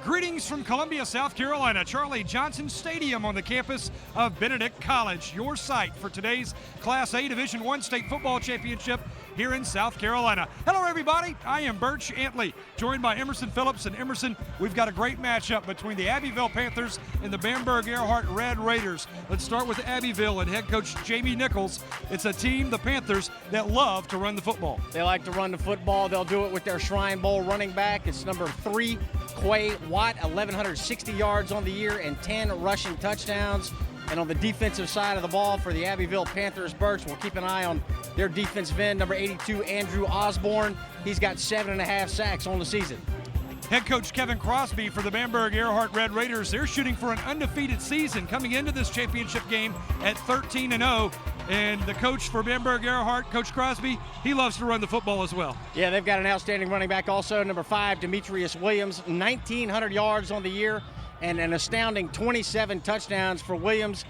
Greetings from Columbia, South Carolina, Charlie Johnson Stadium on the campus of Benedict College, your site for today's Class A Division I State Football Championship here in South Carolina. Hello, everybody. I am Birch Antley, joined by Emerson Phillips. And Emerson, we've got a great matchup between the Abbeville Panthers and the Bamberg-Ehrhardt Red Raiders. Let's start with Abbeville and head coach Jamie Nickles. It's a team, the Panthers, that love to run the football. They like to run the football. They'll do it with their Shrine Bowl running back. It's number 3, Quay Watt, 1,160 yards on the year and 10 rushing touchdowns. And on the defensive side of the ball for the Abbeville Panthers, Birch, we'll keep an eye on their defensive end, number 82, Andrew Osborne. He's got 7.5 sacks on the season. Head coach Kevin Crosby for the Bamberg-Ehrhardt Red Raiders. They're shooting for an undefeated season coming into this championship game at 13-0. And the coach for Bamberg-Ehrhardt, Coach Crosby, he loves to run the football as well. Yeah, they've got an outstanding running back also, number 5, Demetrius Williams, 1,900 yards on the year and an astounding 27 touchdowns for Williams.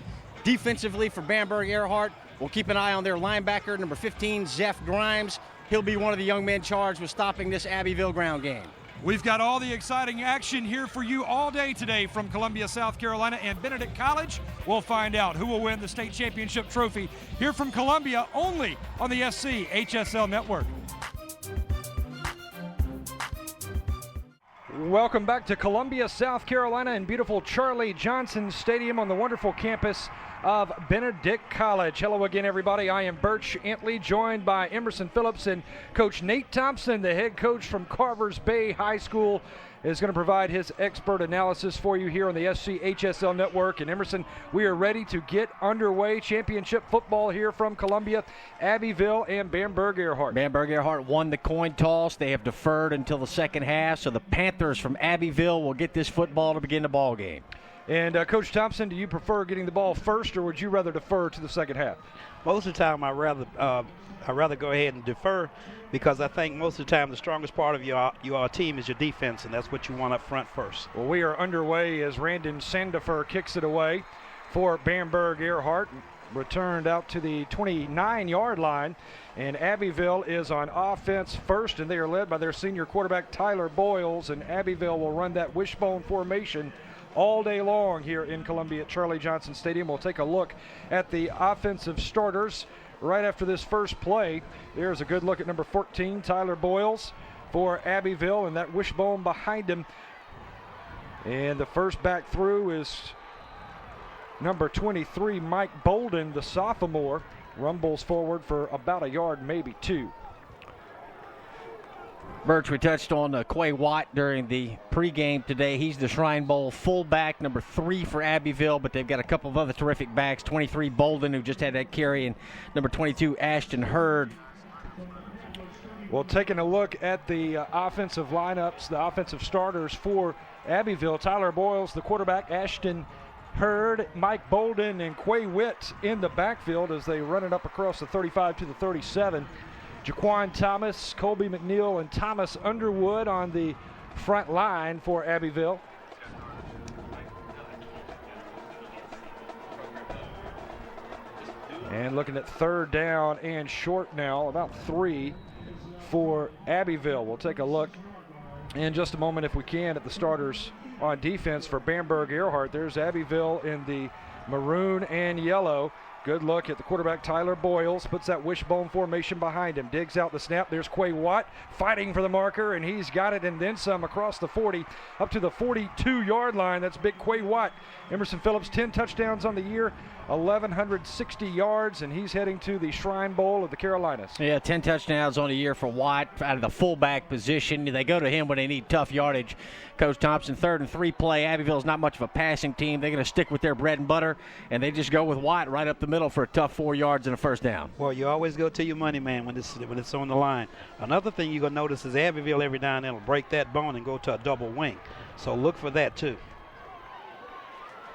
Defensively for Bamberg-Ehrhardt, we'll keep an eye on their linebacker, number 15, Zeph Grimes. He'll be one of the young men charged with stopping this Abbeville ground game. We've got all the exciting action here for you all day today from Columbia, South Carolina and Benedict College. We'll find out who will win the state championship trophy here from Columbia only on the SC HSL Network. Welcome back to Columbia, South Carolina and beautiful Charlie Johnson Stadium on the wonderful campus of Benedict College. Hello again, everybody. I am Birch Antley, joined by Emerson Phillips, and Coach Nate Thompson, the head coach from Carvers Bay High School, is going to provide his expert analysis for you here on the SC HSL Network. And Emerson, we are ready to get underway. Championship football here from Columbia, Abbeville, and Bamberg-Ehrhardt. Bamberg-Ehrhardt won the coin toss. They have deferred until the second half, so the Panthers from Abbeville will get this football to begin the ball game. And Coach Thompson, do you prefer getting the ball first, or would you rather defer to the second half? Most of the time, I rather go ahead and defer, because I think most of the time the strongest part of your team is your defense, and that's what you want up front first. Well, we are underway as Randon Sandifer kicks it away for Bamberg-Ehrhardt. Returned out to the 29-yard line, and Abbeville is on offense first, and they are led by their senior quarterback Tyler Boyles, and Abbeville will run that wishbone formation all day long here in Columbia at Charlie Johnson Stadium. We'll take a look at the offensive starters right after this first play. There's a good look at number 14, Tyler Boyles for Abbeville, and that wishbone behind him. And the first back through is number 23, Mike Bolden, the sophomore. Rumbles forward for about a yard, maybe 2. Birch, we touched on Quay Watt during the pregame today. He's the Shrine Bowl fullback, number 3 for Abbeville, but they've got a couple of other terrific backs. 23, Bolden, who just had that carry, and number 22, Ashton Hurd. Well, taking a look at the offensive lineups, the offensive starters for Abbeville, Tyler Boyles, the quarterback, Ashton Hurd, Mike Bolden, and Quay Witt in the backfield as they run it up across the 35 to the 37. Jaquan Thomas, Colby McNeil, and Thomas Underwood on the front line for Abbeville. And looking at third down and short now, about 3 for Abbeville. We'll take a look in just a moment, if we can, at the starters on defense for Bamberg-Ehrhardt. There's Abbeville in the maroon and yellow. Good look at the quarterback, Tyler Boyles, puts that wishbone formation behind him, digs out the snap. There's Quay Watt fighting for the marker, and he's got it, and then some across the 40 up to the 42-yard line. That's big Quay Watt. Emerson Phillips, 10 touchdowns on the year, 1,160 yards, and he's heading to the Shrine Bowl of the Carolinas. Yeah, 10 touchdowns on the year for Watt out of the fullback position. They go to him when they need tough yardage. Coach Thompson, 3rd and 3 play. Abbeville's not much of a passing team. They're going to stick with their bread and butter, and they just go with Watt right up the middle for a tough 4 yards and a first down. Well, you always go to your money man when it's on the line. Another thing you're going to notice is Abbeville every now and then will break that bone and go to a double wing. So look for that too.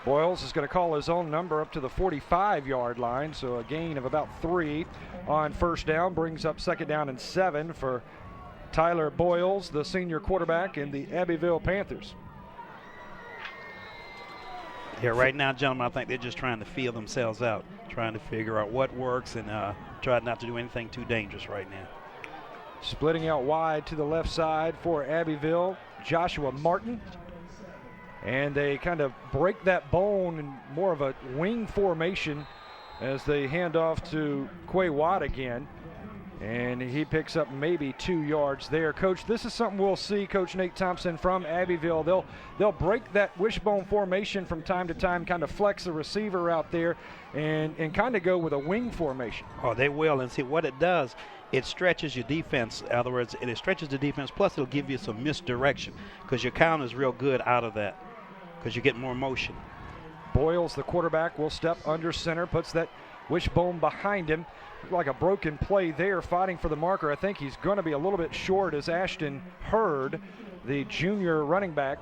Boyles is going to call his own number up to the 45-yard line, so a gain of about 3 on first down, brings up second down and 7 for Tyler Boyles, the senior quarterback in the Abbeville Panthers. Yeah, right now, gentlemen, I think they're just trying to feel themselves out, trying to figure out what works and try not to do anything too dangerous right now. Splitting out wide to the left side for Abbeville, Joshua Martin. And they kind of break that bone in more of a wing formation as they hand off to Quay Watt again. And he picks up maybe 2 yards there. Coach, this is something we'll see, Coach Nate Thompson from Abbeville. They'll break that wishbone formation from time to time, kind of flex the receiver out there and kind of go with a wing formation. Oh, they will. And see what it does, it stretches your defense. In other words, it stretches the defense, plus it'll give you some misdirection because your count is real good out of that because you get more motion. Boyles, the quarterback, will step under center, puts that wishbone behind him. Like a broken play there, fighting for the marker. I think he's going to be a little bit short as Ashton Hurd, the junior running back.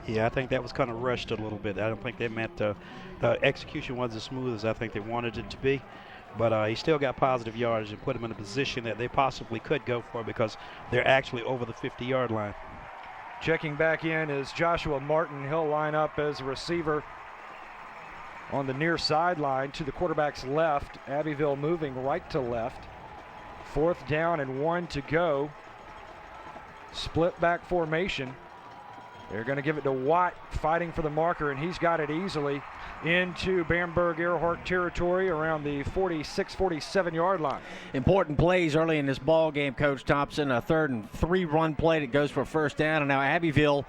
Yeah, I think that was kind of rushed a little bit. I don't think they meant the execution wasn't as smooth as I think they wanted it to be. But he still got positive yardage and put him in a position that they possibly could go for because they're actually over the 50-yard line. Checking back in is Joshua Martin. He'll line up as a receiver on the near sideline to the quarterback's left. Abbeville moving right to left. 4th down and 1 to go. Split back formation. They're going to give it to Watt, fighting for the marker, and he's got it easily into Bamberg-Ehrhardt territory around the 46, 47-yard line. Important plays early in this ball game, Coach Thompson. A 3rd and 3 run play that goes for a 1st down, and now Abbeville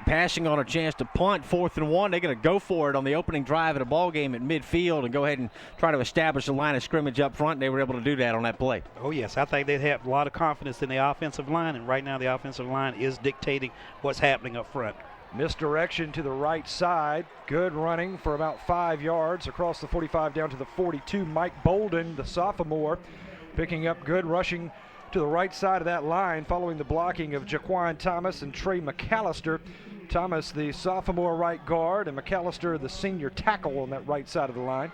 passing on a chance to punt. 4th and 1. They're going to go for it on the opening drive of the ball game at midfield and go ahead and try to establish a line of scrimmage up front. They were able to do that on that play. Oh, yes. I think they have a lot of confidence in the offensive line, and right now the offensive line is dictating what's happening up front. Misdirection to the right side. Good running for about 5 yards across the 45 down to the 42. Mike Bolden, the sophomore, picking up good rushing to the right side of that line following the blocking of Jaquan Thomas and Trey McAllister. Thomas, the sophomore right guard, and McAllister, the senior tackle on that right side of the line.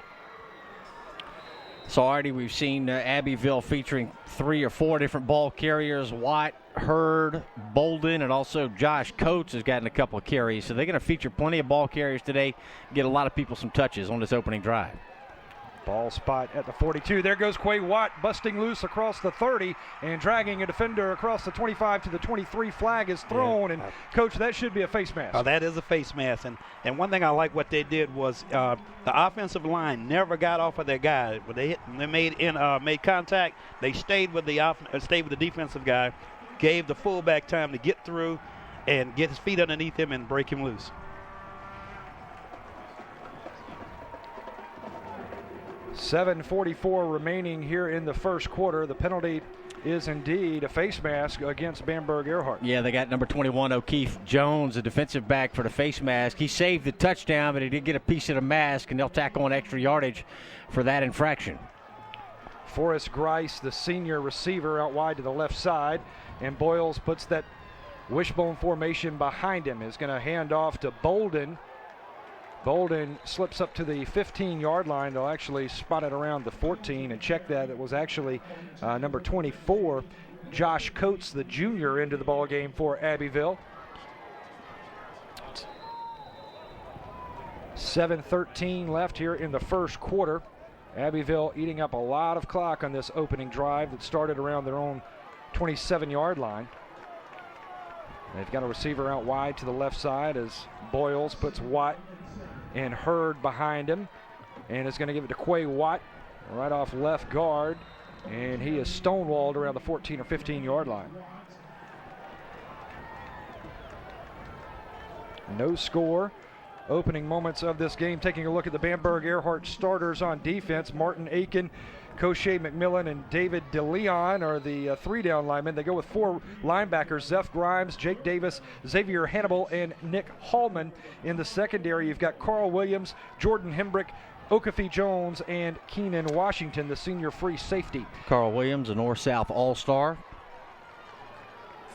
So already we've seen Abbeville featuring 3 or 4 different ball carriers. Watt, Hurd, Bolden, and also Josh Coates has gotten a couple of carries. So they're going to feature plenty of ball carriers today, get a lot of people some touches on this opening drive. Ball spot at the 42. There goes Quay Watt, busting loose across the 30 and dragging a defender across the 25 to the 23. Flag is thrown, and Coach, that should be a face mask. Oh, that is a face mask, and one thing I like what they did was the offensive line never got off of their guy. When they made contact, they stayed with the defensive guy, gave the fullback time to get through and get his feet underneath him and break him loose. 7:44 remaining here in the first quarter. The penalty is indeed a face mask against Bamberg-Ehrhardt. Yeah, they got number 21, O'Keefe Jones, a defensive back, for the face mask. He saved the touchdown, but he did get a piece of the mask, and they'll tack on extra yardage for that infraction. Forrest Grice, the senior receiver, out wide to the left side, and Boyles puts that wishbone formation behind him. Is going to hand off to Bolden. Bolden slips up to the 15-yard line. They'll actually spot it around the 14 and check that. It was actually number 24, Josh Coates, the junior, into the ball game for Abbeville. 7:13 left here in the first quarter. Abbeville eating up a lot of clock on this opening drive that started around their own 27-yard line. They've got a receiver out wide to the left side as Boyles puts Watt and Hurd behind him, and is going to give it to Quay Watt right off left guard, and he is stonewalled around the 14 or 15-yard line. No score. Opening moments of this game, taking a look at the Bamberg-Ehrhardt starters on defense. Martin Aiken, Cochet McMillan, and David DeLeon are the 3-down linemen. They go with 4 linebackers: Zeph Grimes, Jake Davis, Xavier Hannibal, and Nick Hallman. In the secondary, you've got Carl Williams, Jordan Hembrick, Okafe Jones, and Keenan Washington, the senior free safety. Carl Williams, a North-South All-Star.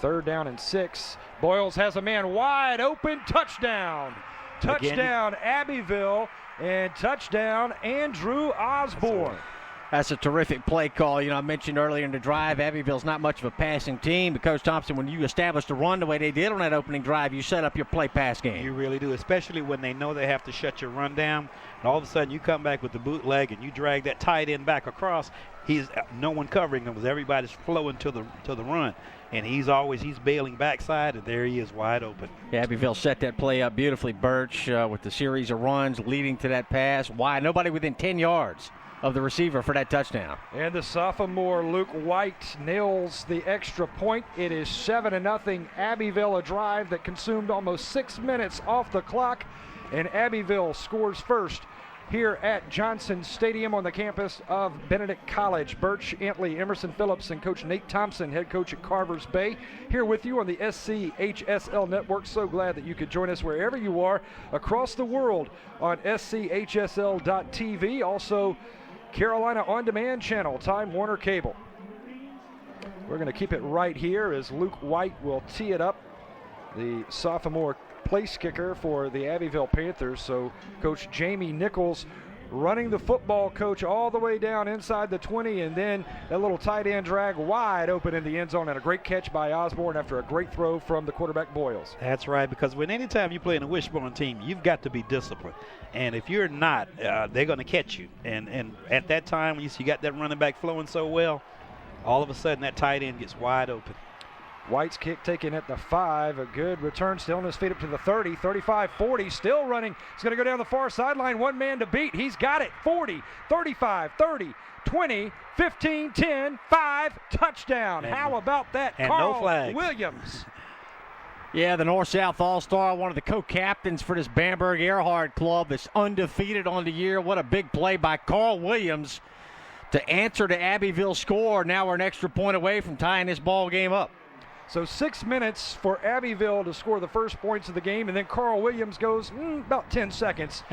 3rd down and 6. Boyles has a man wide open. Touchdown. Touchdown, Abbeville, and touchdown, Andrew Osborne. That's a terrific play call. You know, I mentioned earlier in the drive, Abbeville's not much of a passing team. But Coach Thompson, when you establish the run the way they did on that opening drive, you set up your play-pass game. You really do, especially when they know they have to shut your run down. And all of a sudden, you come back with the bootleg and you drag that tight end back across. He's no one covering him because everybody's flowing to the run. and he's bailing backside, and there he is wide open. Yeah, Abbeville set that play up beautifully, Birch, with the series of runs leading to that pass. Why? Nobody within 10 yards of the receiver for that touchdown. And the sophomore Luke White nails the extra point. It is 7-0 Abbeville, a drive that consumed almost 6 minutes off the clock, and Abbeville scores first here at Johnson Stadium on the campus of Benedict College. Birch, Antley, Emerson Phillips, and Coach Nate Thompson, head coach at Carvers Bay, here with you on the SCHSL Network. So glad that you could join us wherever you are across the world on SCHSL.TV. Also, Carolina On Demand channel, Time Warner Cable. We're going to keep it right here as Luke White will tee it up, the sophomore place kicker for the Abbeville Panthers. So Coach Jamie Nickles running the football, coach, all the way down inside the 20, and then that little tight end drag wide open in the end zone, and a great catch by Osborne after a great throw from the quarterback Boyles. That's right, because anytime you play in a wishbone team, you've got to be disciplined. And if you're not, they're going to catch you. And at that time, when you got that running back flowing so well, all of a sudden that tight end gets wide open. White's kick taken at the 5. A good return, still on his feet up to the 30, 35, 40, still running. He's going to go down the far sideline, one man to beat. He's got it. 40, 35, 30, 20, 15, 10, 5, touchdown. How about that? And Carl no flags. Williams. Yeah, the North-South All-Star, one of the co-captains for this Bamberg-Ehrhardt club that's undefeated on the year. What a big play by Carl Williams to answer the Abbeville score. Now we're an extra point away from tying this ball game up. So 6 minutes for Abbeville to score the first points of the game, and then Carl Williams goes about 10 seconds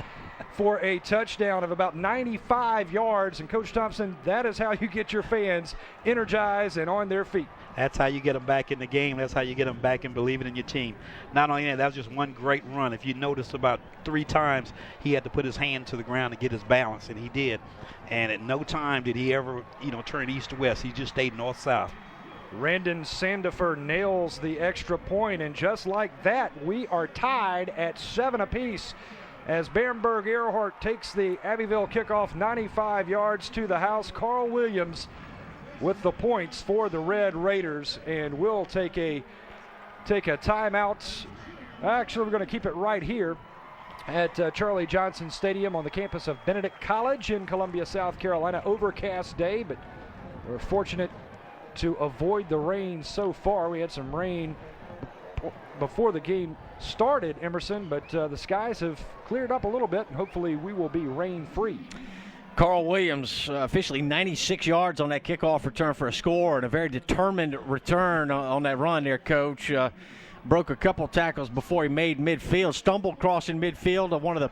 for a touchdown of about 95 yards. And Coach Thompson, that is how you get your fans energized and on their feet. That's how you get them back in the game. That's how you get them back and believing in your team. Not only that was just one great run. If you notice, about 3 times he had to put his hand to the ground to get his balance, and he did. And at no time did he ever, turn east to west. He just stayed north-south. Randon Sandifer nails the extra point, and just like that, we are tied at 7 apiece as Bamberg-Ehrhardt takes the Abbeville kickoff 95 yards to the house. Carl Williams with the points for the Red Raiders, and we'll take a timeout. Actually, we're going to keep it right here at Charlie Johnson Stadium on the campus of Benedict College in Columbia, South Carolina. Overcast day, but we're fortunate to avoid the rain so far. We had some rain before the game started, Emerson, but the skies have cleared up a little bit, and hopefully we will be rain-free. Carl Williams officially 96 yards on that kickoff return for a score, and a very determined return on that run there, Coach. Broke a couple tackles before he made midfield, stumbled crossing midfield. One of the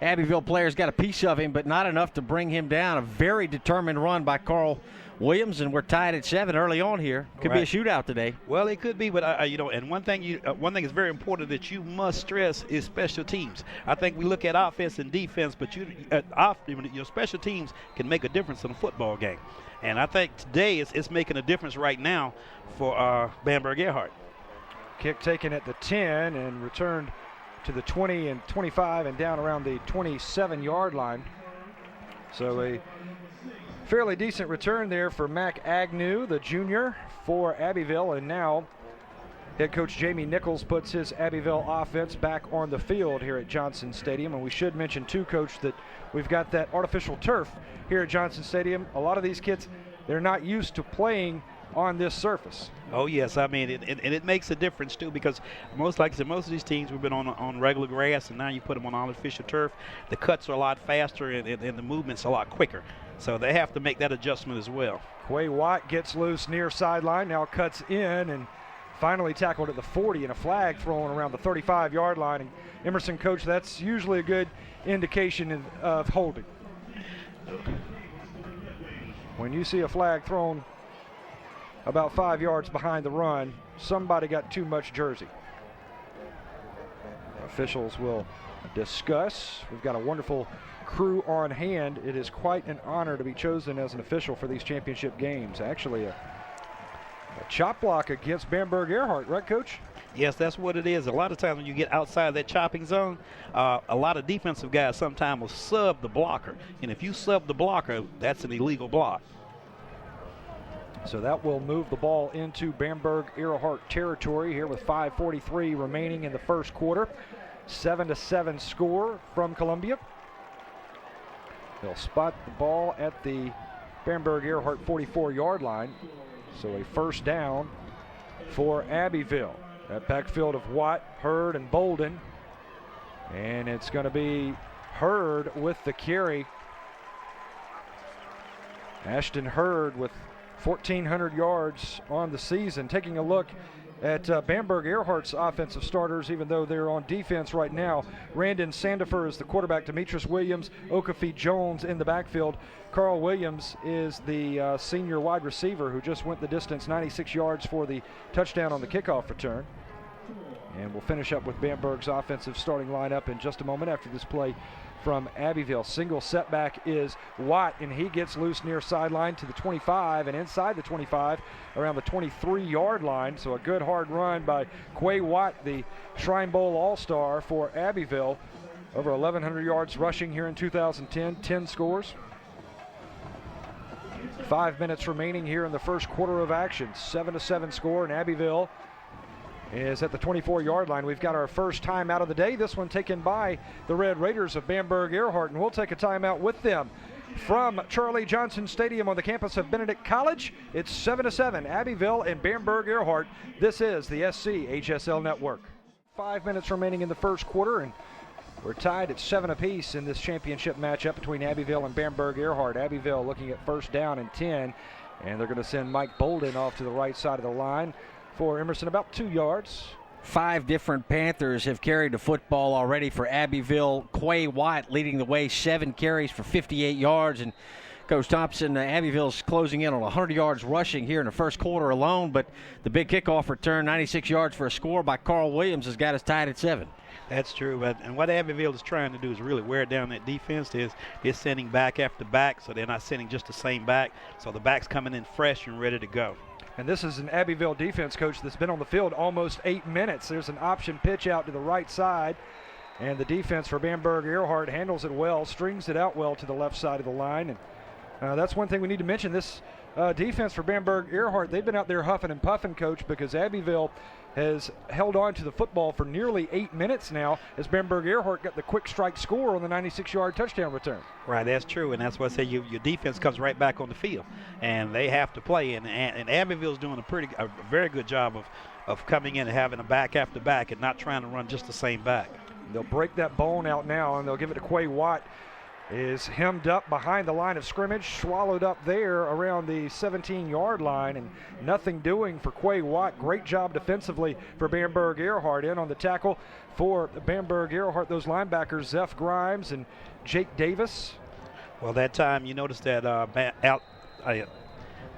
Abbeville players got a piece of him, but not enough to bring him down. A very determined run by Carl Williams, and we're tied at 7 early on here. Could be a shootout today. Well, it could be, but and one thing is very important that you must stress is special teams. I think we look at offense and defense, but your special teams can make a difference in a football game, and I think today it's making a difference right now for Bamberg-Ehrhardt. Kick taken at the 10 and returned to the 20 and 25 and down around the 27-yard line. So a fairly decent return there for Mac Agnew, the junior for Abbeville, and now head coach Jamie Nickles puts his Abbeville offense back on the field here at Johnson Stadium. And we should mention too, Coach, that we've got that artificial turf here at Johnson Stadium. A lot of these kids, they're not used to playing on this surface. Oh yes, I mean, it makes a difference too, because most of these teams we've been on regular grass, and now you put them on artificial turf. The cuts are a lot faster, and the movement's a lot quicker. So they have to make that adjustment as well. Quay Watt gets loose near sideline, now cuts in, and finally tackled at the 40, and a flag thrown around the 35-yard line. And Emerson, Coach, that's usually a good indication of holding. When you see a flag thrown about 5 yards behind the run, somebody got too much jersey. Officials will discuss. We've got a wonderful crew on hand. It is quite an honor to be chosen as an official for these championship games. Actually, a chop block against Bamberg-Ehrhardt, right, Coach? Yes, that's what it is. A lot of times when you get outside that chopping zone, a lot of defensive guys sometimes will sub the blocker. And if you sub the blocker, that's an illegal block. So that will move the ball into Bamberg-Ehrhardt territory here with 5:43 remaining in the first quarter. 7-7 score from Columbia. They'll spot the ball at the Bamberg-Ehrhardt 44-yard line. So a first down for Abbeville. That backfield of Watt, Hurd, and Bolden. And it's going to be Hurd with the carry. Ashton Hurd with 1,400 yards on the season. Taking a look at Bamberg-Ehrhardt's offensive starters, even though they're on defense right now. Randon Sandifer is the quarterback. Demetrius Williams, Okafi Jones in the backfield. Carl Williams is the senior wide receiver who just went the distance, 96 yards for the touchdown on the kickoff return. And we'll finish up with Bamberg's offensive starting lineup in just a moment after this play from Abbeville. Single setback is Watt, and he gets loose near sideline to the 25 and inside the 25 around the 23-yard line. So a good hard run by Quay Watt, the Shrine Bowl All-Star for Abbeville. Over 1,100 yards rushing here in 2010, 10 scores. 5 minutes remaining here in the first quarter of action. 7-7 score, and Abbeville is at the 24-yard line. We've got our first timeout of the day. This one taken by the Red Raiders of Bamberg-Ehrhardt, and we'll take a timeout with them. From Charlie Johnson Stadium on the campus of Benedict College, it's 7-7, Abbeville and Bamberg-Ehrhardt. This is the SC-HSL Network. 5 minutes remaining in the first quarter, and we're tied at 7 apiece in this championship matchup between Abbeville and Bamberg-Ehrhardt. Abbeville looking at first down and 10, and they're going to send Mike Bolden off to the right side of the line for Emerson, about 2 yards. 5 different Panthers have carried the football already for Abbeville. Quay Watt leading the way, 7 carries for 58 yards. And Coach Thompson, Abbeville's closing in on 100 yards rushing here in the first quarter alone. But the big kickoff return, 96 yards for a score by Carl Williams, has got us tied at 7. That's true, and what Abbeville is trying to do is really wear down that defense. They're sending back after back, so they're not sending just the same back. So the back's coming in fresh and ready to go. And this is an Abbeville defense, coach, that's been on the field almost 8 minutes. There's an option pitch out to the right side, and the defense for Bamberg-Ehrhardt handles it well, strings it out well to the left side of the line. And that's one thing we need to mention. This defense for Bamberg-Ehrhardt, they've been out there huffing and puffing, coach, because Abbeville has held on to the football for nearly 8 minutes now as Bamberg-Ehrhardt got the quick strike score on the 96-yard touchdown return. Right, that's true, and that's what I say. Your defense comes right back on the field, and they have to play. And Abbeville's doing a very good job of coming in and having a back after back and not trying to run just the same back. They'll break that bone out now, and they'll give it to Quay Watt. Is hemmed up behind the line of scrimmage, swallowed up there around the 17-yard line, and nothing doing for Quay Watt. Great job defensively for Bamberg-Ehrhardt. In on the tackle for Bamberg-Ehrhardt, those linebackers, Zeph Grimes and Jake Davis. Well, that time you noticed that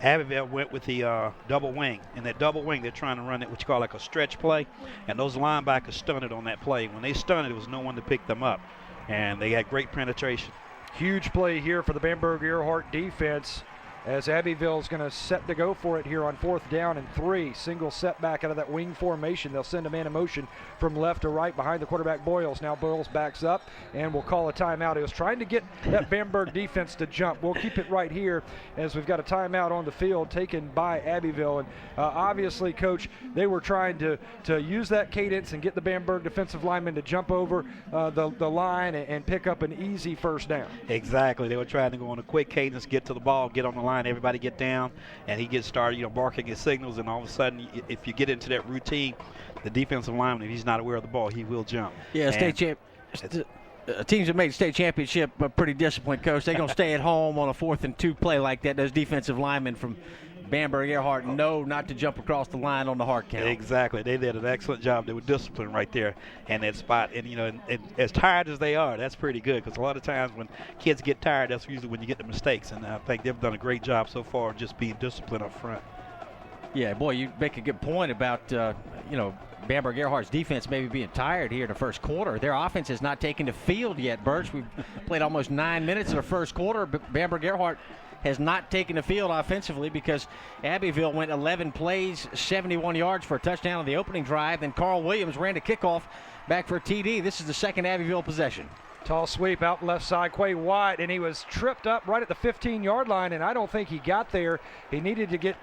Abbeville went with the double wing. And that double wing, they're trying to run it, what you call like a stretch play, and those linebackers stunted on that play. When they stunted, there was no one to pick them up. And they had great penetration. Huge play here for the Bamberg-Ehrhardt defense as Abbeville is going to set to go for it here on 4th down and 3. Single setback out of that wing formation. They'll send a man in motion from left to right behind the quarterback Boyles. Now Boyles backs up and will call a timeout. He was trying to get that Bamberg defense to jump. We'll keep it right here as we've got a timeout on the field taken by Abbeville. And obviously, Coach, they were trying to use that cadence and get the Bamberg defensive linemen to jump over the line and pick up an easy first down. Exactly. They were trying to go on a quick cadence, get to the ball, get on the line, everybody get down, and he gets started, barking his signals, and all of a sudden, if you get into that routine, the defensive lineman, if he's not aware of the ball, he will jump. Yeah, teams that made state championship are pretty disciplined, Coach. They're going to stay at home on a 4th and 2 play like that. Those defensive linemen from Bamberg-Ehrhardt know not to jump across the line on the hard count. Exactly. They did an excellent job. They were disciplined right there in that spot. And, and as tired as they are, that's pretty good, because a lot of times when kids get tired, that's usually when you get the mistakes. And I think they've done a great job so far of just being disciplined up front. Yeah, boy, you make a good point about, Bamberg-Ehrhardt's defense maybe being tired here in the first quarter. Their offense has not taken the field yet, Birch. We've played almost 9 minutes in the first quarter. Bamberg-Ehrhardt has not taken the field offensively because Abbeville went 11 plays, 71 yards for a touchdown on the opening drive. Then Carl Williams ran the kickoff back for a TD. This is the second Abbeville possession. Tall sweep out left side, Quay Watt, and he was tripped up right at the 15-yard line, and I don't think he got there. He needed to get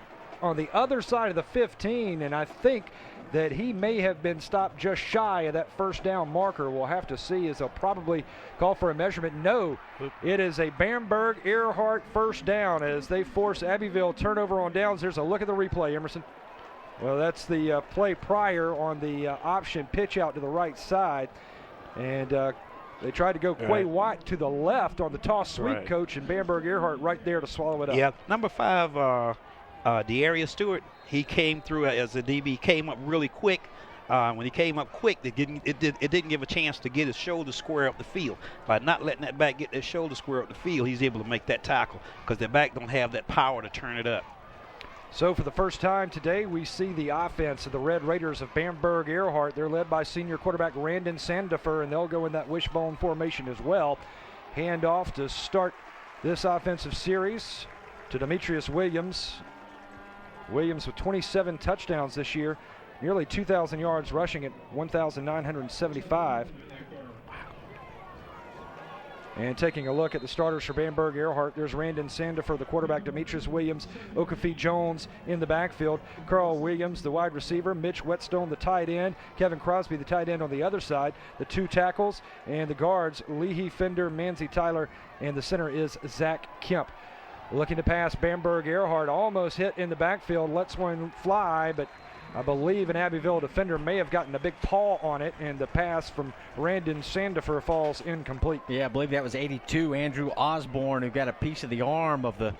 on the other side of the 15, and I think that he may have been stopped just shy of that first down marker. We'll have to see, as they'll probably call for a measurement. No, it is a Bamberg-Ehrhardt first down as they force Abbeville turnover on downs. There's a look at the replay, Emerson. Well, that's the play prior on the option pitch out to the right side. And they tried to go Quay Watt to the left on the toss sweep, Coach, and Bamberg-Ehrhardt right there to swallow it up. Yeah, number 5, De'Arius Stewart, he came through as a DB, came up really quick. When he came up quick, it didn't give a chance to get his shoulder square up the field. By not letting that back get his shoulder square up the field, he's able to make that tackle because the back don't have that power to turn it up. So for the first time today, we see the offense of the Red Raiders of Bamberg-Ehrhardt. They're led by senior quarterback Randon Sandifer, and they'll go in that wishbone formation as well. Handoff to start this offensive series to Demetrius Williams. Williams with 27 touchdowns this year, nearly 2,000 yards rushing at 1,975. And taking a look at the starters for Bamberg-Ehrhardt, there's Randon Sandifer, the quarterback, Demetrius Williams, Okafi Jones in the backfield, Carl Williams, the wide receiver, Mitch Whetstone, the tight end, Kevin Crosby, the tight end on the other side, the 2 tackles, and the guards, Leahy Fender, Manzi Tyler, and the center is Zach Kemp. Looking to pass, Bamberg-Ehrhardt almost hit in the backfield, lets one fly, but I believe an Abbeville defender may have gotten a big paw on it, and the pass from Randon Sandifer falls incomplete. Yeah, I believe that was 82, Andrew Osborne, who got a piece of the arm of the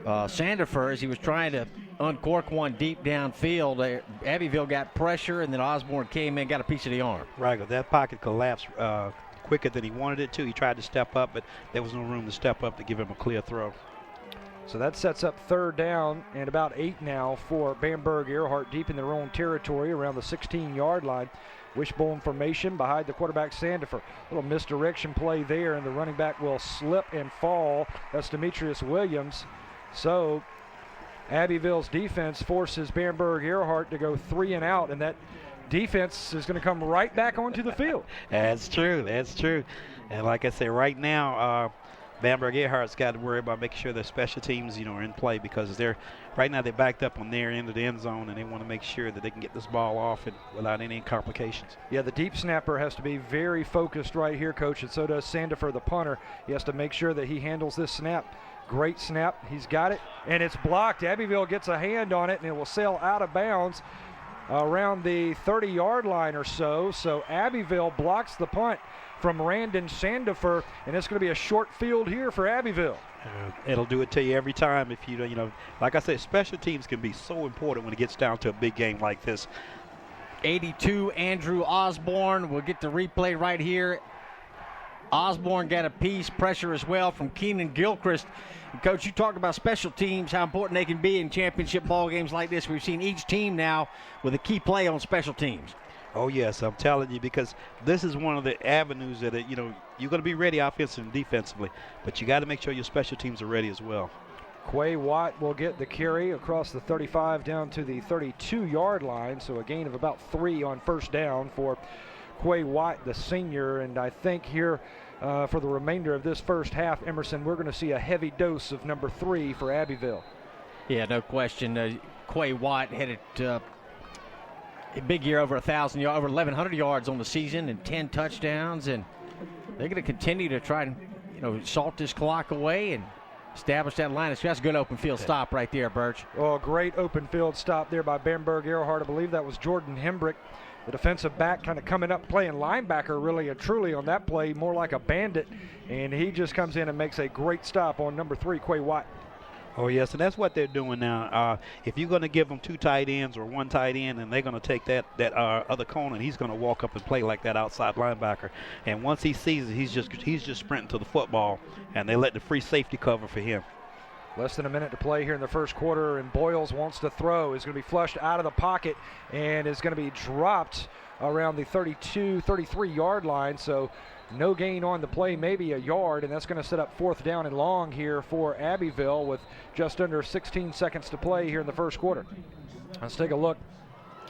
Sandifer as he was trying to uncork one deep downfield. Abbeville got pressure, and then Osborne came in, got a piece of the arm. Right, that pocket collapsed quicker than he wanted it to. He tried to step up, but there was no room to step up to give him a clear throw. So that sets up third down and about 8 now for Bamberg-Ehrhardt deep in their own territory around the 16-yard line. Wishbone formation behind the quarterback Sandifer. Little misdirection play there, and the running back will slip and fall. That's Demetrius Williams. So Abbeville's defense forces Bamberg-Ehrhardt to go 3 and out, and that defense is going to come right back onto the field. That's true. And like I say, right now, Bamberg-Ehrhardt's got to worry about making sure their special teams, are in play, because right now they're backed up on their end of the end zone, and they want to make sure that they can get this ball off and without any complications. Yeah, the deep snapper has to be very focused right here, Coach, and so does Sandifer, the punter. He has to make sure that he handles this snap. Great snap. He's got it, and it's blocked. Abbeville gets a hand on it, and it will sail out of bounds around the 30-yard line or so. So Abbeville blocks the punt from Randon Sandifer, and it's going to be a short field here for Abbeville. It'll do it to you every time if like I said, special teams can be so important when it gets down to a big game like this. 82, Andrew Osborne. We'll get the replay right here. Osborne got a piece, pressure as well from Keenan Gilchrist. And Coach, you talked about special teams, how important they can be in championship ball games like this. We've seen each team now with a key play on special teams. Oh, yes, I'm telling you, because this is one of the avenues that, you're going to be ready offensively and defensively, but you got to make sure your special teams are ready as well. Quay Watt will get the carry across the 35 down to the 32-yard line, so a gain of about 3 on first down for Quay Watt, the senior. And I think here for the remainder of this first half, Emerson, we're going to see a heavy dose of number 3 for Abbeville. Yeah, no question. Quay Watt had it a big year, over 1,000 yards, over 1,100 yards on the season and 10 touchdowns, and they're going to continue to try and salt this clock away and establish that line. That's a good open field stop right there, Birch. Well, great open field stop there by Bamberg-Ehrhardt. I believe that was Jordan Hembrick, the defensive back, kind of coming up playing linebacker really and truly on that play, more like a bandit, and he just comes in and makes a great stop on number 3, Quay Watt. Oh, yes, and that's what they're doing now. If you're going to give them 2 tight ends or 1 tight end, and they're going to take that other corner, and he's going to walk up and play like that outside linebacker. And once he sees it, he's just sprinting to the football, and they let the free safety cover for him. Less than a minute to play here in the first quarter, and Boyles wants to throw. Is going to be flushed out of the pocket and is going to be dropped around the 32, 33-yard line. So no gain on the play, maybe a yard, and that's going to set up 4th down and long here for Abbeville with just under 16 seconds to play here in the first quarter. Let's take a look,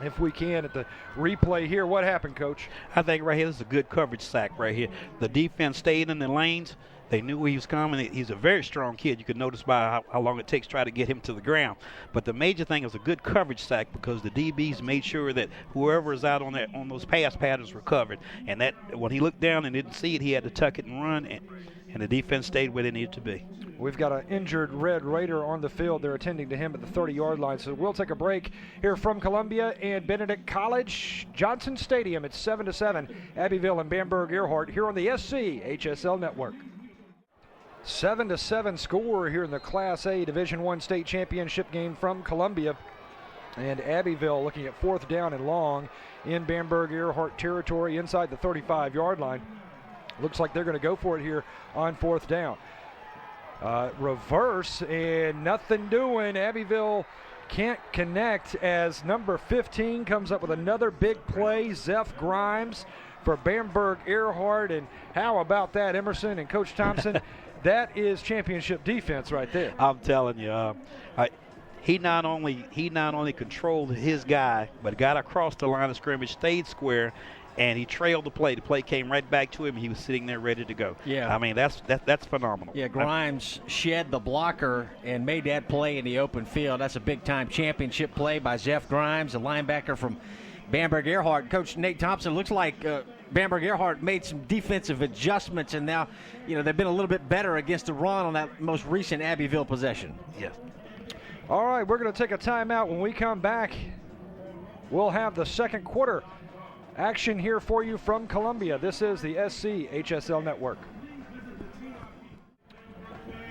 if we can, at the replay here. What happened, Coach? I think right here, this is a good coverage sack right here. The defense stayed in the lanes, They knew he was coming. He's a very strong kid. You could notice by how long it takes to try to get him to the ground. But the major thing is a good coverage sack, because the DBs made sure that whoever is out on those pass patterns were covered. And that when he looked down and didn't see it, he had to tuck it and run, and the defense stayed where they needed to be. We've got an injured Red Raider on the field. They're attending to him at the 30-yard line. So we'll take a break here from Columbia and Benedict College. Johnson Stadium. It's 7-7. Abbeville and Bamberg-Ehrhardt here on the SC HSL Network. 7-7 score here in the Class A Division I state championship game from Columbia. And Abbeville looking at 4th down and long in Bamberg-Ehrhardt territory inside the 35-yard line. Looks like they're going to go for it here on 4th down. Reverse and nothing doing. Abbeville can't connect as number 15 comes up with another big play. Zeph Grimes for Bamberg-Ehrhardt. And how about that, Emerson and Coach Thompson? That is championship defense right there. I'm telling you, he not only controlled his guy, but got across the line of scrimmage, stayed square, and he trailed the play. The play came right back to him. He was sitting there ready to go. Yeah. I mean, that's phenomenal. Yeah, Grimes shed the blocker and made that play in the open field. That's a big-time championship play by Zeph Grimes, a linebacker from Bamberg-Ehrhardt. Coach Nate Thompson, looks like Bamberg-Ehrhardt made some defensive adjustments, and now, they've been a little bit better against the run on that most recent Abbeville possession. Yes. All right, we're going to take a timeout. When we come back, we'll have the second quarter action here for you from Columbia. This is the SC HSL Network.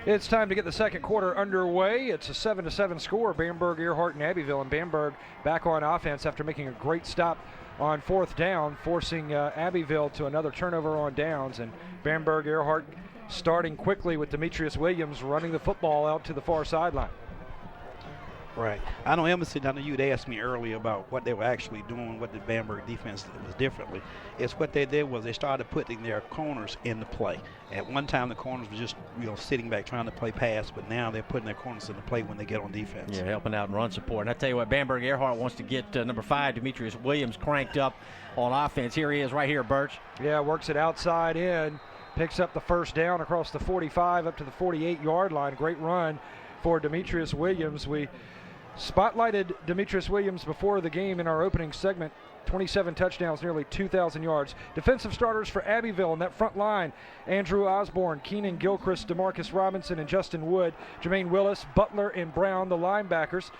It's time to get the second quarter underway. It's a 7-7 score. Bamberg-Ehrhardt and Abbeville, and Bamberg back on offense after making a great stop on 4th down, forcing Abbeville to another turnover on downs. And Bamberg-Ehrhardt starting quickly with Demetrius Williams running the football out to the far sideline. Right. I know, Emerson, I know you'd asked me earlier about what they were actually doing, what the Bamberg defense was differently. It's what they did was they started putting their corners in the play. At one time, the corners were just, sitting back trying to play pass, but now they're putting their corners in the play when they get on defense. Yeah, helping out and run support. And I tell you what, Bamberg-Ehrhardt wants to get number 5, Demetrius Williams, cranked up on offense. Here he is right here, Birch. Yeah, works it outside in, picks up the first down across the 45 up to the 48-yard line. Great run for Demetrius Williams. We spotlighted Demetrius Williams before the game in our opening segment. 27 touchdowns, nearly 2,000 yards. Defensive starters for Abbeville in that front line: Andrew Osborne, Keenan Gilchrist, DeMarcus Robinson, and Justin Wood. Jermaine Willis, Butler, and Brown, the linebackers.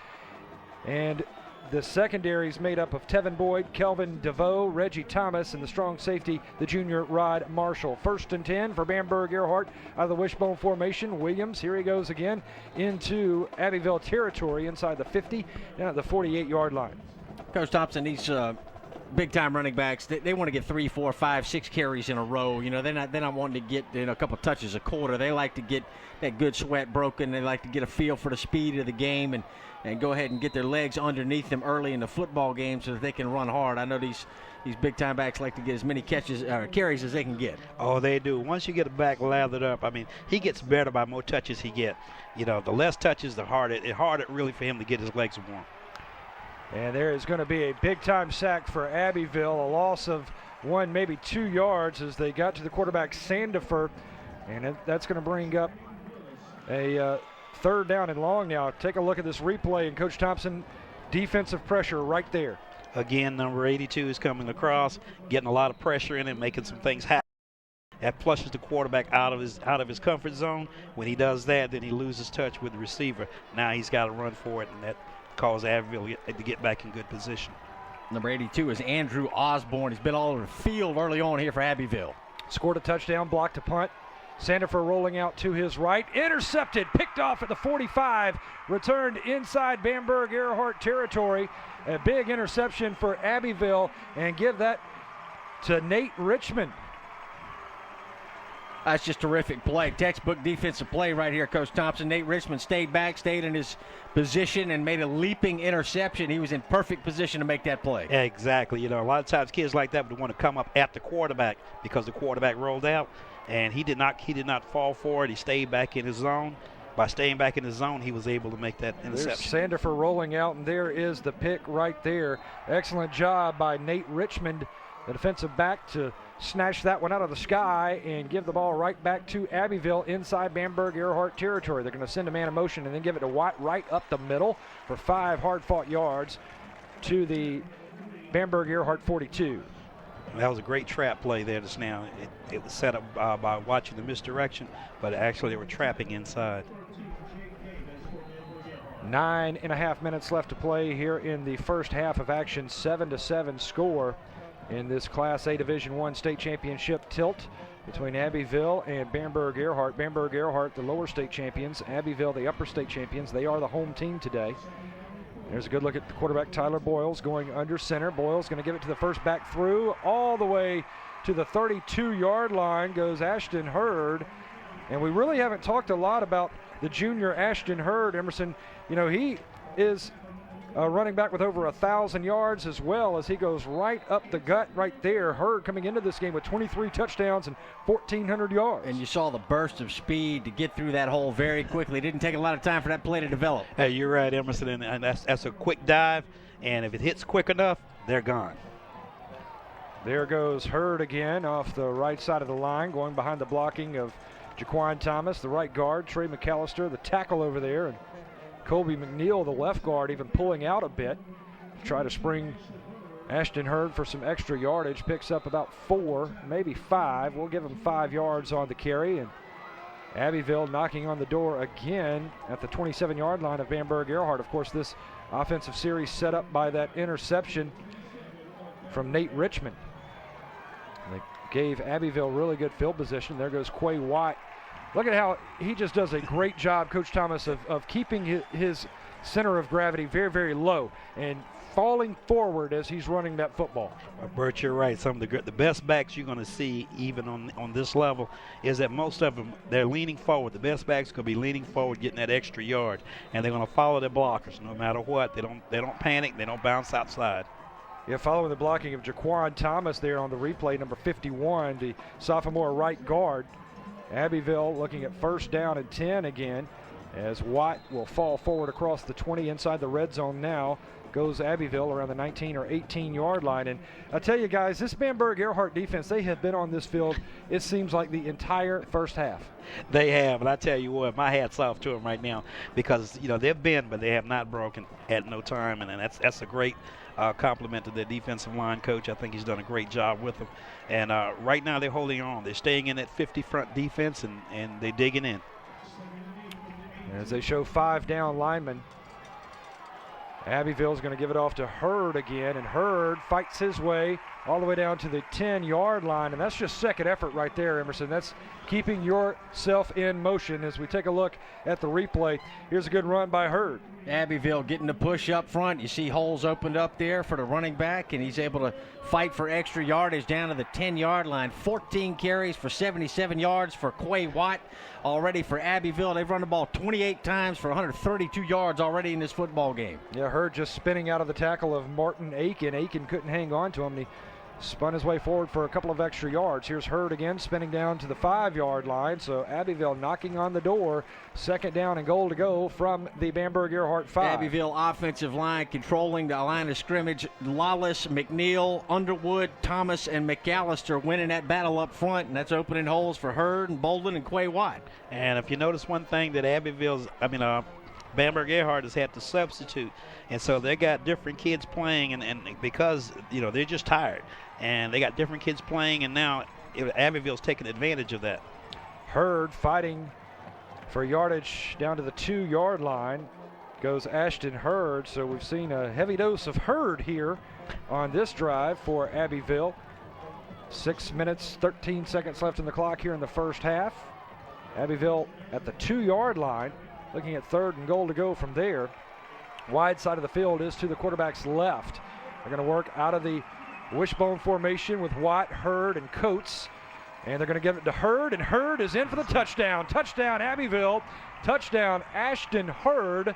And the secondary is made up of Tevin Boyd, Kelvin DeVoe, Reggie Thomas, and the strong safety, the junior Rod Marshall. 1st and 10 for Bamberg-Ehrhardt out of the wishbone formation. Williams, here he goes again, into Abbeville territory inside the 50, down at the 48-yard line. Coach Thompson, these big-time running backs, they want to get 3, 4, 5, 6 carries in a row. They're not wanting to get a couple touches a quarter. They like to get that good sweat broken. They like to get a feel for the speed of the game and go ahead and get their legs underneath them early in the football game so that they can run hard. I know these big-time backs like to get as many carries as they can get. Oh, they do. Once you get a back lathered up, I mean, he gets better by more touches he gets. The less touches, the harder. It's harder really for him to get his legs warm. And there is going to be a big-time sack for Abbeville, a loss of 1, maybe 2 yards as they got to the quarterback, Sandifer. And that's going to bring up a 3rd down and long now. Take a look at this replay, and Coach Thompson, defensive pressure right there. Again, number 82 is coming across, getting a lot of pressure in it, making some things happen. That flushes the quarterback out of his comfort zone. When he does that, then he loses touch with the receiver. Now he's got to run for it, and that cause Abbeville to get back in good position. Number 82 is Andrew Osborne. He's been all over the field early on here for Abbeville. Scored a touchdown, blocked a punt. Sandifer rolling out to his right. Intercepted, picked off at the 45. Returned inside Bamberg-Ehrhardt territory. A big interception for Abbeville, and give that to Nate Richmond. That's just terrific play. Textbook defensive play right here, Coach Thompson. Nate Richmond stayed back, stayed in his position, and made a leaping interception. He was in perfect position to make that play. Exactly. A lot of times kids like that would want to come up at the quarterback because the quarterback rolled out, and he did not fall for it. He stayed back in his zone. By staying back in his zone, he was able to make that interception. There's Sandifer rolling out, and there is the pick right there. Excellent job by Nate Richmond, the defensive back, to snatch that one out of the sky and give the ball right back to Abbeville inside Bamberg-Ehrhardt territory. They're going to send a man in motion and then give it to Watt right up the middle for 5 hard-fought yards to the Bamberg-Ehrhardt 42. That was a great trap play there just now. It was set up by watching the misdirection, but actually they were trapping inside. 9.5 minutes left to play here in the first half of action. 7-7 score in this Class A Division I state championship tilt between Abbeville and Bamberg-Ehrhardt. Bamberg-Ehrhardt, the lower state champions. Abbeville, the upper state champions. They are the home team today. There's a good look at the quarterback, Tyler Boyles, going under center. Boyles going to give it to the first back through. All the way to the 32-yard line goes Ashton Hurd. And we really haven't talked a lot about the junior Ashton Hurd, Emerson. You know, he is a running back with over 1,000 yards, as well as he goes right up the gut right there. Hurd coming into this game with 23 touchdowns and 1,400 yards. And you saw the burst of speed to get through that hole very quickly. It didn't take a lot of time for that play to develop. Hey, you're right, Emerson, and that's a quick dive, and if it hits quick enough, they're gone. There goes Hurd again off the right side of the line, going behind the blocking of Jaquan Thomas, the right guard, Trey McAllister, the tackle over there, and Colby McNeil, the left guard, even pulling out a bit to try to spring Ashton Hurd for some extra yardage. Picks up about 4, maybe 5. We'll give him 5 yards on the carry. And Abbeville knocking on the door again at the 27-yard line of Bamberg-Ehrhardt. Of course, this offensive series set up by that interception from Nate Richmond. They gave Abbeville really good field position. There goes Quay Watt. Look at how he just does a great job, Coach Thomas, of keeping his center of gravity very, very low and falling forward as he's running that football. Bert, you're right. Some of the best backs you're going to see even on this level is that most of them, they're leaning forward. The best backs could be leaning forward, getting that extra yard, and they're going to follow their blockers no matter what. They don't panic. They don't bounce outside. Yeah, following the blocking of Jaquan Thomas there on the replay, number 51, the sophomore right guard. Abbeville looking at first down and 10 again, as Watt will fall forward across the 20 inside the red zone now. Goes Abbeville around the 19 or 18-yard line. And I tell you guys, this Bamberg-Ehrhardt defense, they have been on this field, it seems like the entire first half. They have, and I tell you what, my hat's off to them right now because, you know, they've been, but they have not broken at no time, and that's a great compliment to their defensive line coach. I think he's done a great job with them. And right now they're holding on. They're staying in that 50-front defense, and they're digging in. As they show 5 down linemen, Abbeville's going to give it off to Hurd again, and Hurd fights his way all the way down to the 10-yard line, and that's just second effort right there, Emerson. That's keeping yourself in motion. As we take a look at the replay, here's a good run by Hurd. Abbeville getting the push up front. You see holes opened up there for the running back, and he's able to fight for extra yardage down to the 10-yard line. 14 carries for 77 yards for Quay Watt. Already for Abbeville, they've run the ball 28 times for 132 yards already in this football game. Yeah, Hurd just spinning out of the tackle of Martin Aiken. Aiken couldn't hang on to him. He spun his way forward for a couple of extra yards. Here's Hurd again, spinning down to the 5-yard line. So Abbeville knocking on the door. Second down and goal to go from the Bamberg-Ehrhardt 5. Abbeville offensive line controlling the line of scrimmage. Lawless, McNeil, Underwood, Thomas, and McAllister winning that battle up front, and that's opening holes for Hurd and Bolden and Quay Watt. And if you notice one thing that Bamberg-Ehrhardt has had to substitute, and so they got different kids playing, and because, you know, they're just tired, and they got different kids playing, and now Abbeville's taking advantage of that. Hurd fighting for yardage down to the 2-yard line goes Ashton Hurd. So we've seen a heavy dose of Hurd here on this drive for Abbeville. 6 minutes, 13 seconds left in the clock here in the first half. Abbeville at the 2-yard line, looking at third and goal to go from there. Wide side of the field is to the quarterback's left. They're going to work out of the wishbone formation with Watt, Hurd, and Coates. And they're going to give it to Hurd, and Hurd is in for the touchdown. Touchdown, Abbeville. Touchdown, Ashton Hurd.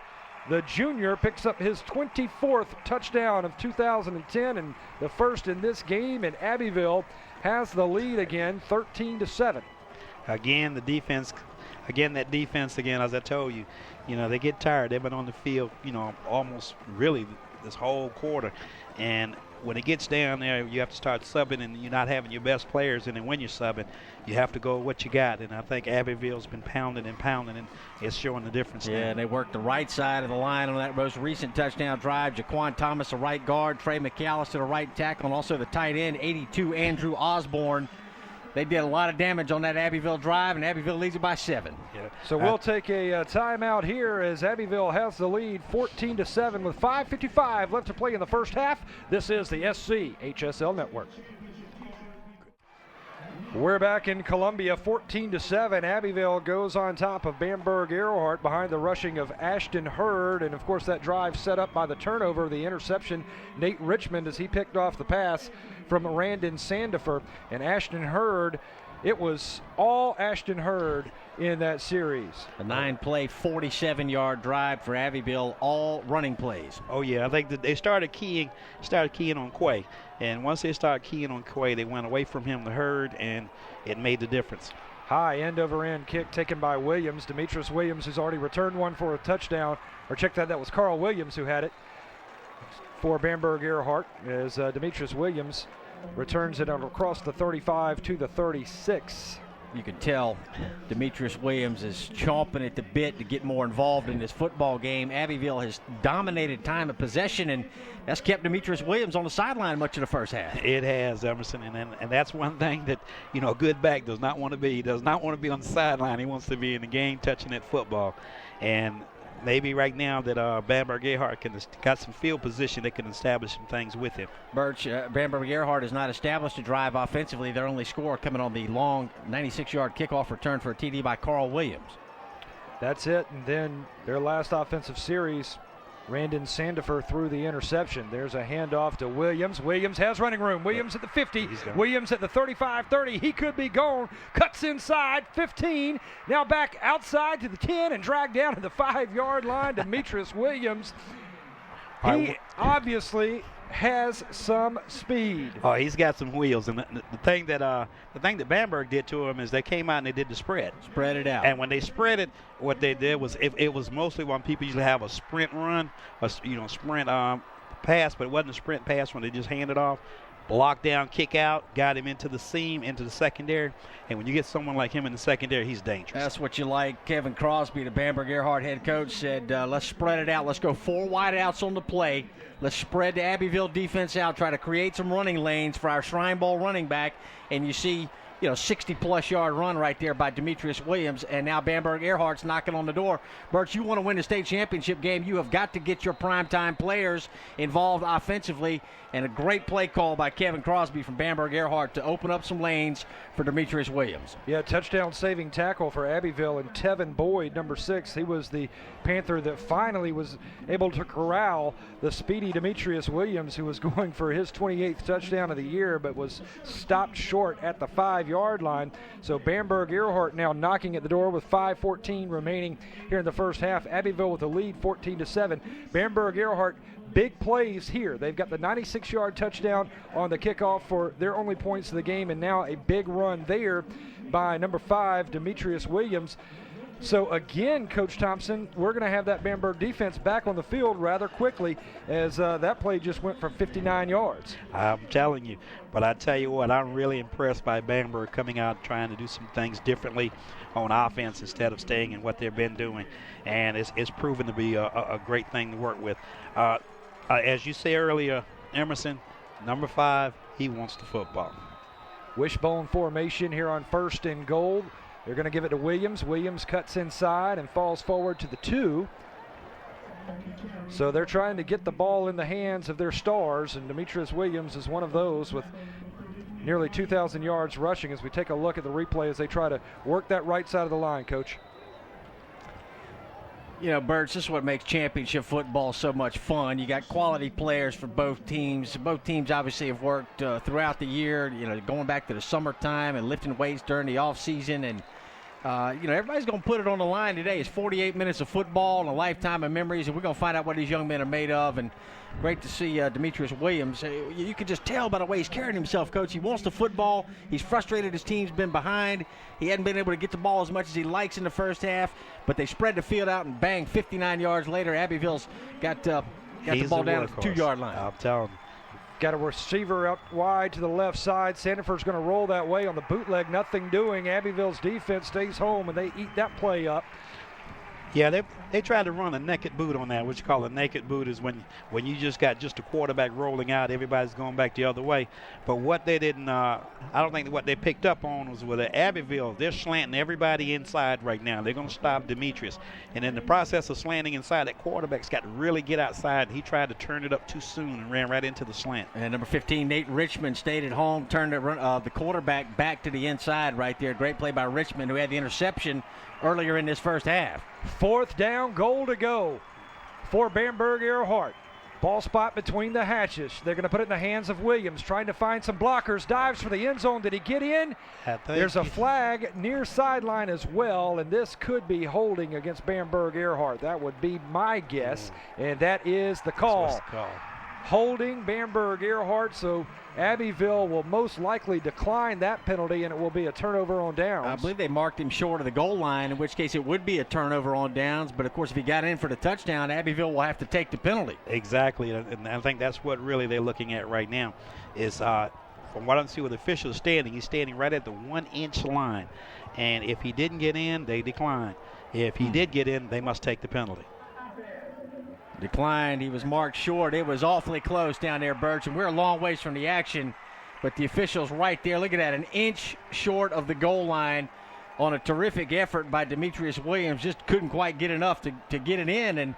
The junior picks up his 24th touchdown of 2010 and the first in this game, and Abbeville has the lead again, 13-7. Again, that defense, as I told you, you know, they get tired. They've been on the field, you know, almost really this whole quarter. And when it gets down there, you have to start subbing, and you're not having your best players. And then when you're subbing, you have to go with what you got. And I think Abbeville's been pounding, and it's showing the difference now. Yeah, and they worked the right side of the line on that most recent touchdown drive. Jaquan Thomas, the right guard. Trey McAllister, the right tackle, and also the tight end, 82, Andrew Osborne. They did a lot of damage on that Abbeville drive, and Abbeville leads it by 7. Yeah. So we'll take a timeout here as Abbeville has the lead 14-7 with 5:55 left to play in the first half. This is the SCHSL Network. We're back in Columbia, 14-7. Abbeville goes on top of Bamberg-Ehrhardt behind the rushing of Ashton Hurd. And, of course, that drive set up by the turnover, the interception, Nate Richmond, as he picked off the pass from Randon Sandifer. And Ashton Hurd, it was all Ashton Hurd in that series. A 9-play, 47-yard drive for Abbeville, all running plays. Oh, yeah. I think that they started keying on Quay. And once they started keying on Quay, they went away from him to Hurd, and it made the difference. High end-over-end kick taken by Williams. Demetrius Williams, who's already returned one for a touchdown. Or check that was Carl Williams who had it for Bamberg-Ehrhardt, as Demetrius Williams returns it across the 35 to the 36. You can tell Demetrius Williams is chomping at the bit to get more involved in this football game. Abbeville has dominated time of possession, and that's kept Demetrius Williams on the sideline much of the first half. It has, Emerson, and that's one thing that, a good back does not want to be. He does not want to be on the sideline. He wants to be in the game touching that football. And maybe right now that Bamberg-Ehrhardt got some field position, they can establish some things with him. Birch, Bamberg-Ehrhardt has not established a drive offensively. Their only score coming on the long 96-yard kickoff return for a TD by Carl Williams. That's it, and then their last offensive series, Randon Sandifer threw the interception. There's a handoff to Williams. Williams has running room. Williams at the 50. Williams at the 35-30. He could be gone. Cuts inside, 15. Now back outside to the 10 and dragged down to the 5-yard line. Demetrius Williams. He obviously has some speed. Oh, he's got some wheels, and the thing that Bamberg did to him is they came out and they did the spread it out. And when they spread it, what they did was it was mostly when people usually have a sprint run, sprint pass, but it wasn't a sprint pass when they just hand it off. Lock down, kick out, got him into the seam, into the secondary. And when you get someone like him in the secondary, he's dangerous. That's what you like. Kevin Crosby, the Bamberg-Ehrhardt head coach, said, let's spread it out. Let's go 4 wideouts on the play. Let's spread the Abbeville defense out, try to create some running lanes for our Shrine Bowl running back. And you see, 60-plus yard run right there by Demetrius Williams, and now Bamberg-Ehrhardt's knocking on the door. Bert, you want to win the state championship game, you have got to get your primetime players involved offensively, and a great play call by Kevin Crosby from Bamberg-Ehrhardt to open up some lanes for Demetrius Williams. Yeah, touchdown-saving tackle for Abbeville, and Tevin Boyd, number 6, he was the Panther that finally was able to corral the speedy Demetrius Williams, who was going for his 28th touchdown of the year, but was stopped short at the 5-yard line. So Bamberg-Ehrhardt now knocking at the door with 5:14 remaining here in the first half. Abbeville with the lead 14-7. Bamberg-Ehrhardt, big plays here. They've got the 96-yard touchdown on the kickoff for their only points of the game, and now a big run there by number 5, Demetrius Williams. So again, Coach Thompson, we're going to have that Bamberg defense back on the field rather quickly, as that play just went for 59 yards. I'm telling you. But I tell you what, I'm really impressed by Bamberg coming out trying to do some things differently on offense instead of staying in what they've been doing. And it's proven to be a great thing to work with. As you said earlier, Emerson, number 5, he wants the football. Wishbone formation here on 1st and goal. They're going to give it to Williams. Williams cuts inside and falls forward to the 2. So they're trying to get the ball in the hands of their stars, and Demetrius Williams is one of those with nearly 2,000 yards rushing as we take a look at the replay as they try to work that right side of the line, Coach. Birch, this is what makes championship football so much fun. You got quality players for both teams. Both teams obviously have worked throughout the year, going back to the summertime and lifting weights during the offseason. And, everybody's going to put it on the line today. It's 48 minutes of football and a lifetime of memories, and we're going to find out what these young men are made of. And great to see Demetrius Williams. You can just tell by the way he's carrying himself, Coach. He wants the football. He's frustrated his team's been behind. He hadn't been able to get the ball as much as he likes in the first half, but they spread the field out and bang, 59 yards later, Abbeville's got the ball down at the 2-yard line. I'm telling you. got a receiver out wide to the left side. Sandefur's going to roll that way on the bootleg. Nothing doing. Abbeville's defense stays home, and they eat that play up. Yeah, they tried to run a naked boot on that. What you call a naked boot is when you just got just a quarterback rolling out, everybody's going back the other way. But what they didn't, I don't think what they picked up on was with Abbeville, they're slanting everybody inside right now. They're going to stop Demetrius. And in the process of slanting inside, that quarterback's got to really get outside. He tried to turn it up too soon and ran right into the slant. And number 15, Nate Richmond, stayed at home, turned the quarterback back to the inside right there. Great play by Richmond, who had the interception earlier in this first half. 4th down, goal to go for Bamberg-Ehrhardt. Ball spot between the hatches. They're going to put it in the hands of Williams, trying to find some blockers. Dives for the end zone. Did he get in? There's a flag near sideline as well, and this could be holding against Bamberg-Ehrhardt. That would be my guess, and that is the call. Holding Bamberg-Ehrhardt, so Abbeville will most likely decline that penalty, and it will be a turnover on downs. I believe they marked him short of the goal line, in which case it would be a turnover on downs. But, of course, if he got in for the touchdown, Abbeville will have to take the penalty. Exactly, and I think that's what really they're looking at right now is from what I see with the officials standing, he's standing right at the 1-inch line. And if he didn't get in, they decline. If he did get in, they must take the penalty. Declined. He was marked short. It was awfully close down there, Birch, and we're a long ways from the action, but the officials right there. Look at that, an inch short of the goal line on a terrific effort by Demetrius Williams. Just couldn't quite get enough to get it in, and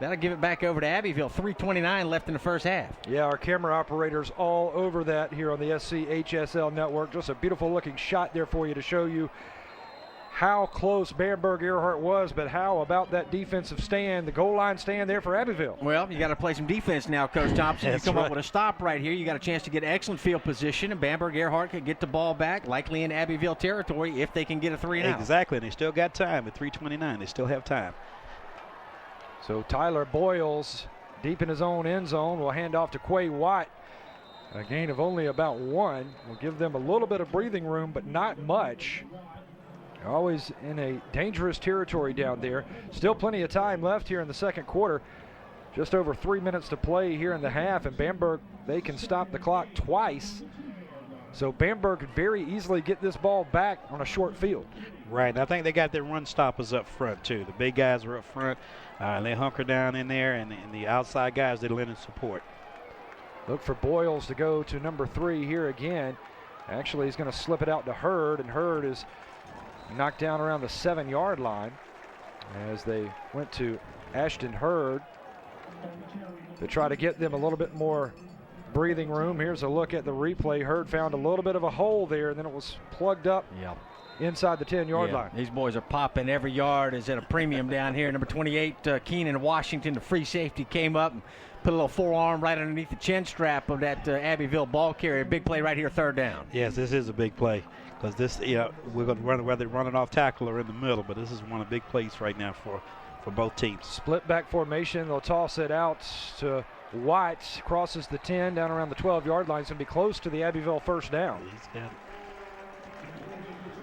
that'll give it back over to Abbeville. 3:29 left in the first half. Yeah, our camera operators all over that here on the SCHSL network. Just a beautiful looking shot there for you to show you how close Bamberg-Ehrhardt was, but how about that defensive stand, the goal line stand there for Abbeville? Well, you got to play some defense now, Coach Thompson. You come up with a stop right here. You got a chance to get excellent field position, and Bamberg-Ehrhardt could get the ball back, likely in Abbeville territory, if they can get a 3-and-out. Exactly, and they still got time at 3:29. They still have time. So Tyler Boyles, deep in his own end zone, will hand off to Quay Watt. A gain of only about 1 will give them a little bit of breathing room, but not much. Always in a dangerous territory down there. Still plenty of time left here in the second quarter. Just over 3 minutes to play here in the half, and Bamberg, they can stop the clock twice. So Bamberg could very easily get this ball back on a short field. Right, and I think they got their run stoppers up front too. The big guys are up front. They hunker down in there, and the outside guys, they lend in support. Look for Boyles to go to number 3 here again. Actually, he's going to slip it out to Hurd, and Hurd is knocked down around the 7-yard line as they went to Ashton Hurd to try to get them a little bit more breathing room. Here's a look at the replay. Hurd found a little bit of a hole there, and then it was plugged up inside the 10-yard line. These boys are popping. Every yard is at a premium down here. Number 28, Keenan Washington, the free safety, came up and put a little forearm right underneath the chin strap of that Abbeville ball carrier. Big play right here, 3rd down. Yes, this is a big play. Because this, we're going to run whether running off tackle or in the middle, but this is one of the big plays right now for both teams. Split back formation. They'll toss it out to White. Crosses the 10 down around the 12-yard line. It's going to be close to the Abbeville 1st down. He's got it.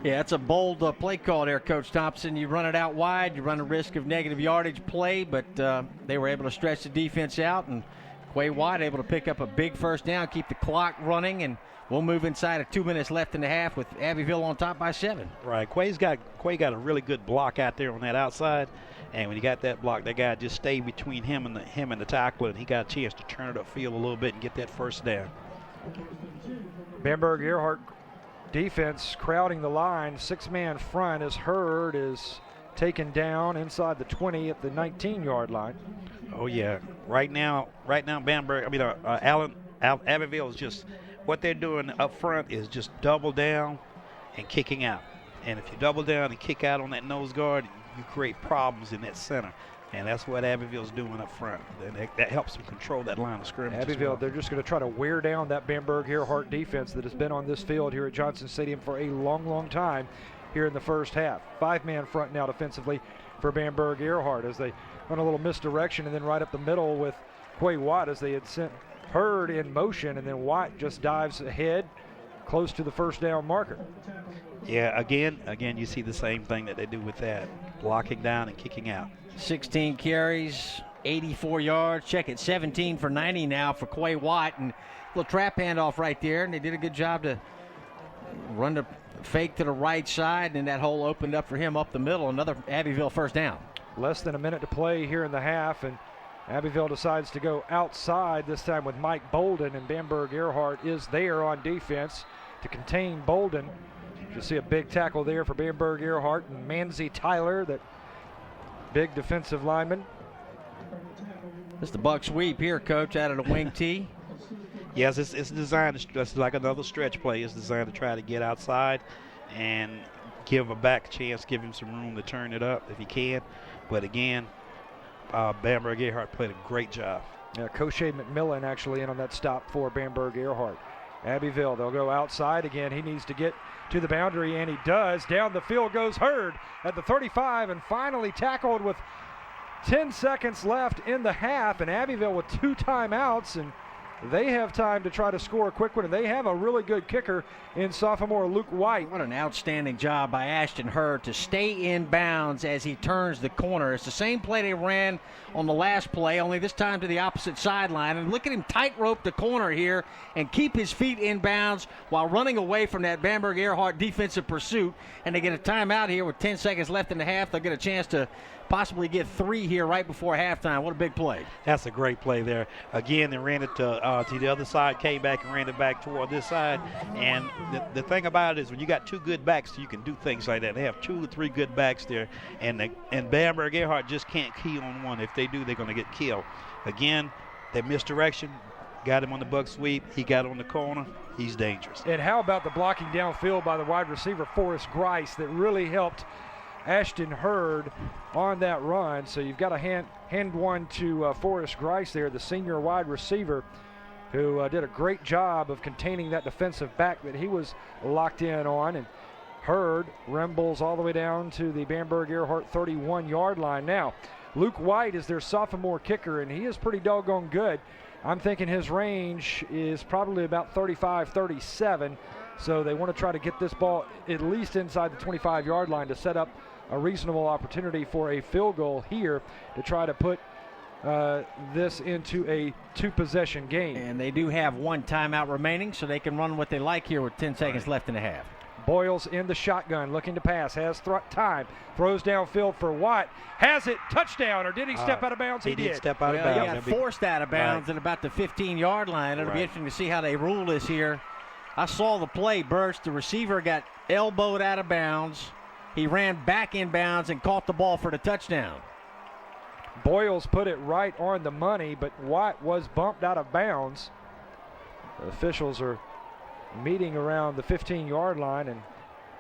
Yeah, it's a bold play call there, Coach Thompson. You run it out wide, you run a risk of negative yardage play, but they were able to stretch the defense out, and Quay Watt able to pick up a big 1st down, keep the clock running, and we'll move inside of 2 minutes left in the half with Abbeville on top by 7. Right, Quay got a really good block out there on that outside, and when he got that block, that guy just stayed between him and the tackler, and he got a chance to turn it upfield a little bit and get that 1st down. Bamberg-Ehrhardt defense crowding the line. 6-man front as Hurd is taken down inside the 20 at the 19-yard line. Oh yeah, right now Abbeville is just, what they're doing up front is just double down and kicking out. And if you double down and kick out on that nose guard, you create problems in that center. And that's what Abbeville's doing up front. And that helps them control that line of scrimmage. Abbeville, they're just going to try to wear down that Bamberg-Ehrhardt defense that has been on this field here at Johnson Stadium for a long, long time here in the first half. 5-man front now defensively for Bamberg-Ehrhardt as they run a little misdirection, and then right up the middle with Quay Watt as they had sent Hurd in motion, and then Watt just dives ahead close to the 1st down marker. Yeah, again, you see the same thing that they do with that, blocking down and kicking out. 16 carries, 84 yards. Check it, 17 for 90 now for Quay Watt. And little trap handoff right there, and they did a good job to run the fake to the right side, and that hole opened up for him up the middle. Another Abbeville first down. Less than a minute to play here in the half, and Abbeville decides to go outside this time with Mike Bolden, and Bamberg-Ehrhardt is there on defense to contain Bolden. You see a big tackle there for Bamberg-Ehrhardt and Manzi Tyler, that big defensive lineman. This is the buck sweep here, Coach, out of the wing tee. Yes, it's designed to, like another stretch play. It's designed to try to get outside and give a back chance, give him some room to turn it up if he can. But again, Bamberg-Ehrhardt played a great job. Yeah, Cochet McMillan actually in on that stop for Bamberg-Ehrhardt. Abbeville, they'll go outside again. He needs to get to the boundary, and he does. Down the field goes Hurd at the 35, and finally tackled with 10 seconds left in the half. And Abbeville with 2 timeouts, and they have time to try to score a quick one, and they have a really good kicker in sophomore Luke White. What an outstanding job by Ashton Hurd to stay in bounds as he turns the corner. It's the same play they ran on the last play, only this time to the opposite sideline. And look at him tightrope the corner here and keep his feet in bounds while running away from that Bamberg-Ehrhardt defensive pursuit. And they get a timeout here with 10 seconds left in the half. They'll get a chance to possibly get 3 here right before halftime. What a big play. That's a great play there. Again, they ran it to the other side, came back and ran it back toward this side. And the thing about it is when you got 2 good backs, you can do things like that. They have 2 or 3 good backs there, and Bamberg-Ehrhardt just can't key on one. If they do, they're going to get killed. Again, they misdirection, got him on the buck sweep. He got on the corner. He's dangerous. And how about the blocking downfield by the wide receiver, Forrest Grice, that really helped Ashton Hurd on that run. So you've got a hand one to Forrest Grice there, the senior wide receiver, who did a great job of containing that defensive back that he was locked in on. And Hurd rumbles all the way down to the Bamberg-Ehrhardt 31-yard line. Now, Luke White is their sophomore kicker, and he is pretty doggone good. I'm thinking his range is probably about 35-37. So they want to try to get this ball at least inside the 25-yard line to set up a reasonable opportunity for a field goal here to try to put this into a 2-possession game. And they do have 1 timeout remaining, so they can run what they like here with 10 seconds left in the half. Boyles in the shotgun, looking to pass, has time, throws downfield for Watt, has it, touchdown, or did he step out of bounds? He did step out of He bounds. got forced out of bounds at about the 15-yard line. It'll be interesting to see how they rule this here. I saw the play, Burst. The receiver got elbowed out of bounds. He ran back in bounds and caught the ball for the touchdown. Boyles put it right on the money, but Watt was bumped out of bounds. The officials are meeting around the 15-yard line, and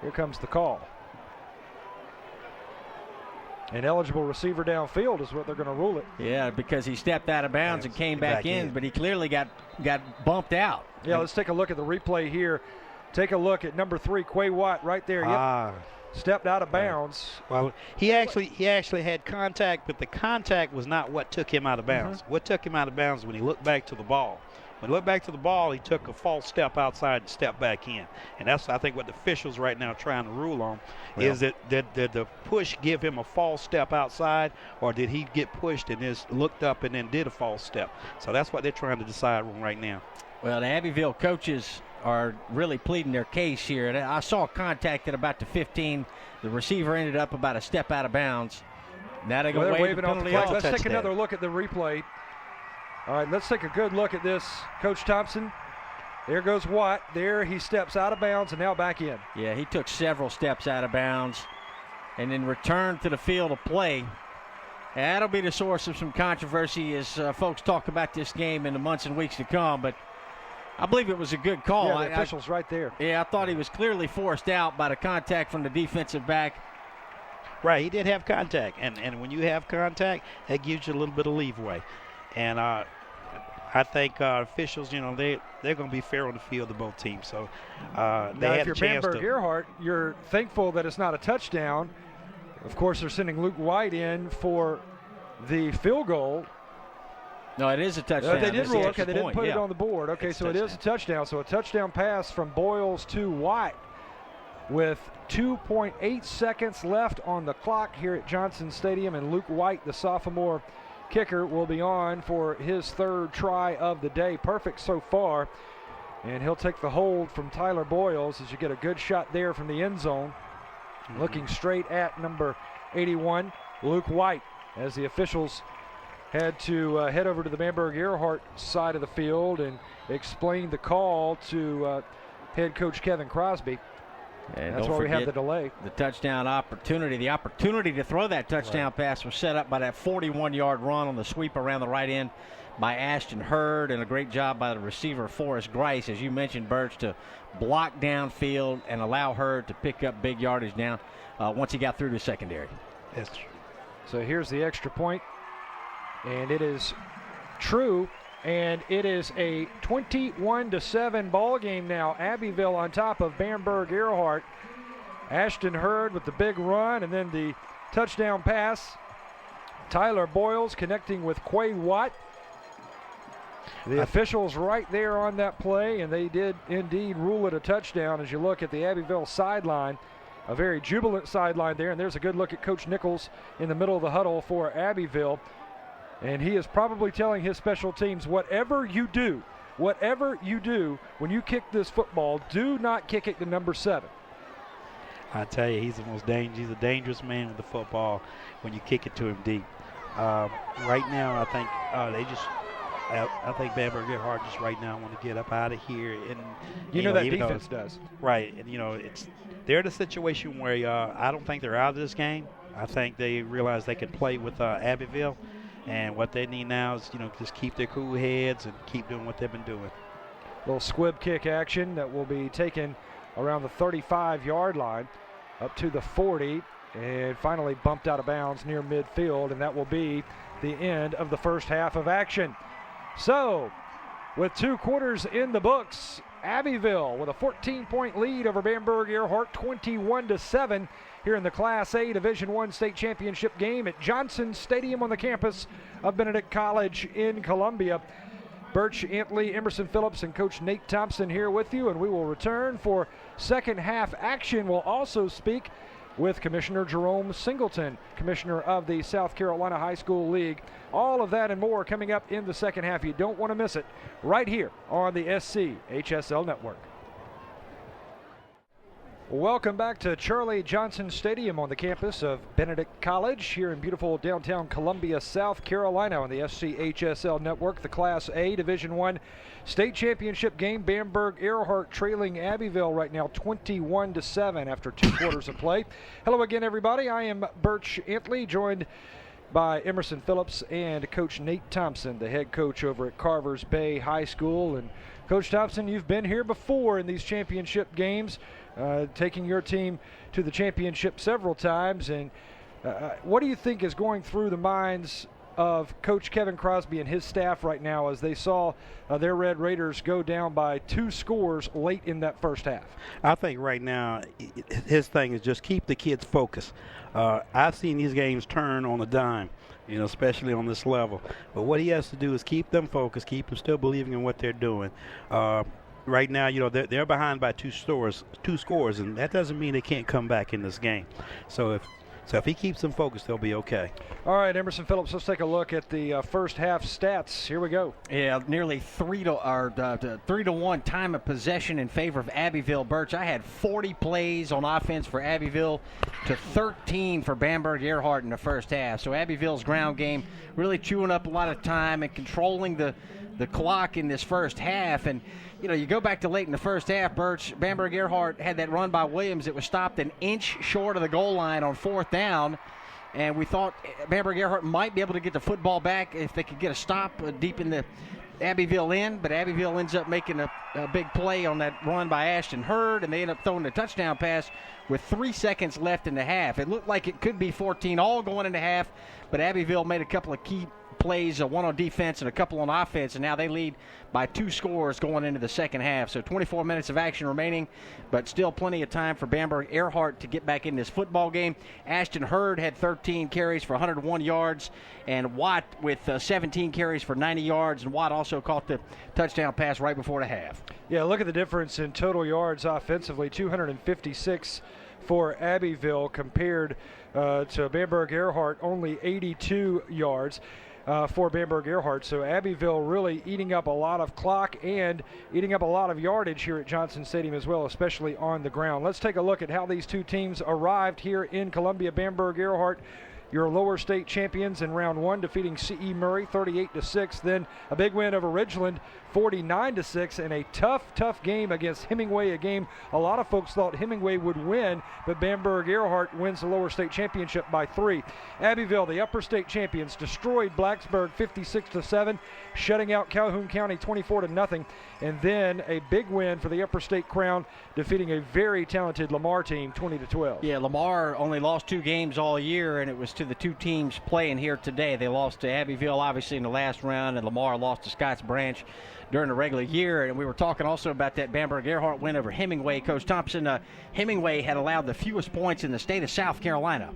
here comes the call. An eligible receiver downfield is what they're going to rule it. Yeah, because he stepped out of bounds and came back in, but he clearly got bumped out. Yeah, let's take a look at the replay here. Take a look at number 3, Quay Watt, right there. Yep. Stepped out of bounds. Well, he actually had contact, but the contact was not what took him out of bounds. What took him out of bounds when he looked back to the ball. When he looked back to the ball, he took a false step outside and stepped back in. And that's, I think, what the officials right now are trying to rule on, is that did the push give him a false step outside, or did he get pushed and just looked up and then did a false step? So that's what they're trying to decide on right now. Well, the Abbeville coaches are really pleading their case here. And I saw contact at about the 15. The receiver ended up about a step out of bounds. Now they're going to wave the penalty off. Let's take another look at the replay. All right, let's take a good look at this, Coach Thompson. There goes Watt. There he steps out of bounds and now back in. Yeah, he took several steps out of bounds and then returned to the field of play. That'll be the source of some controversy as folks talk about this game in the months and weeks to come. But I believe it was a good call. Yeah, the official's right there. Yeah, I thought he was clearly forced out by the contact from the defensive back. Right, he did have contact. And when you have contact, that gives you a little bit of leeway. And I think officials, they're going to be fair on the field of both teams. So they had a chance to. If you're Bamberg-Ehrhardt, you're thankful that it's not a touchdown. Of course, they're sending Luke White in for the field goal. No, it is a touchdown. They did rule. Okay, they didn't put it on the board. Okay, it's so it is a touchdown. So a touchdown pass from Boyles to White with 2.8 seconds left on the clock here at Johnson Stadium. And Luke White, the sophomore kicker will be on for his third try of the day. Perfect so far. And he'll take the hold from Tyler Boyles as you get a good shot there from the end zone. Looking straight at number 81, Luke White, as the officials had to head over to the Bamberg-Ehrhardt side of the field and explain the call to head coach Kevin Crosby. And that's why we have the delay. The touchdown opportunity. The opportunity to throw that touchdown pass was set up by that 41-yard run on the sweep around the right end by Ashton Hurd, and a great job by the receiver Forrest Grice, as you mentioned, Birch, to block downfield and allow Hurd to pick up big yardage down once he got through the secondary. That's true. So here's the extra point, and it is true, and it is a 21-7 ball game now. Abbeville on top of Bamberg-Ehrhardt. Ashton Hurd with the big run, and then the touchdown pass. Tyler Boyles connecting with Quay Watt. The officials right there on that play, and they did indeed rule it a touchdown. As you look at the Abbeville sideline, a very jubilant sideline there, and there's a good look at Coach Nickles in the middle of the huddle for Abbeville. And he is probably telling his special teams, whatever you do, when you kick this football, do not kick it to number 7. I tell you, he's a dangerous man with the football when you kick it to him deep. Right now, I think I think Bamberg-Ehrhardt just right now want to get up out of here, and you know that defense does. Right, and they're in a situation where I don't think they're out of this game. I think they realize they can play with Abbeville, and what they need now is just keep their cool heads and keep doing what they've been doing. Little squib kick action that will be taken around the 35-yard line up to the 40, and finally bumped out of bounds near midfield, and that will be the end of the first half of action. So, with 2 quarters in the books, Abbeville with a 14-point lead over Bamberg-Ehrhardt, 21-7 here in the Class A Division I State Championship game at Johnson Stadium on the campus of Benedict College in Columbia. Birch Antley, Emerson Phillips, and Coach Nate Thompson here with you, and we will return for second half action. We'll also speak with Commissioner Jerome Singleton, Commissioner of the South Carolina High School League. All of that and more coming up in the second half. You don't want to miss it right here on the SCHSL Network. Welcome back to Charlie Johnson Stadium on the campus of Benedict College here in beautiful downtown Columbia, South Carolina on the SCHSL Network. The Class A Division I State Championship game. Bamberg-Ehrhardt trailing Abbeville right now 21-7 after 2 quarters of play. Hello again, everybody. I am Birch Antley, joined by Emerson Phillips and Coach Nate Thompson, the head coach over at Carvers Bay High School. And Coach Thompson, you've been here before in these championship games, taking your team to the championship several times. And what do you think is going through the minds of Coach Kevin Crosby and his staff right now as they saw their Red Raiders go down by 2 scores late in that first half? I think right now his thing is just keep the kids focused. I've seen these games turn on a dime, especially on this level. But what he has to do is keep them focused, keep them still believing in what they're doing. Right now, they're behind by 2 scores, and that doesn't mean they can't come back in this game. So if he keeps them focused, they'll be okay. All right, Emerson Phillips, let's take a look at the first half stats. Here we go. Yeah, nearly 3-1 time of possession in favor of Abbeville. Birch, I had 40 plays on offense for Abbeville to 13 for Bamberg-Ehrhardt in the first half. So Abbeville's ground game really chewing up a lot of time and controlling the clock in this first half. And you go back to late in the first half, Birch, Bamberg-Ehrhardt had that run by Williams. It was stopped an inch short of the goal line on 4th down, and we thought Bamberg-Ehrhardt might be able to get the football back if they could get a stop deep in the Abbeville end, but Abbeville ends up making a big play on that run by Ashton Hurd, and they end up throwing the touchdown pass with 3 seconds left in the half. It looked like it could be 14 all going into half, but Abbeville made a couple of key plays, one on defense and a couple on offense, and now they lead by 2 scores going into the second half. So 24 minutes of action remaining, but still plenty of time for Bamberg-Ehrhardt to get back in this football game. Ashton Hurd had 13 carries for 101 yards, and Watt with 17 carries for 90 yards, and Watt also caught the touchdown pass right before the half. Yeah, look at the difference in total yards offensively, 256 for Abbeville compared to Bamberg-Ehrhardt, only 82 yards. for Bamberg-Ehrhardt. So Abbeville really eating up a lot of clock and eating up a lot of yardage here at Johnson Stadium as well, especially on the ground. Let's take a look at how these two teams arrived here in Columbia. Bamberg-Ehrhardt, your lower state champions in round one, defeating C.E. Murray 38-6. Then a big win over Ridgeland 49-6, and a tough game against Hemingway, a game a lot of folks thought Hemingway would win, but Bamberg-Ehrhardt wins the lower state championship by 3. Abbeville, the upper state champions, destroyed Blacksburg 56-7, shutting out Calhoun County 24-0, and then a big win for the upper state crown, defeating a very talented Lamar team 20-12. Yeah, Lamar only lost 2 games all year, and it was to the 2 teams playing here today. They lost to Abbeville, obviously, in the last round, and Lamar lost to Scotts Branch during the regular year. And we were talking also about that Bamberg-Ehrhardt win over Hemingway. Coach Thompson, Hemingway had allowed the fewest points in the state of South Carolina.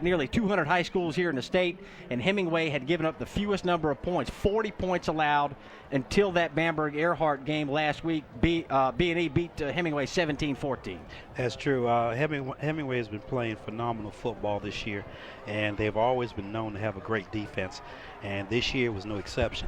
Nearly 200 high schools here in the state, and Hemingway had given up the fewest number of points, 40 points allowed, until that Bamberg-Ehrhardt game last week. B&E beat Hemingway 17-14. That's true. Hemingway has been playing phenomenal football this year, and they've always been known to have a great defense, and this year was no exception.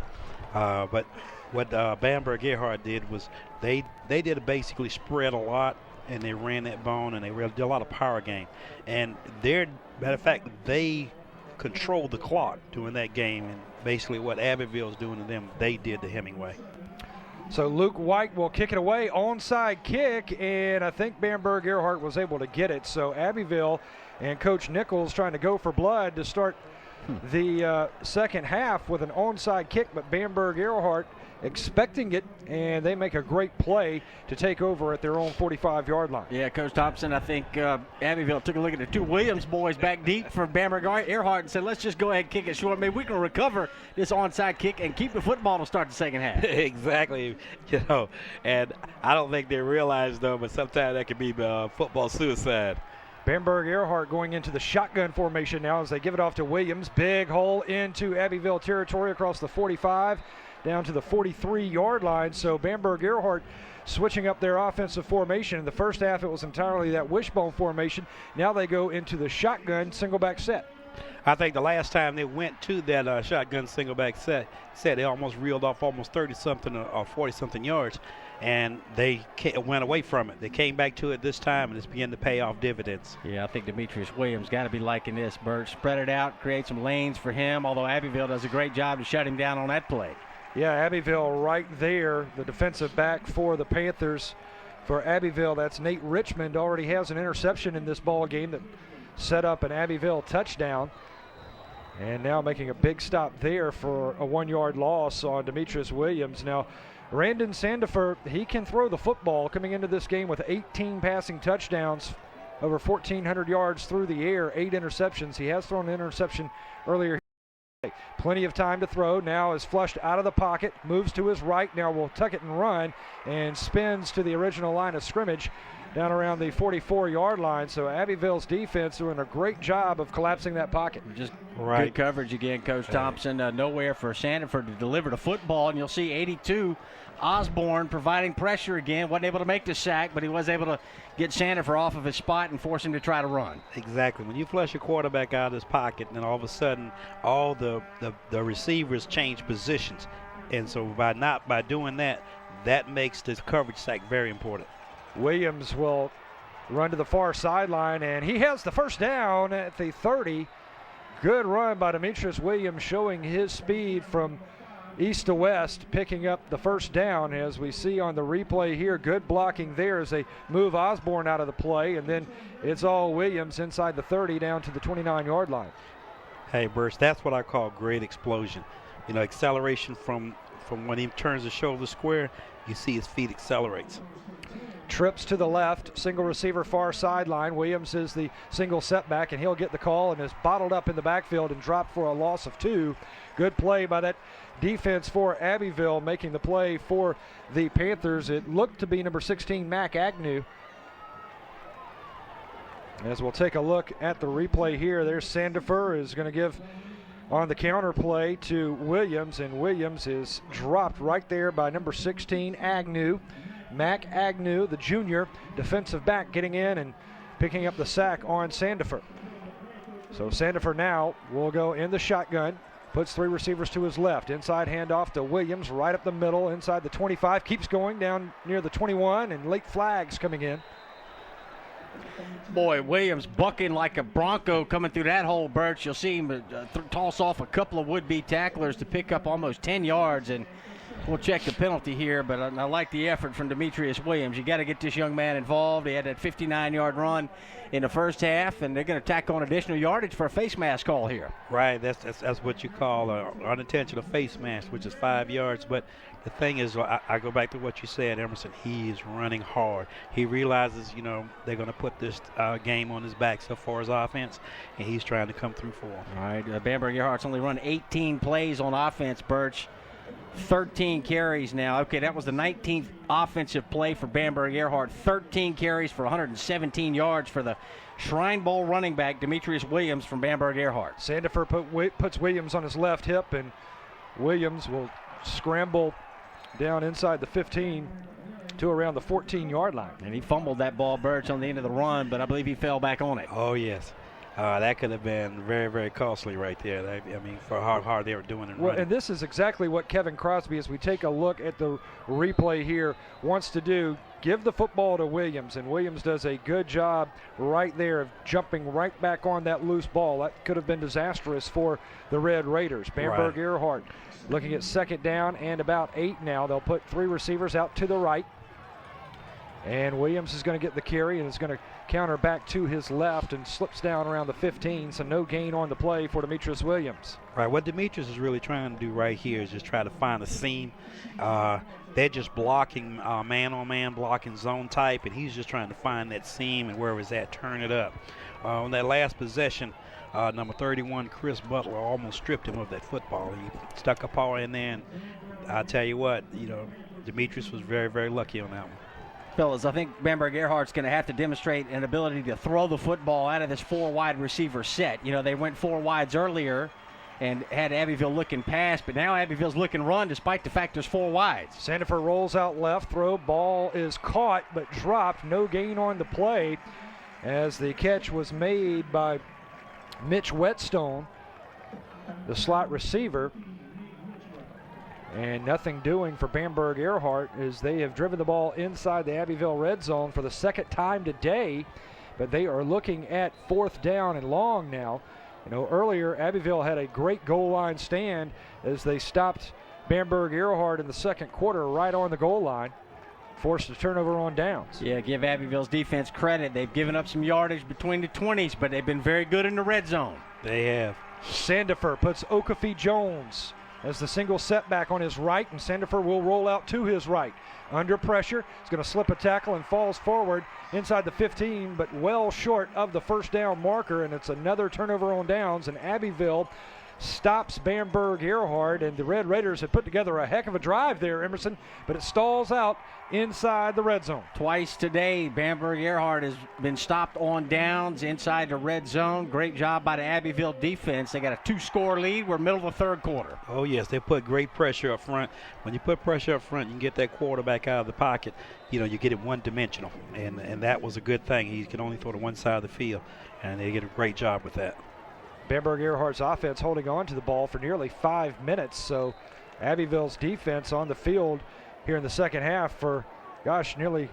But what Bamberg-Ehrhardt did was they did basically spread a lot, and they ran that bone, and they really did a lot of power game. And matter of fact, they controlled the clock during that game, and basically what Abbeville's doing to them, they did to Hemingway. So Luke White will kick it away, onside kick, and I think Bamberg-Ehrhardt was able to get it. So Abbeville and Coach Nickles trying to go for blood to start the second half with an onside kick, but Bamberg-Ehrhardt expecting it, and they make a great play to take over at their own 45-yard line. Yeah, Coach Thompson, I think Abbeville took a look at the 2 Williams boys back deep for Bamberg-Ehrhardt and said, let's just go ahead and kick it short. Maybe we can recover this onside kick and keep the football to start the second half. Exactly. And I don't think they realize, though, but sometimes that could be football suicide. Bamberg-Ehrhardt going into the shotgun formation now as they give it off to Williams. Big hole into Abbeville territory across the 45 down to the 43-yard line. So Bamberg-Ehrhardt switching up their offensive formation. In the first half, it was entirely that wishbone formation. Now they go into the shotgun single back set. I think the last time they went to that shotgun single back set, they almost reeled off almost 30-something or 40-something yards, and they went away from it. They came back to it this time, and it's beginning to pay off dividends. Yeah, I think Demetrius Williams got to be liking this, Bert. Spread it out, create some lanes for him, although Abbeville does a great job to shut him down on that play. Yeah, Abbeville right there, the defensive back for the Panthers. For Abbeville, that's Nate Richmond, already has an interception in this ball game that set up an Abbeville touchdown. And now making a big stop there for a 1-yard loss on Demetrius Williams. Now, Randon Sandifer, he can throw the football coming into this game with 18 passing touchdowns, over 1,400 yards through the air, 8 interceptions. He has thrown an interception earlier. Plenty of time to throw. Now is flushed out of the pocket, moves to his right. Now will tuck it and run and spins to the original line of scrimmage down around the 44-yard line. So Abbeville's defense doing a great job of collapsing that pocket. Just good coverage again, Coach Thompson. Nowhere for Sandifer to deliver the football, and you'll see 82 Osborne providing pressure again. Wasn't able to make the sack, but he was able to get Sandifer off of his spot and force him to try to run. Exactly. When you flush your quarterback out of his pocket, and then all of a sudden all the receivers change positions. And so by doing that, that makes this coverage sack very important. Williams will run to the far sideline, and he has the first down at the 30. Good run by Demetrius Williams, showing his speed from east to west, picking up the first down. As we see on the replay here, good blocking there as they move Osborne out of the play, and then it's all Williams inside the 30 down to the 29-yard line. Hey, Burst, that's what I call great explosion. Acceleration from when he turns the shoulder square, you see his feet accelerates. Trips to the left, single receiver far sideline. Williams is the single setback, and he'll get the call and is bottled up in the backfield and dropped for a loss of 2. Good play by that defense for Abbeville, making the play for the Panthers. It looked to be number 16, Mac Agnew. As we'll take a look at the replay here, there's Sandifer is going to give on the counter play to Williams, and Williams is dropped right there by number 16, Agnew. Mac Agnew, the junior defensive back, getting in and picking up the sack on Sandifer. So Sandifer now will go in the shotgun. puts 3 receivers to his left. Inside handoff to Williams, right up the middle, inside the 25. Keeps going down near the 21, and late flags coming in. Boy, Williams bucking like a bronco coming through that hole, Birch. You'll see him toss off a couple of would-be tacklers to pick up almost 10 yards, and we'll check the penalty here, but I like the effort from Demetrius Williams. You got to get this young man involved. He had that 59-yard run in the first half, and they're going to tack on additional yardage for a face mask call here. Right, that's what you call an unintentional face mask, which is 5 yards. But the thing is, I go back to what you said, Emerson. He is running hard. He realizes, they're going to put this game on his back so far as offense, and he's trying to come through for them. All right, Bamberg-Ehrhardt's only run 18 plays on offense, Birch. 13 carries now. Okay, that was the 19th offensive play for Bamberg-Ehrhardt. 13 carries for 117 yards for the Shrine Bowl running back, Demetrius Williams from Bamberg-Ehrhardt. Sandifer puts Williams on his left hip, and Williams will scramble down inside the 15 to around the 14-yard line. And he fumbled that ball, Birch, on the end of the run, but I believe he fell back on it. Oh, yes. That could have been very, very costly right there. For how hard they were doing it. Well, and this is exactly what Kevin Crosby, as we take a look at the replay here, wants to do. Give the football to Williams, and Williams does a good job right there of jumping right back on that loose ball. That could have been disastrous for the Red Raiders. Bamberg-Ehrhardt looking at second down and about 8 now. They'll put 3 receivers out to the right. And Williams is going to get the carry and is going to counter back to his left and slips down around the 15, so no gain on the play for Demetrius Williams. Right, what Demetrius is really trying to do right here is just try to find a seam. They're just blocking man-on-man, blocking zone type, and he's just trying to find that seam and where it's at, turn it up. On that last possession, number 31, Chris Butler, almost stripped him of that football. He stuck a paw in there, and I tell you what, Demetrius was very, very lucky on that one. Fellas, I think Bamberg-Ehrhardt's going to have to demonstrate an ability to throw the football out of this 4 wide receiver set. They went 4 wides earlier and had Abbeville looking pass, but now Abbeville's looking run despite the fact there's 4 wides. Sandifer rolls out left, throw, ball is caught but dropped. No gain on the play as the catch was made by Mitch Whetstone, the slot receiver. And nothing doing for Bamberg-Ehrhardt as they have driven the ball inside the Abbeville red zone for the second time today. But they are looking at 4th down and long now. Earlier Abbeville had a great goal line stand as they stopped Bamberg-Ehrhardt in the second quarter right on the goal line. Forced a turnover on downs. Yeah, give Abbeville's defense credit. They've given up some yardage between the 20s, but they've been very good in the red zone. They have. Sandifer puts Okafe Jones as the single setback on his right, and Sandifer will roll out to his right. Under pressure, he's going to slip a tackle and falls forward inside the 15, but well short of the first down marker, and it's another turnover on downs, and Abbeville stops Bamberg-Ehrhardt, and the Red Raiders have put together a heck of a drive there, Emerson, but it stalls out inside the red zone. Twice today, Bamberg-Ehrhardt has been stopped on downs inside the red zone. Great job by the Abbeville defense. They got a 2-score lead. We're middle of the 3rd quarter. Oh, yes, they put great pressure up front. When you put pressure up front, you can get that quarterback out of the pocket. You get it one-dimensional, and that was a good thing. He can only throw to one side of the field, and they did a great job with that. Bamberg-Ehrhardt's offense holding on to the ball for nearly 5 minutes, so Abbeville's defense on the field here in the second half for, nearly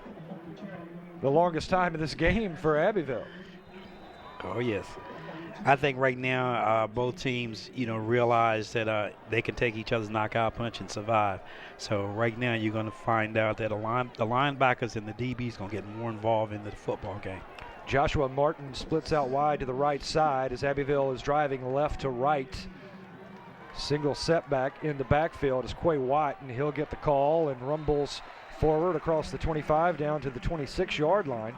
the longest time in this game for Abbeville. Oh, yes. I think right now both teams, realize that they can take each other's knockout punch and survive. So right now you're going to find out that the linebackers and the DBs going to get more involved in the football game. Joshua Martin splits out wide to the right side as Abbeville is driving left to right. Single setback in the backfield is Quay Watt, and he'll get the call and rumbles forward across the 25 down to the 26-yard line.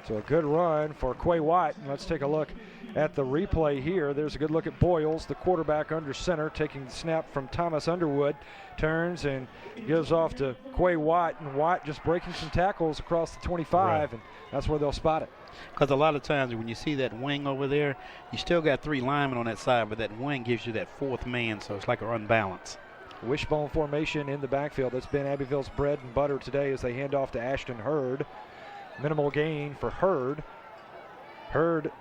So a good run for Quay Watt. And let's take a look at the replay here. There's a good look at Boyles, the quarterback under center, taking the snap from Thomas Underwood. Turns and gives off to Quay Watt, and Watt just breaking some tackles across the 25, right. And that's where they'll spot it. Because a lot of times when you see that wing over there, you still got 3 linemen on that side, but that wing gives you that 4th man, so it's like an unbalance. Wishbone formation in the backfield. That's been Abbeville's bread and butter today as they hand off to Ashton Hurd. Minimal gain for Hurd. Hurd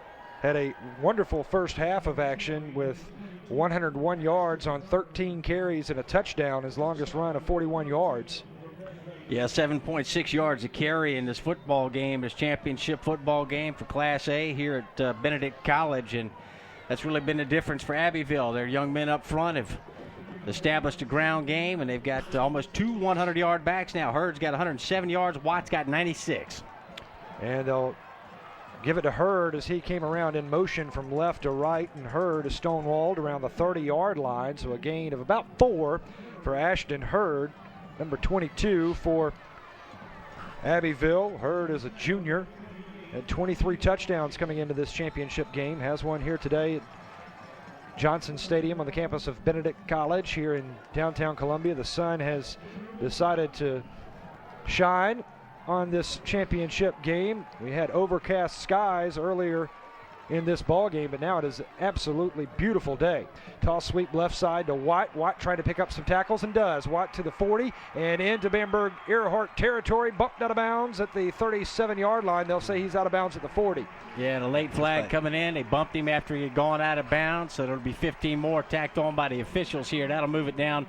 had a wonderful first half of action with 101 yards on 13 carries and a touchdown, his longest run of 41 yards. Yeah, 7.6 yards a carry in this football game, this championship football game for Class A here at Benedict College, and that's really been the difference for Abbeville. Their young men up front have established a ground game, and they've got almost two 100-yard backs now. Hurd's got 107 yards, Watt's got 96. And they'll give it to Hurd as he came around in motion from left to right, and Hurd is stonewalled around the 30-yard line, so a gain of about 4 for Ashton Hurd. Number 22 for Abbeville. Hurd is a junior. Had 23 touchdowns coming into this championship game. Has one here today at Johnson Stadium on the campus of Benedict College here in downtown Columbia. The sun has decided to shine on this championship game. We had overcast skies earlier in this ball game, but now it is an absolutely beautiful day. Toss sweep left side to Watt. Watt trying to pick up some tackles and does. Watt to the 40 and into Bamberg-Ehrhardt territory. Bumped out of bounds at the 37-yard line. They'll say he's out of bounds at the 40. Yeah, and a late flag coming in. They bumped him after he had gone out of bounds, so there'll be 15 more tacked on by the officials here. That'll move it down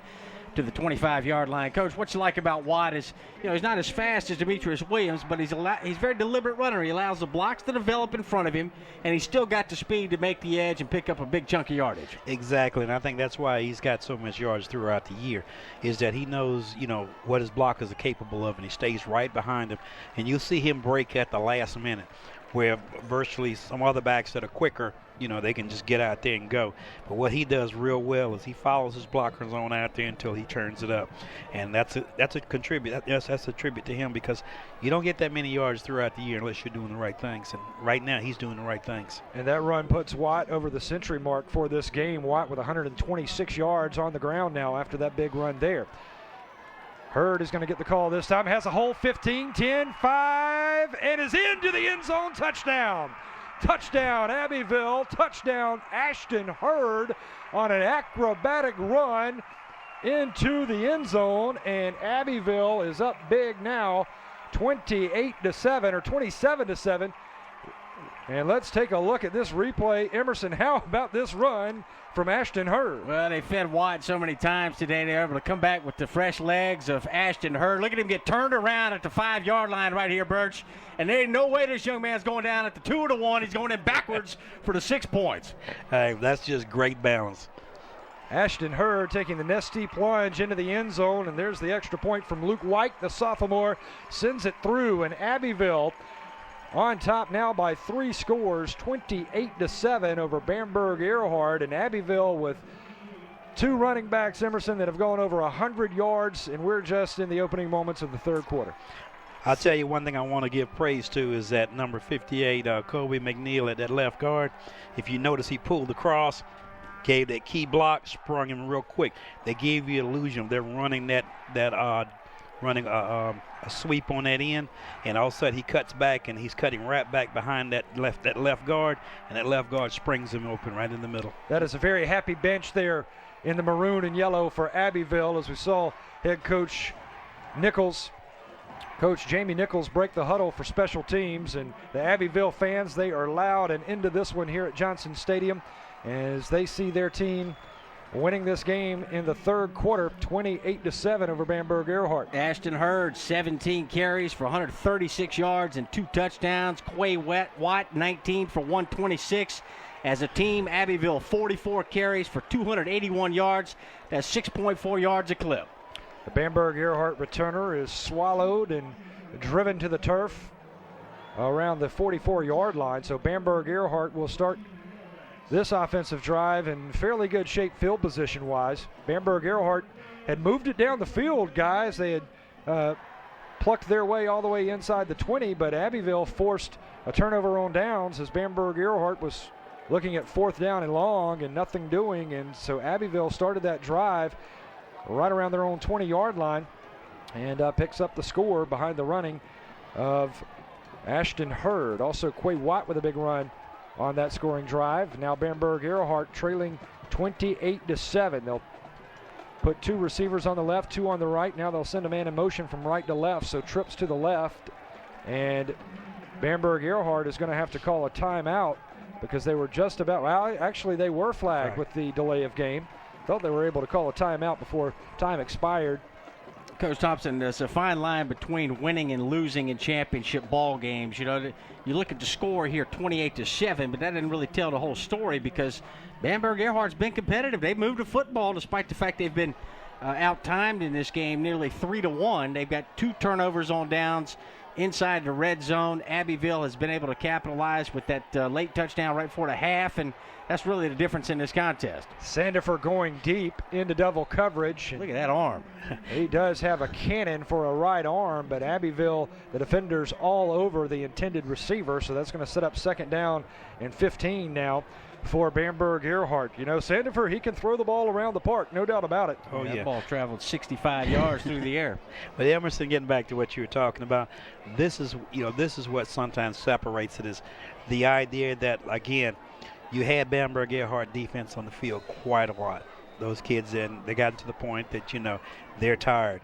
to the 25-yard line. Coach, what you like about Watt is, he's not as fast as Demetrius Williams, but he's a very deliberate runner. He allows the blocks to develop in front of him, and he's still got the speed to make the edge and pick up a big chunk of yardage. Exactly, and I think that's why he's got so much yards throughout the year, is that he knows, what his blockers are capable of, and he stays right behind them. And you'll see him break at the last minute, where virtually some other backs that are quicker, they can just get out there and go. But what he does real well is he follows his blockers on out there until he turns it up. And that's a tribute to him, because you don't get that many yards throughout the year unless you're doing the right things. And right now he's doing the right things. And that run puts Watt over the century mark for this game. Watt with 126 yards on the ground now after that big run there. Hurd is going to get the call this time. Has a hole, 15, 10, 5, and is into the end zone. Touchdown. Touchdown, Abbeville. Touchdown, Ashton Hurd on an acrobatic run into the end zone. And Abbeville is up big now, 28-7 or 27-7. And let's take a look at this replay. Emerson, how about this run from Ashton Hurd? Well, they fed Watt so many times today. They're able to come back with the fresh legs of Ashton Hurd. Look at him get turned around at the 5-yard line right here, Birch. And there ain't no way this young man's going down at the 2 or the 1. He's going in backwards for the 6 points. Hey, that's just great balance. Ashton Hurd taking the nesty plunge into the end zone, and there's the extra point from Luke White, the sophomore, sends it through, and Abbeville on top now by 3 scores, 28-7 over Bamberg-Ehrhardt, and Abbeville with 2 running backs, Emerson, that have gone over 100 yards, and we're just in the opening moments of the third quarter. I'll tell you one thing I want to give praise to is that number 58, Kobe McNeil at that left guard. If you notice, he pulled the cross, gave that key block, sprung him real quick. They gave you the illusion they're running running a sweep on that end, and all of a sudden he cuts back, and he's cutting right back behind that left guard, and that left guard springs him open right in the middle. That is a very happy bench there in the maroon and yellow for Abbeville, as we saw head coach Nickles, Coach Jamie Nickles, break the huddle for special teams, and the Abbeville fans, they are loud and into this one here at Johnson Stadium as they see their team winning this game in the third quarter, 28-7 over Bamberg-Ehrhardt. Ashton Hurd, 17 carries for 136 yards and 2 touchdowns. Quay Watt, 19 for 126. As a team, Abbeville, 44 carries for 281 yards. That's 6.4 yards a clip. The Bamberg-Ehrhardt returner is swallowed and driven to the turf around the 44-yard line. So Bamberg-Ehrhardt will start this offensive drive in fairly good shape field position-wise. Bamberg-Ehrhardt had moved it down the field, guys. They had plucked their way all the way inside the 20, but Abbeville forced a turnover on downs as Bamberg-Ehrhardt was looking at 4th down and long and nothing doing. And so Abbeville started that drive right around their own 20-yard line and picks up the score behind the running of Ashton Hurd. Also, Quay Watt with a big run on that scoring drive. Now Bamberg-Ehrhardt trailing 28-7. They'll put 2 receivers on the left, 2 on the right. Now they'll send a man in motion from right to left, so trips to the left. And Bamberg-Ehrhardt is going to have to call a timeout because they were just about, well, actually they were flagged with the delay of game. Thought they were able to call a timeout before time expired. Coach Thompson, there's a fine line between winning and losing in championship ball games. You know, you look at the score here, 28-7, but that didn't really tell the whole story because Bamberg-Ehrhardt's been competitive. They've moved to football despite the fact they've been out-timed in this game nearly 3-1. They've got 2 turnovers on downs inside the red zone. Abbeville has been able to capitalize with that late touchdown right before the half, and that's really the difference in this contest. Sandifer going deep into double coverage. Look at that arm. He does have a cannon for a right arm, but Abbeville, the defenders all over the intended receiver, so that's going to set up 2nd down and 15 now for Bamberg-Ehrhardt. You know, Sandifer, he can throw the ball around the park, no doubt about it. Oh, yeah. That ball traveled 65 yards through the air. But Emerson, getting back to what you were talking about, this is what sometimes separates it, is the idea that, again, you had Bamberg-Ehrhardt defense on the field quite a lot. Those kids, they got to the point that, they're tired.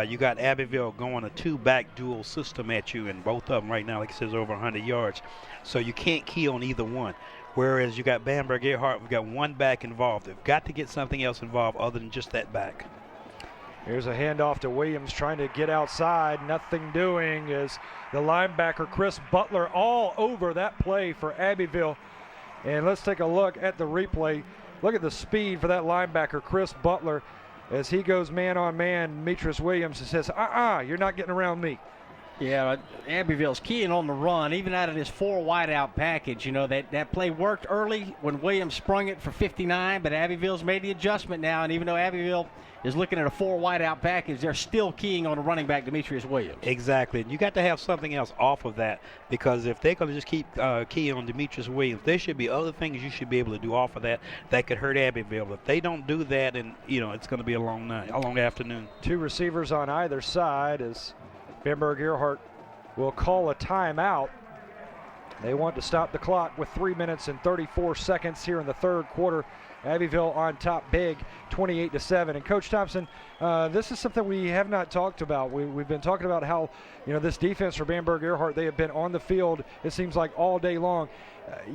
You got Abbeville going a 2-back dual system at you, and both of them right now, like it says, over 100 yards. So you can't key on either one. Whereas you got Bamberg-Ehrhardt, we've got 1 back involved. They've got to get something else involved other than just that back. Here's a handoff to Williams trying to get outside. Nothing doing as the linebacker, Chris Butler, all over that play for Abbeville. And let's take a look at the replay. Look at the speed for that linebacker, Chris Butler, as he goes man-on-man. Demetrius Williams says, you're not getting around me. Yeah, Abbeville's keying on the run, even out of this 4 wideout package. That play worked early when Williams sprung it for 59, but Abbeville's made the adjustment now, and even though Abbeville is looking at a 4 wideout package, they're still keying on the running back, Demetrius Williams. Exactly. And you got to have something else off of that, because if they're going to just keep keying on Demetrius Williams, there should be other things you should be able to do off of that could hurt Abbeville. If they don't do that, then it's going to be a long night, a long afternoon. 2 receivers on either side as Bamberg-Ehrhardt will call a timeout. They want to stop the clock with 3 minutes and 34 seconds here in the 3rd quarter. Abbeville on top big, 28-7. And Coach Thompson, this is something we have not talked about. We've been talking about how, this defense for Bamberg-Ehrhardt, they have been on the field, it seems like, all day long.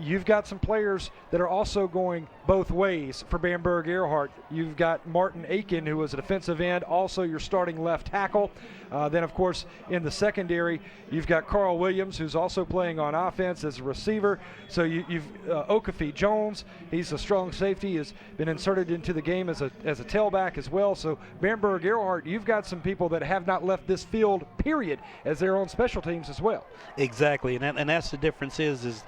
You've got some players that are also going both ways for Bamberg-Ehrhardt. You've got Martin Aiken, who is a defensive end, also your starting left tackle. Then, of course, in the secondary, you've got Carl Williams, who's also playing on offense as a receiver. So you've Okafe Jones, he's a strong safety, has been inserted into the game as a tailback as well. So Bamberg-Ehrhardt, you've got some people that have not left this field, period, as their own special teams as well. Exactly, and that's the difference is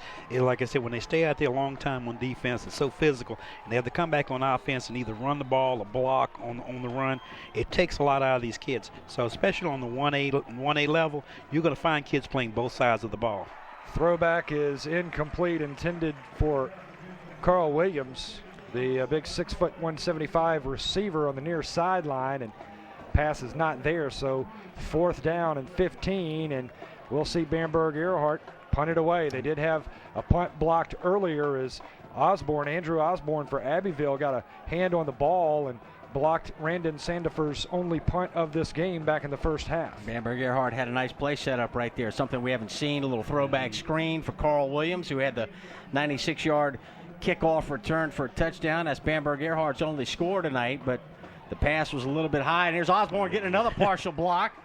like I said, when they stay out there a long time on defense, it's so physical, and they have to come back on offense and either run the ball or block on the run. It takes a lot out of these kids. So especially on the 1A level, you're going to find kids playing both sides of the ball. Throwback is incomplete, intended for Carl Williams, the big 6', 175 receiver on the near sideline, and pass is not there. So 4th down and 15, and we'll see Bamberg-Ehrhardt punt it away. They did have a punt blocked earlier as Andrew Osborne for Abbeville got a hand on the ball and blocked Randon Sandifer's only punt of this game back in the first half. Bamberg-Ehrhardt had a nice play set up right there, something we haven't seen, a little throwback screen for Carl Williams, who had the 96-yard kickoff return for a touchdown. That's Bamberg-Ehrhardt's only score tonight, but the pass was a little bit high, and here's Osborne getting another partial block.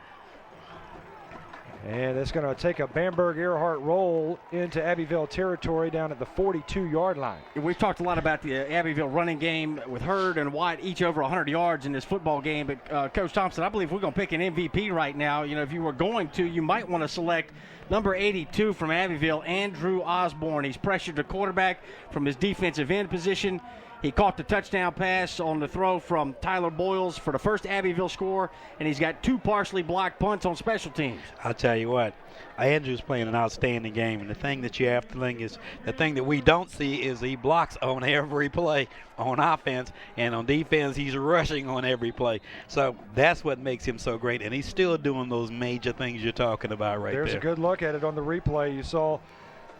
And it's going to take a Bamberg-Ehrhardt roll into Abbeville territory down at the 42-yard line. We've talked a lot about the Abbeville running game with Hurd and White each over 100 yards in this football game. But, Coach Thompson, I believe we're going to pick an MVP right now. If you were going to, you might want to select number 82 from Abbeville, Andrew Osborne. He's pressured the quarterback from his defensive end position. He caught the touchdown pass on the throw from Tyler Boyles for the first Abbeville score, and he's got 2 partially blocked punts on special teams. I'll tell you what, Andrew's playing an outstanding game, and the thing that you have to think is, the thing that we don't see is he blocks on every play on offense, and on defense he's rushing on every play. So that's what makes him so great, and he's still doing those major things you're talking about right there. There's a good look at it on the replay. You saw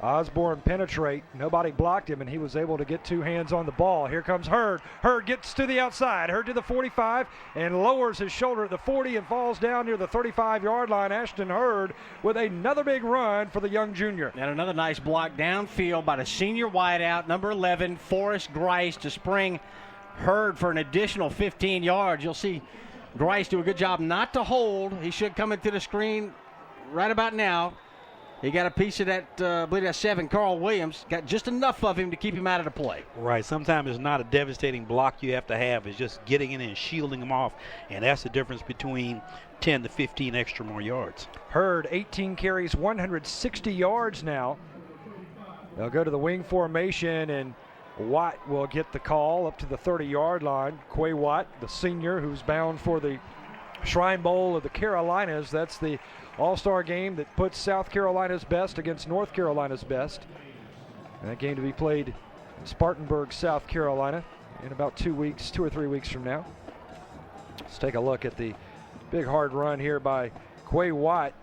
Osborne penetrate. Nobody blocked him, and he was able to get 2 hands on the ball. Here comes Hurd. Hurd gets to the outside. Hurd to the 45 and lowers his shoulder at the 40 and falls down near the 35-yard line. Ashton Hurd with another big run for the young junior. And another nice block downfield by the senior wideout, number 11, Forrest Grice, to spring Hurd for an additional 15 yards. You'll see Grice do a good job not to hold. He should come into the screen right about now. He got a piece of that, I believe that's 7, Carl Williams. Got just enough of him to keep him out of the play. Right. Sometimes it's not a devastating block you have to have. It's just getting in and shielding him off. And that's the difference between 10 to 15 extra more yards. Hurd, 18 carries, 160 yards now. They'll go to the wing formation, and Watt will get the call up to the 30-yard line. Quay Watt, the senior, who's bound for the Shrine Bowl of the Carolinas. That's the all-star game that puts South Carolina's best against North Carolina's best. And that game to be played in Spartanburg, South Carolina in about 2 or 3 weeks from now. Let's take a look at the big hard run here by Quay Watt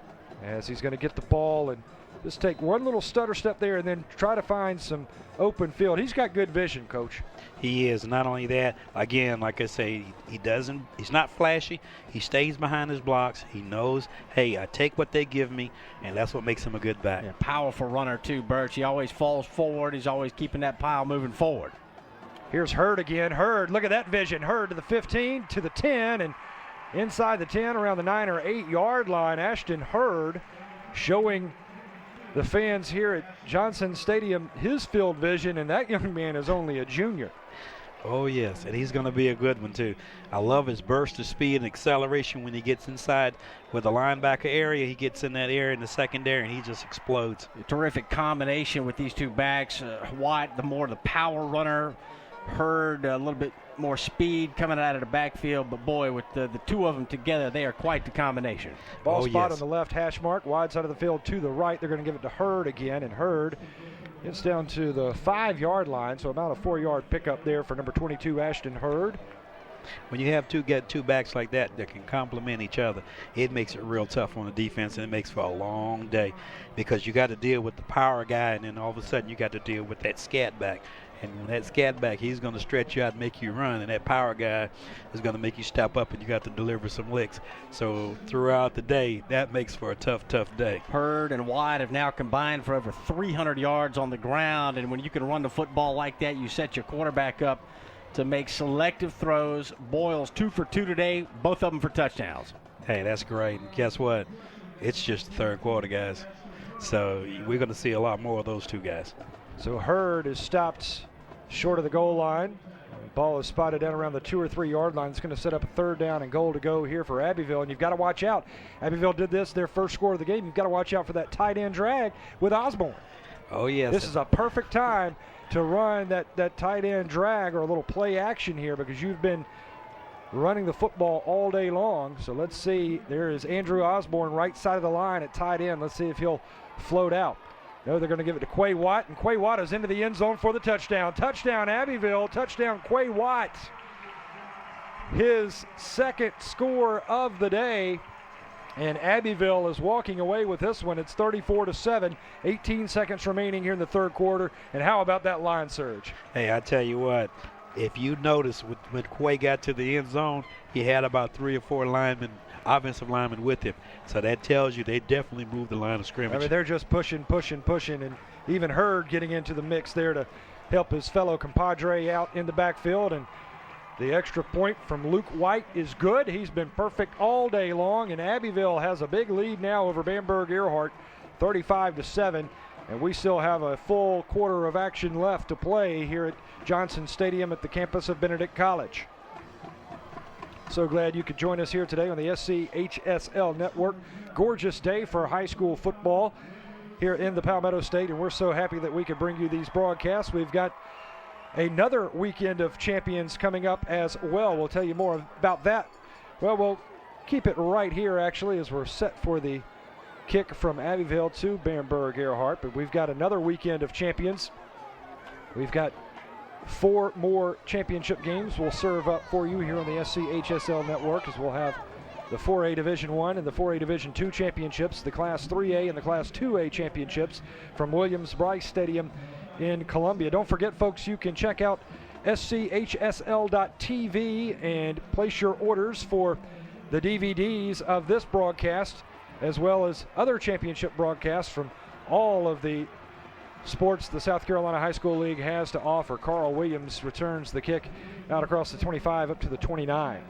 as he's going to get the ball and just take one little stutter step there and then try to find some open field. He's got good vision, Coach. He is. Not only that, again, like I say, he's not flashy. He stays behind his blocks. He knows, hey, I take what they give me, and that's what makes him a good back. Yeah, powerful runner too, Birch. He always falls forward. He's always keeping that pile moving forward. Here's Hurd again. Hurd, look at that vision. Hurd to the 15, to the 10, and inside the 10, around the 9 or 8 yard line. Ashton Hurd showing the fans here at Johnson Stadium his field vision, and that young man is only a junior. Oh, yes, and he's going to be a good one, too. I love his burst of speed and acceleration when he gets inside with the linebacker area. He gets in that area in the secondary, and he just explodes. A terrific combination with these two backs. Watt, the power runner. Hurd, a little bit more speed coming out of the backfield, but boy, with the two of them together, they are quite the combination. Ball spot on the left hash mark, wide side of the field to the right. They're going to give it to Hurd again, and Hurd gets down to the 5 yard line, so about a 4 yard pickup there for number 22, Ashton Hurd. When you have two backs like that can complement each other, it makes it real tough on the defense, and it makes for a long day because you got to deal with the power guy, and then all of a sudden you got to deal with that scat back. And when that scat back, he's going to stretch you out and make you run, and that power guy is going to make you step up, and you got to deliver some licks. So throughout the day, that makes for a tough day. Hurd and Watt have now combined for over 300 yards on the ground, and when you can run the football like that, you set your quarterback up to make selective throws. Boyles 2 for 2 today, both of them for touchdowns. Hey, that's great. And guess what? It's just the third quarter, guys. So we're going to see a lot more of those two guys. So Hurd is stopped short of the goal line. The ball is spotted down around the 2 or 3 yard line. It's going to set up a 3rd down and goal to go here for Abbeville. And you've got to watch out. Abbeville did this, their first score of the game. You've got to watch out for that tight end drag with Osborne. Oh, yes. This is a perfect time to run that tight end drag or a little play action here because you've been running the football all day long. So let's see. There is Andrew Osborne right side of the line at tight end. Let's see if he'll float out. No, they're going to give it to Quay Watt, and Quay Watt is into the end zone for the touchdown. Touchdown, Abbeville. Touchdown, Quay Watt. His second score of the day, and Abbeville is walking away with this one. It's 34-7, 18 seconds remaining here in the third quarter. And how about that line surge? Hey, I tell you what, if you notice when Quay got to the end zone, he had about 3 or 4 offensive linemen with him. So that tells you they definitely moved the line of scrimmage. I mean, they're just pushing, and even Hurd getting into the mix there to help his fellow compadre out in the backfield. And the extra point from Luke White is good. He's been perfect all day long, and Abbeville has a big lead now over Bamberg-Ehrhardt, 35-7. And we still have a full quarter of action left to play here at Johnson Stadium at the campus of Benedict College. So glad you could join us here today on the SCHSL Network. Gorgeous day for high school football here in the Palmetto State, and we're so happy that we could bring you these broadcasts. We've got another weekend of champions coming up as well. We'll tell you more about that. Well, we'll keep it right here, actually, as we're set for the kick from Abbeville to Bamberg-Ehrhardt. But we've got another weekend of champions. We've got 4 more championship games we'll serve up for you here on the SCHSL Network, as we'll have the 4A Division I and the 4A Division II championships, the Class 3A and the Class 2A championships from Williams-Brice Stadium in Columbia. Don't forget, folks, you can check out schsl.tv and place your orders for the DVDs of this broadcast, as well as other championship broadcasts from all of the sports the South Carolina High School League has to offer. Carl Williams returns the kick out across the 25 up to the 29.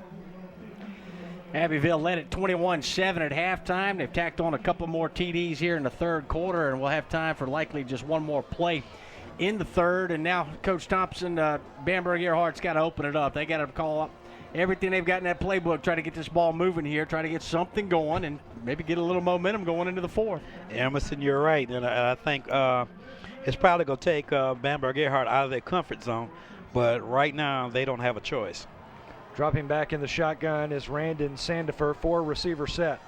Abbeville led at 21-7 at halftime. They've tacked on a couple more TDs here in the third quarter, and we'll have time for likely just one more play in the third. And now Coach Thompson, Bamberg-Ehrhardt's got to open it up. They got to call up everything they've got in that playbook, try to get this ball moving here, try to get something going, and maybe get a little momentum going into the fourth. Emerson, you're right, and I think it's probably going to take Bamberg-Ehrhardt out of their comfort zone, but right now they don't have a choice. Dropping back in the shotgun is Randon Sandifer, 4-receiver set.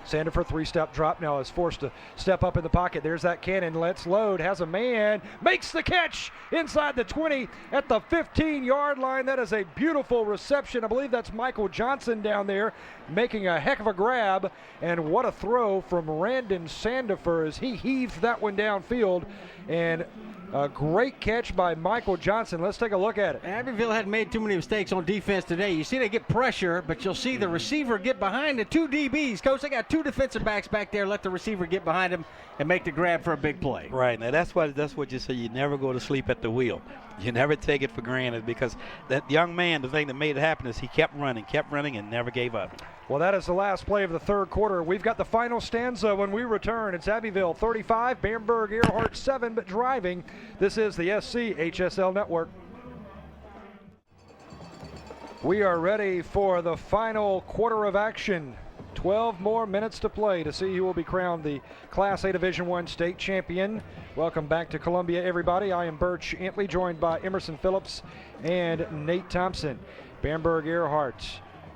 Sandifer, 3-step drop, now is forced to step up in the pocket. There's that cannon. Let's load. Has a man. Makes the catch inside the 20 at the 15-yard line. That is a beautiful reception. I believe that's Michael Johnson down there making a heck of a grab. And what a throw from Randon Sandifer as he heaves that one downfield. And a great catch by Michael Johnson. Let's take a look at it. Abbeville hadn't made too many mistakes on defense today. You see they get pressure, but you'll see the receiver get behind the two DBs. Coach, they got two defensive backs back there. Let the receiver get behind him and make the grab for a big play. Right. Now, that's what you say. You never go to sleep at the wheel. You never take it for granted, because that young man, the thing that made it happen is he kept running, and never gave up. Well, that is the last play of the third quarter. We've got the final stanza when we return. It's Abbeville 35, Bamberg-Ehrhardt 7, but driving. This is the SCHSL Network. We are ready for the final quarter of action. 12 more minutes to play to see who will be crowned the Class A Division I state champion. Welcome back to Columbia, everybody. I am Birch Antley, joined by Emerson Phillips and Nate Thompson. Bamberg-Ehrhardt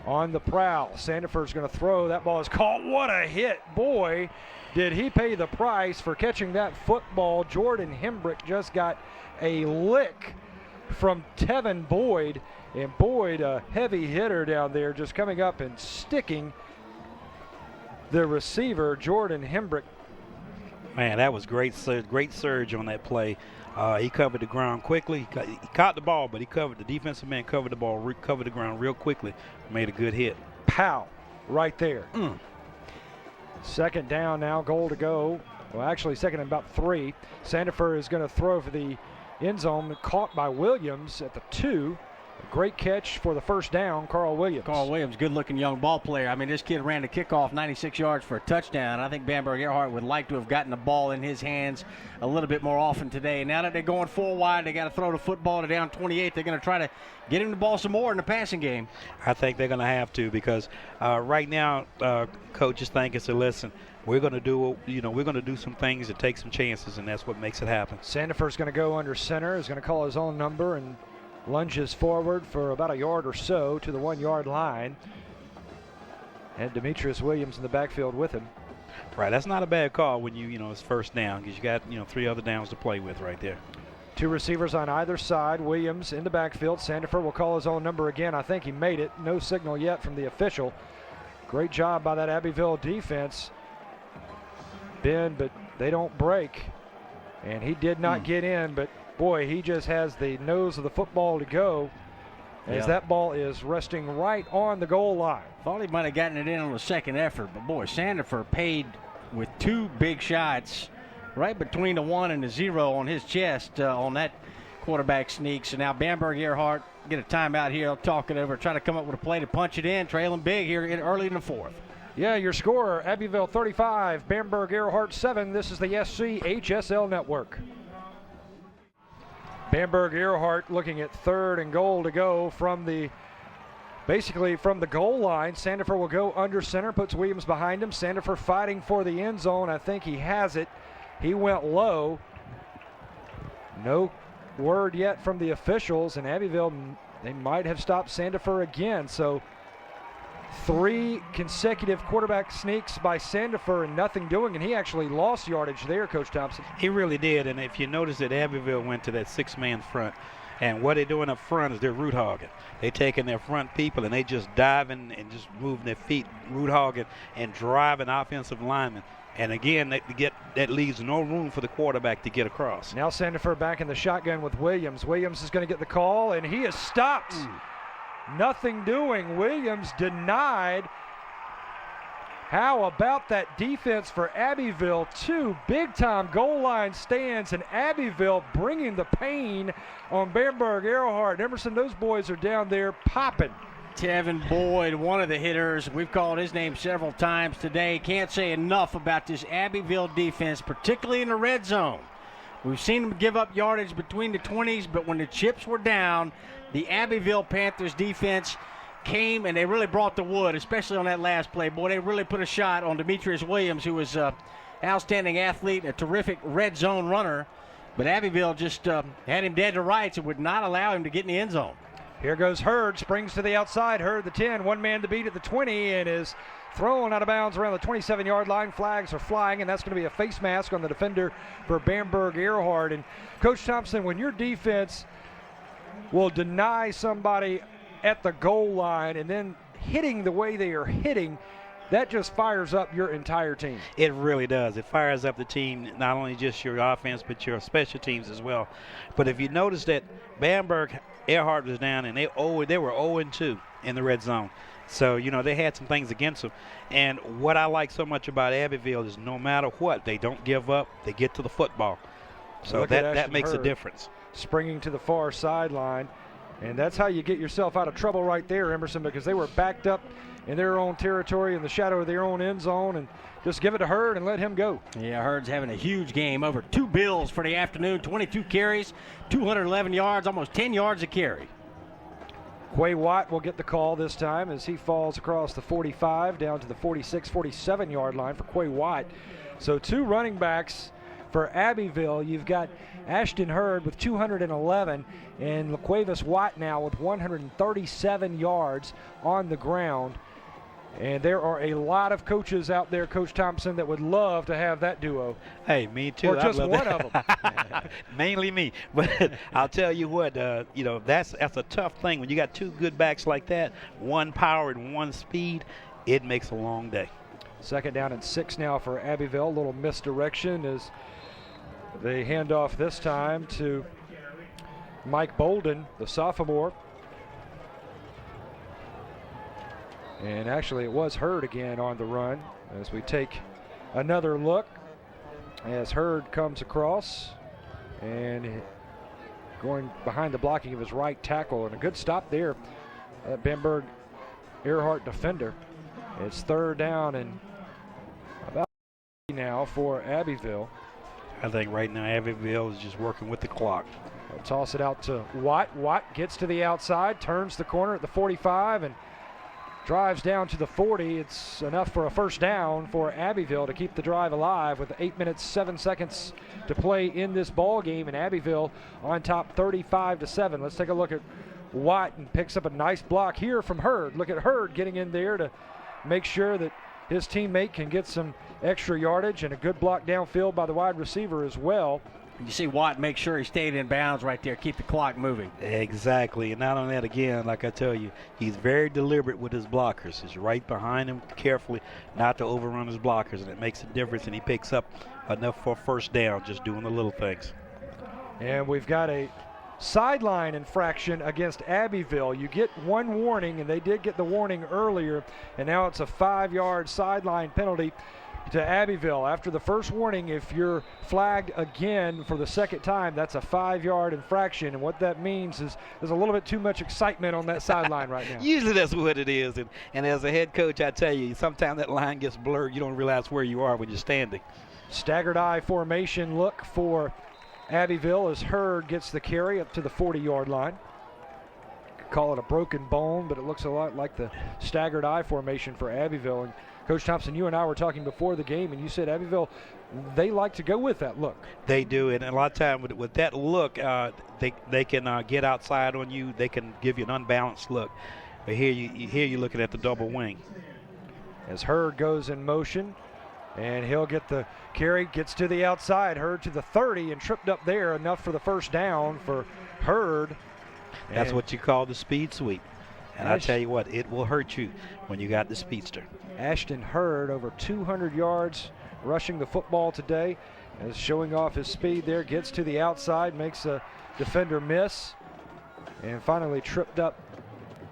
on the prowl. Sandifer's going to throw. That ball is caught. What a hit. Boy, did he pay the price for catching that football. Jordan Hembrick just got a lick from Tevin Boyd. And Boyd, a heavy hitter down there, just coming up and sticking the receiver, Jordan Hembrick. Man, that was great surge on that play. He covered the ground quickly. He caught the ball, but the defensive man covered the ball, covered the ground real quickly, made a good hit. Pow, right there. Second down now, goal to go. Well, actually, second and about 3. Sandifer is going to throw for the end zone, caught by Williams at the 2. Great catch for the first down, Carl Williams. Carl Williams, good-looking young ball player. I mean, this kid ran the kickoff 96 yards for a touchdown. I think Bamberg-Ehrhardt would like to have gotten the ball in his hands a little bit more often today. Now that they're going 4 wide, they got to throw the football to down 28. They're going to try to get him the ball some more in the passing game. I think they're going to have to, because right now coach is thinking, so listen, we're going to do some things and take some chances, and that's what makes it happen. Sandifer's going to go under center. He's going to call his own number and lunges forward for about a yard or so to the 1-yard line. And Demetrius Williams in the backfield with him. Right, that's not a bad call when it's first down, because you got 3 other downs to play with right there. 2 receivers on either side. Williams in the backfield. Sandifer will call his own number again. I think he made it. No signal yet from the official. Great job by that Abbeville defense. Bend, but they don't break. And he did not get in, but boy, he just has the nose of the football to go as that ball is resting right on the goal line. Thought he might have gotten it in on the second effort, but boy, Sandifer paid with 2 big shots right between the 1 and the 0 on his chest on that quarterback sneak. So now Bamberg-Ehrhardt get a timeout here. They'll talk it over, try to come up with a play to punch it in, trailing big here early in the fourth. Yeah, your score, Abbeville 35, Bamberg-Ehrhardt 7. This is the SCHSL Network. Bamberg-Ehrhardt looking at 3rd and goal to go from the goal line. Sandifer will go under center, puts Williams behind him. Sandifer fighting for the end zone. I think he has it. He went low. No word yet from the officials, and Abbeville, they might have stopped Sandifer again. So 3 consecutive quarterback sneaks by Sandifer and nothing doing, and he actually lost yardage there, Coach Thompson. He really did, and if you notice that Abbeville went to that 6-man front, And what they're doing up front is they're root hogging. They're taking their front people and they just diving and just moving their feet, root hogging and driving offensive linemen. And again, that leaves no room for the quarterback to get across. Now Sandifer back in the shotgun with Williams. Williams is going to get the call, and he is stopped. Nothing doing. Williams denied. How about that defense for Abbeville? 2 big-time goal line stands, and Abbeville bringing the pain on Bamberg-Ehrhardt. Emerson, those boys are down there popping. Tevin Boyd, one of the hitters. We've called his name several times today. Can't say enough about this Abbeville defense, particularly in the red zone. We've seen them give up yardage between the 20s, but when the chips were down, the Abbeville Panthers defense came and they really brought the wood, especially on that last play. Boy, they really put a shot on Demetrius Williams, who was an outstanding athlete, a terrific red zone runner. But Abbeville just had him dead to rights and would not allow him to get in the end zone. Here goes Hurd, springs to the outside. Hurd, the 10, one man to beat at the 20, and is thrown out of bounds around the 27-yard line. Flags are flying, and that's going to be a face mask on the defender for Bamberg-Ehrhardt. And Coach Thompson, when your defense will deny somebody at the goal line and then hitting the way they are hitting, that just fires up your entire team. It really does. It fires up the team, not only just your offense, but your special teams as well. But if you notice that Bamberg-Ehrhardt was down, and they were 0-2 in the red zone. So, they had some things against them. And what I like so much about Abbeville is no matter what, they don't give up. They get to the football. So that makes a difference. Springing to the far sideline. And that's how you get yourself out of trouble right there, Emerson, because they were backed up in their own territory in the shadow of their own end zone, and just give it to Hurd and let him go. Yeah, Hurd's having a huge game. Over 2 bills for the afternoon, 22 carries, 211 yards, almost 10 yards a carry. Quay Watt will get the call this time as he falls across the 45 down to the 46, 47-yard line for Quay Watt. So 2 running backs for Abbeville. You've got Ashton Hurd with 211 and LaQuavis Watt now with 137 yards on the ground. And there are a lot of coaches out there, Coach Thompson, that would love to have that duo. Hey, me too. Or just one of them. Mainly me. But I'll tell you what, that's a tough thing. When you got 2 good backs like that, one power and one speed, it makes a long day. 2nd down and 6 now for Abbeville. A little misdirection as they hand off this time to Mike Bolden, the sophomore. And actually it was Hurd again on the run as we take another look as Hurd comes across and going behind the blocking of his right tackle, and a good stop there at Bamberg-Ehrhardt defender. It's 3rd down and about now for Abbeville. I think right now Abbeville is just working with the clock. They'll toss it out to Watt. Watt gets to the outside, turns the corner at the 45 and drives down to the 40. It's enough for a 1st down for Abbeville to keep the drive alive with 8 minutes, 7 seconds to play in this ball game, and Abbeville on top 35-7. Let's take a look at Watt, and picks up a nice block here from Hurd. Look at Hurd getting in there to make sure that his teammate can get some extra yardage, and a good block downfield by the wide receiver as well. You see Watt make sure he stayed in bounds right there, keep the clock moving. Exactly, and not only that, again, like I tell you, he's very deliberate with his blockers. He's right behind him carefully not to overrun his blockers, and it makes a difference, and he picks up enough for a 1st down just doing the little things. And we've got a sideline infraction against Abbeville. You get 1 warning, and they did get the warning earlier, and now it's a 5-yard sideline penalty to Abbeville. After the first warning, if you're flagged again for the 2nd time, that's a 5-yard infraction. And what that means is there's a little bit too much excitement on that sideline right now. Usually that's what it is. And as a head coach, I tell you, sometimes that line gets blurred. You don't realize where you are when you're standing. Staggered eye formation look for Abbeville as Hurd gets the carry up to the 40-yard line. Call it a broken bone, but it looks a lot like the staggered eye formation for Abbeville. And Coach Thompson, you and I were talking before the game, and you said Abbeville, they like to go with that look. They do, and a lot of time with that look, they can get outside on you. They can give you an unbalanced look. But here you're looking at the double wing. As Hurd goes in motion, and he'll get the carry, gets to the outside. Hurd to the 30 and tripped up there, enough for the 1st down for Hurd. That's what you call the speed sweep. And I tell you what, it will hurt you when you got the speedster. Ashton Hurd over 200 yards rushing the football today. Is showing off his speed there, gets to the outside, makes a defender miss, and finally tripped up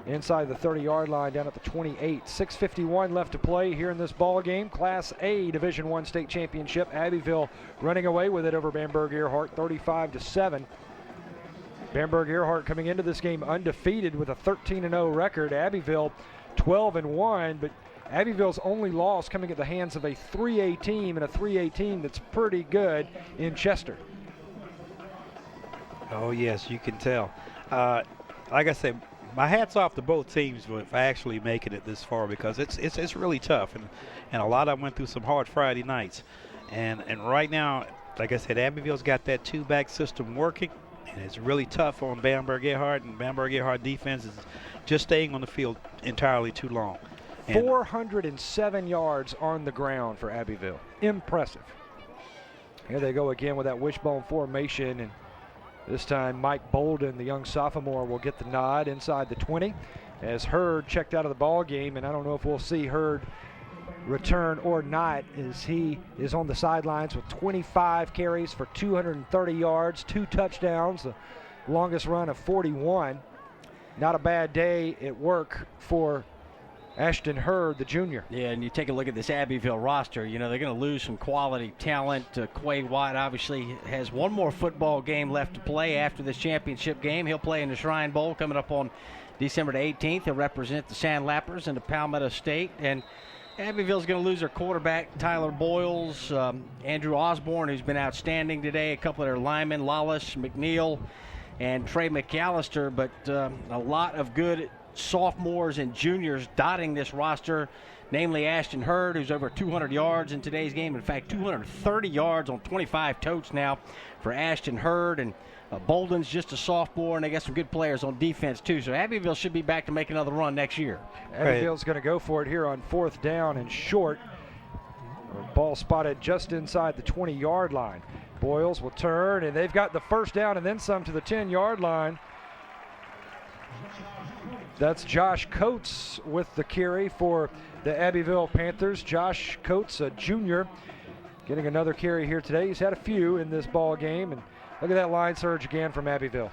inside the 30-yard line down at the 28. 6:51 left to play here in this ball game. Class A Division I state championship. Abbeville running away with it over Bamberg-Ehrhardt, 35-7. Bamberg-Ehrhardt coming into this game undefeated with a 13-0 record. Abbeville 12-1, but Abbeville's only loss coming at the hands of a 3A team, and a 3A team that's pretty good in Chester. Oh, yes, you can tell. Like I said, my hat's off to both teams for actually making it this far, because it's really tough, and a lot of them went through some hard Friday nights. And right now, like I said, Abbeville's got that two-back system working, and it's really tough on Bamberg-Ehrhardt, and Bamberg-Ehrhardt defense is just staying on the field entirely too long. 407 yards on the ground for Abbeville. Impressive. Here they go again with that wishbone formation, and this time Mike Bolden, the young sophomore, will get the nod inside the 20 as Hurd checked out of the ball game, and I don't know if we'll see Hurd return or not, as he is on the sidelines with 25 carries for 230 yards, 2 touchdowns, the longest run of 41. Not a bad day at work for Ashton Hurd, the junior. Yeah, and you take a look at this Abbeville roster, you know, they're going to lose some quality talent. Quay White obviously has one more football game left to play after this championship game. He'll play in the Shrine Bowl coming up on December the 18th. He'll represent the Sandlappers and the Palmetto State. And Abbeville's going to lose their quarterback, Tyler Boyles, Andrew Osborne, who's been outstanding today, a couple of their linemen, Lawless, McNeil, and Trey McAllister. But a lot of good sophomores and juniors dotting this roster, namely Ashton Hurd, who's over 200 yards in today's game. In fact, 230 yards on 25 totes now for Ashton Hurd. And Bolden's just a sophomore, and they got some good players on defense too. So Abbeville should be back to make another run next year. Abbeville's going to go for it here on 4th down and short. Ball spotted just inside the 20-yard line. Boyles will turn, and they've got the first down and then some to the 10-yard line. That's Josh Coates with the carry for the Abbeville Panthers. Josh Coates, a junior, getting another carry here today. He's had a few in this ball game, and look at that line surge again from Abbeville.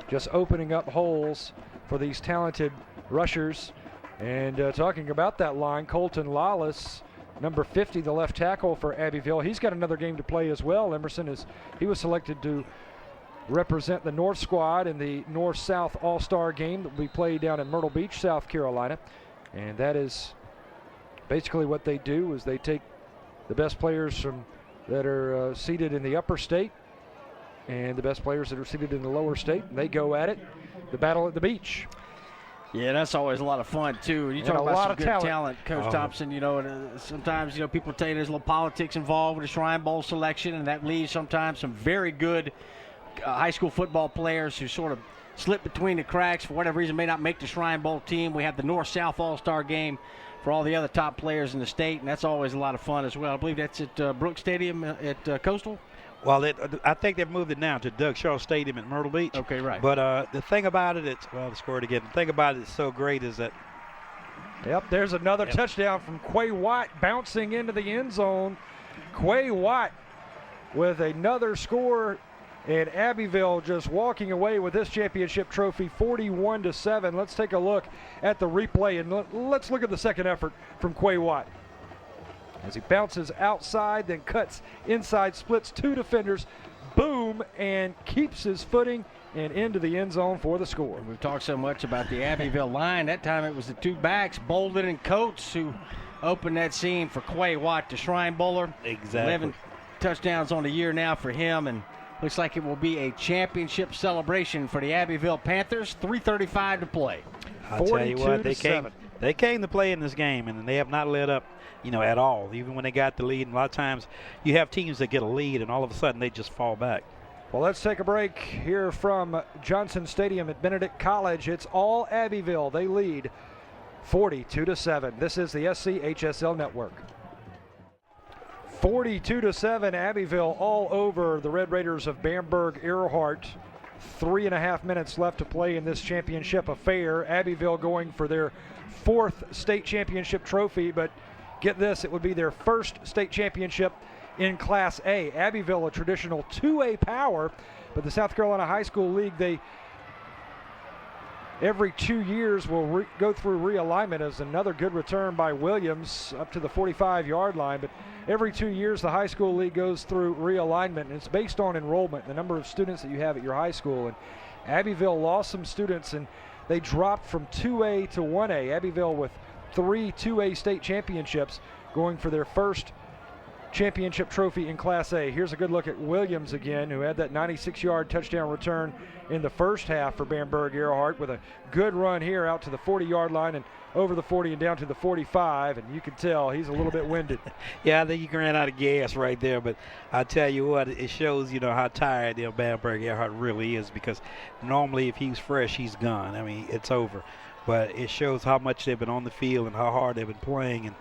Just opening up holes for these talented rushers. And talking about that line, Colton Lawless, number 50, the left tackle for Abbeville. He's got another game to play as well. Emerson he was selected to represent the North squad in the North-South All-Star game that will be played down in Myrtle Beach, South Carolina. And that is basically what they do, is they take the best players that are seated in the upper state and the best players that are seated in the lower state, and they go at it, the battle at the beach. Yeah, that's always a lot of fun, too. You talk about some good talent, Coach Thompson. You know, sometimes, you know, people tell you there's a little politics involved with the Shrine Bowl selection, and that leaves sometimes some very good high school football players who sort of slip between the cracks for whatever reason, may not make the Shrine Bowl team. We have the North-South All-Star game for all the other top players in the state, and that's always a lot of fun as well. I believe that's at Brooks Stadium at Coastal. Well, I think they've moved it now to Doug Shaw Stadium at Myrtle Beach. Okay, right. But the thing about it, the score again. The thing about it is so great is that. Yep, there's another touchdown from Quay White bouncing into the end zone. Quay White with another score. And Abbeville just walking away with this championship trophy, 41-7. Let's take a look at the replay, and let's look at the second effort from Quay White. As he bounces outside, then cuts inside, splits 2 defenders, boom, and keeps his footing and into the end zone for the score. We've talked so much about the Abbeville line. That time it was the 2 backs, Bolden and Coates, who opened that scene for Quay White, the Shrine Bowler. Exactly. 11 touchdowns on the year now for him, and looks like it will be a championship celebration for the Abbeville Panthers. 3:35 to play. I'll tell you what, they came to play in this game, and they have not let up, you know, at all. Even when they got the lead, and a lot of times you have teams that get a lead, and all of a sudden they just fall back. Well, let's take a break here from Johnson Stadium at Benedict College. It's all Abbeville. They lead 42-7. This is the SCHSL Network. 42-7, Abbeville all over the Red Raiders of Bamberg-Ehrhardt. 3.5 minutes left to play in this championship affair. Abbeville going for their 4th state championship trophy, but get this, it would be their first state championship in Class A. Abbeville, a traditional 2A power, but the South Carolina High School League, they every 2 years will go through realignment, as another good return by Williams up to the 45-yard line. But every 2 years, the high school league goes through realignment, and it's based on enrollment, the number of students that you have at your high school. And Abbeville lost some students, and they dropped from 2A to 1A. Abbeville with 3 2A state championships, going for their first championship trophy in Class A. Here's a good look at Williams again, who had that 96-yard touchdown return in the first half for Bamberg-Ehrhardt, with a good run here out to the 40-yard line and over the 40 and down to the 45, and you can tell he's a little bit winded. Yeah, I think he ran out of gas right there, but I tell you what, it shows, how tired Bamberg-Ehrhardt really is, because normally if he's fresh, he's gone. I mean, it's over. But it shows how much they've been on the field and how hard they've been playing.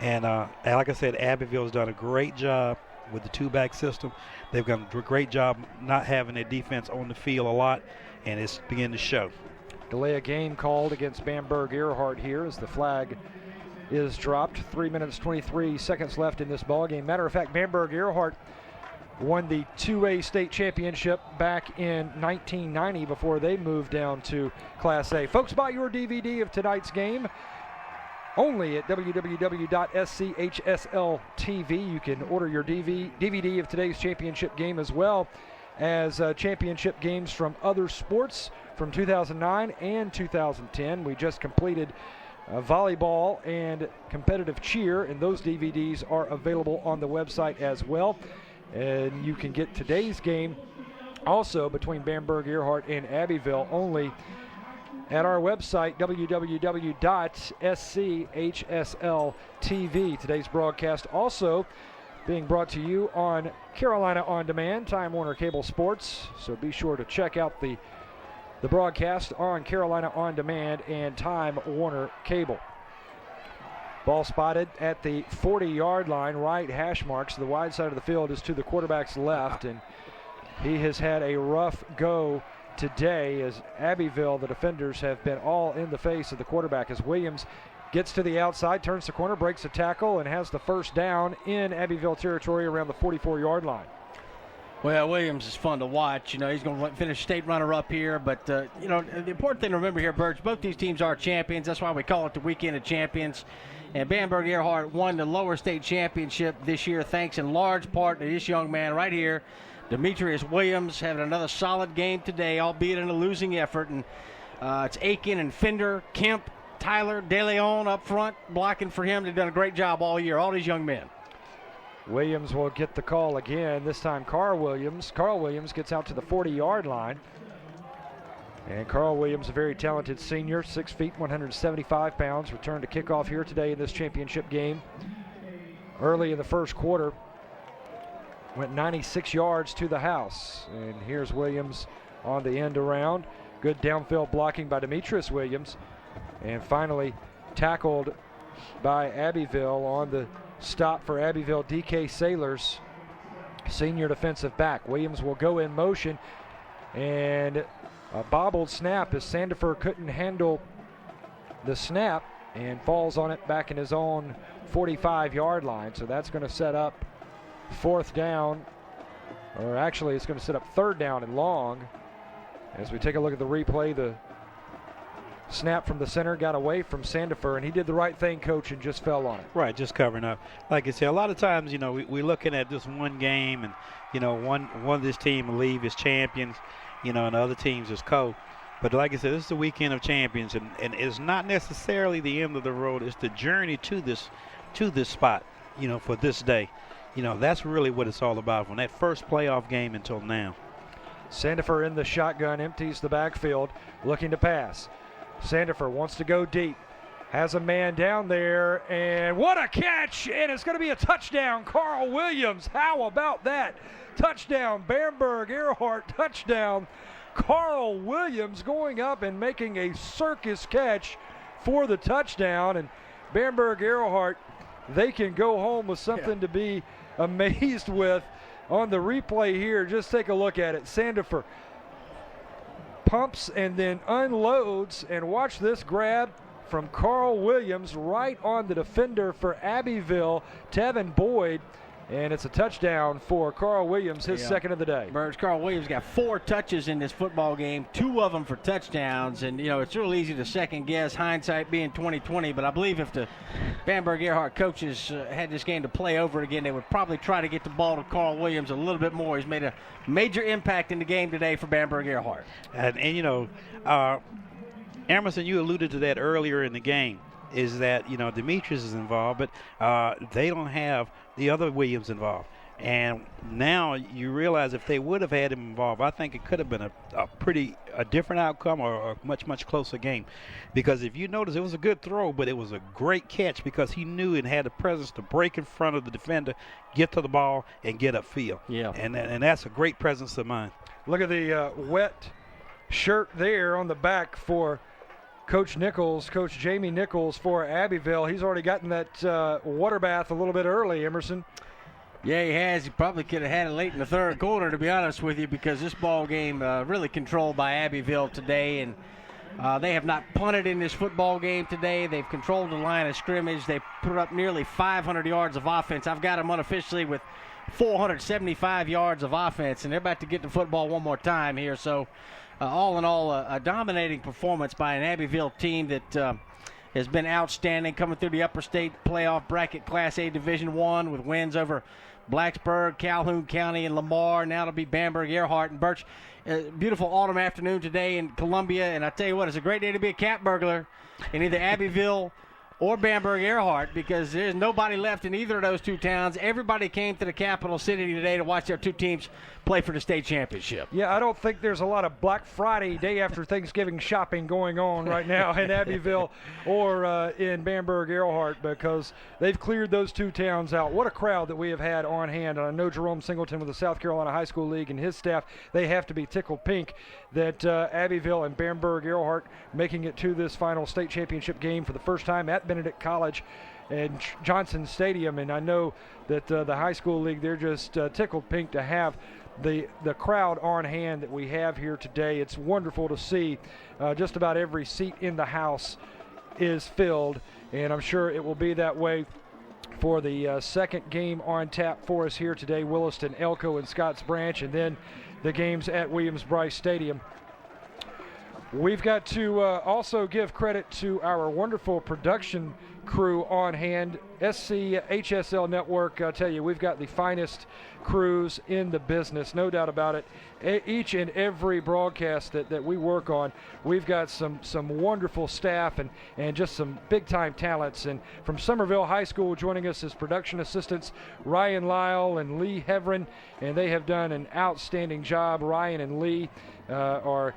And like I said, Abbeville's done a great job with the two-back system. They've done a great job not having their defense on the field a lot, and it's beginning to show. Delay of game called against Bamberg-Ehrhardt here as the flag is dropped. 3 minutes, 23 seconds left in this ball game. Matter of fact, Bamberg-Ehrhardt won the 2A state championship back in 1990 before they moved down to Class A. Folks, buy your DVD of tonight's game only at www.schsl.tv. You can order your DVD of today's championship game, as well as championship games from other sports from 2009 and 2010. We just completed volleyball and competitive cheer, and those DVDs are available on the website as well. And you can get today's game also between Bamberg-Ehrhardt and Abbeville only at our website, www.schsl.tv. Today's broadcast also being brought to you on Carolina On Demand, Time Warner Cable Sports. So be sure to check out the broadcast on Carolina On Demand and Time Warner Cable. Ball spotted at the 40-yard line, right hash marks. The wide side of the field is to the quarterback's left, and he has had a rough go today, as Abbeville, the defenders, have been all in the face of the quarterback, as Williams gets to the outside, turns the corner, breaks a tackle, and has the first down in Abbeville territory around the 44-yard line. Well, Williams is fun to watch. He's going to finish state runner-up here. But, the important thing to remember here, Birch, both these teams are champions. That's why we call it the Weekend of Champions. And Bamberg-Ehrhardt won the lower state championship this year, thanks in large part to this young man right here, Demetrius Williams, having another solid game today, albeit in a losing effort. And it's Aiken and Fender, Kemp, Tyler, De Leon up front, blocking for him. They've done a great job all year, all these young men. Williams will get the call again, this time Carl Williams. Carl Williams gets out to the 40-yard line. And Carl Williams, a very talented senior, 6 feet, 175 pounds, returned to kickoff here today in this championship game. Early in the first quarter, went 96 yards to the house. And here's Williams on the end around. Good downfield blocking by Demetrius Williams. And finally tackled by Abbeville on the stop for Abbeville, DK Sailors, senior defensive back. Williams will go in motion, and a bobbled snap as Sandifer couldn't handle the snap and falls on it back in his own 45-yard line. So that's going to set up fourth down, or actually it's going to set up third down and long. As we take a look at the replay, the snap from the center got away from Sandifer, and he did the right thing, Coach, and just fell on it. Right, just covering up. Like I said, a lot of times, we're looking at this one game, and, one of this team will leave as champions, and the other teams as co. But like I said, this is the Weekend of Champions, and it's not necessarily the end of the road. It's the journey to this spot, for this day. That's really what it's all about, from that first playoff game until now. Sandifer in the shotgun, empties the backfield, looking to pass. Sandifer wants to go deep, has a man down there, and what a catch, and it's going to be a touchdown. Carl Williams, how about that? Touchdown, Bamberg-Ehrhardt touchdown. Carl Williams going up and making a circus catch for the touchdown, and Bamberg-Ehrhardt they can go home with something to be amazed with. On the replay here, just take a look at it. Sandifer pumps and then unloads, and watch this grab from Carl Williams right on the defender for Abbeville, Tevin Boyd. And it's a touchdown for Carl Williams, his second of the day. Birds, Carl Williams got 4 touches in this football game, 2 of them for touchdowns. And, it's real easy to second guess, hindsight being 20/20. But I believe if the Bamberg-Ehrhardt coaches had this game to play over again, they would probably try to get the ball to Carl Williams a little bit more. He's made a major impact in the game today for Bamberg-Ehrhardt. Emerson, you alluded to that earlier in the game, is that, Demetrius is involved, but they don't have the other Williams involved. And now you realize if they would have had him involved, I think it could have been a different outcome or a much, much closer game. Because if you notice, it was a good throw, but it was a great catch because he knew and had the presence to break in front of the defender, get to the ball, and get upfield. Yeah. And that's a great presence of mind. Look at the wet shirt there on the back for Coach Nickles, Coach Jamie Nickles for Abbeville. He's already gotten that water bath a little bit early, Emerson. Yeah, he has. He probably could have had it late in the third quarter, to be honest with you, because this ball game really controlled by Abbeville today. And they have not punted in this football game today. They've controlled the line of scrimmage. They put up nearly 500 yards of offense. I've got them unofficially with 475 yards of offense, and they're about to get the football one more time here. So all in all, a dominating performance by an Abbeville team that has been outstanding, coming through the upper state playoff bracket Class A Division I with wins over Blacksburg, Calhoun County, and Lamar. Now it'll be Bamberg-Ehrhardt and Birch. Beautiful autumn afternoon today in Columbia, and I tell you what, it's a great day to be a cat burglar in either Abbeville or Bamberg-Ehrhardt, because there's nobody left in either of those two towns. Everybody came to the capital city today to watch their two teams play for the state championship. Yeah, I don't think there's a lot of Black Friday, day after Thanksgiving shopping going on right now in Abbeville or in Bamberg-Ehrhardt, because they've cleared those two towns out. What a crowd that we have had on hand. And I know Jerome Singleton with the South Carolina High School League and his staff, they have to be tickled pink that Abbeville and Bamberg-Ehrhardt making it to this final state championship game for the first time at Benedict College and Johnson Stadium. And I know that the high school league, they're just tickled pink to have the crowd on hand that we have here today. It's wonderful to see. Just about every seat in the house is filled, and I'm sure it will be that way for the second game on tap for us here today, Williston, Elko, and Scotts Branch, and then the games at Williams-Brice Stadium. We've got to also give credit to our wonderful production crew on hand. SCHSL Network, I tell you, we've got the finest crews in the business, no doubt about it. Each and every broadcast that we work on, we've got some wonderful staff and just some big-time talents. And from Somerville High School joining us as production assistants, Ryan Lyle and Lee Heverin, and they have done an outstanding job. Ryan and Lee are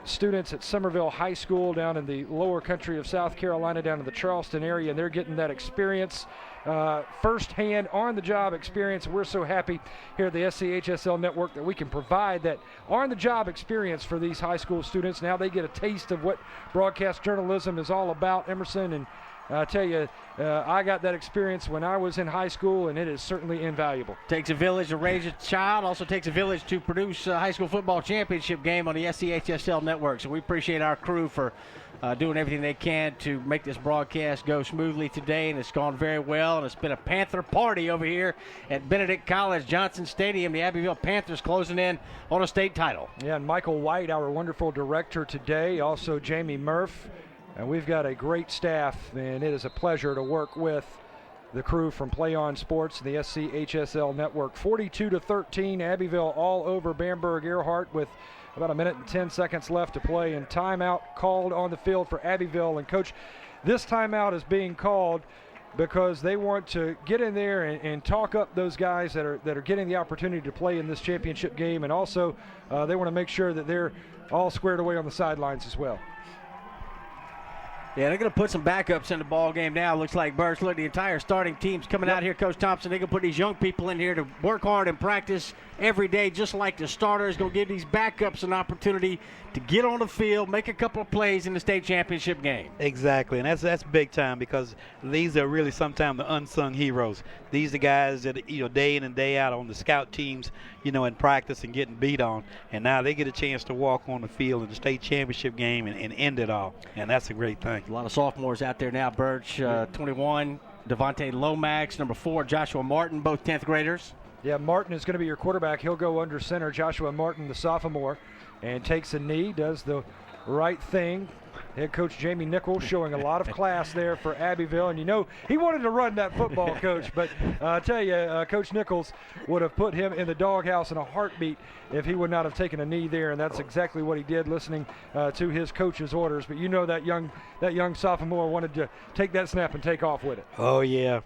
students at Somerville High School down in the lower country of South Carolina, down in the Charleston area, and they're getting that experience, firsthand, on-the-job experience. We're so happy here at the SCHSL Network that we can provide that on-the-job experience for these high school students. Now they get a taste of what broadcast journalism is all about, Emerson, and I tell you, I got that experience when I was in high school, and it is certainly invaluable. Takes a village to raise a child. Also takes a village to produce a high school football championship game on the SCHSL Network. So we appreciate our crew for doing everything they can to make this broadcast go smoothly today, and it's gone very well. And it's been a Panther party over here at Benedict College, Johnson Stadium. The Abbeville Panthers closing in on a state title. Yeah, and Michael White, our wonderful director today, also Jamie Murph. And we've got a great staff, and it is a pleasure to work with the crew from Play On Sports, the SCHSL Network. 42-13, Abbeville all over Bamberg-Ehrhardt with about 1 minute and 10 seconds left to play, and timeout called on the field for Abbeville. And, Coach, this timeout is being called because they want to get in there and talk up those guys that are getting the opportunity to play in this championship game, and also they want to make sure that they're all squared away on the sidelines as well. Yeah, they're going to put some backups in the ball game now. Looks like Birch. Look, the entire starting team's coming out here. Coach Thompson, they're going to put these young people in here to work hard and practice every day, just like the starters. Going to give these backups an opportunity to get on the field, make a couple of plays in the state championship game. Exactly, and that's big time, because these are really sometimes the unsung heroes. These are guys that, day in and day out on the scout teams, in practice and getting beat on, and now they get a chance to walk on the field in the state championship game and end it all, and that's a great thing. A lot of sophomores out there now. Birch, 21, Devontae Lomax, number 4, Joshua Martin, both 10th graders. Yeah, Martin is going to be your quarterback. He'll go under center. Joshua Martin, the sophomore, and takes a knee, does the right thing. Head coach Jamie Nickles showing a lot of class there for Abbeville. And he wanted to run that football, Coach. But I tell you, Coach Nickles would have put him in the doghouse in a heartbeat if he would not have taken a knee there. And that's exactly what he did, listening to his coach's orders. But that young sophomore wanted to take that snap and take off with it. Oh, yeah.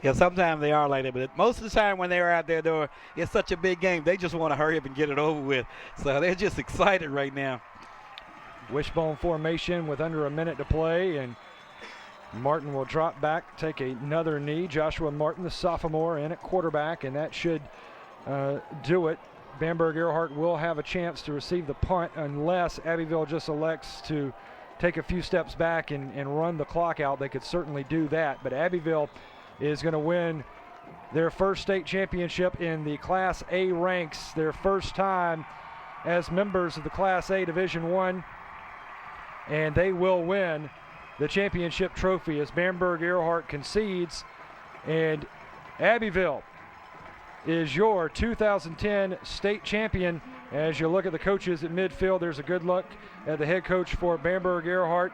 Yeah, sometimes they are like that. But most of the time when they're out there, it's such a big game, they just want to hurry up and get it over with. So they're just excited right now. Wishbone formation with under a minute to play, and Martin will drop back, take another knee. Joshua Martin, the sophomore, in at quarterback, and that should do it. Bamberg-Ehrhardt will have a chance to receive the punt unless Abbeville just elects to take a few steps back and run the clock out. They could certainly do that, but Abbeville is going to win their first state championship in the Class A ranks, their first time as members of the Class A Division I. And they will win the championship trophy as Bamberg-Ehrhardt concedes. And Abbeville is your 2010 state champion. As you look at the coaches at midfield, there's a good look at the head coach for Bamberg-Ehrhardt.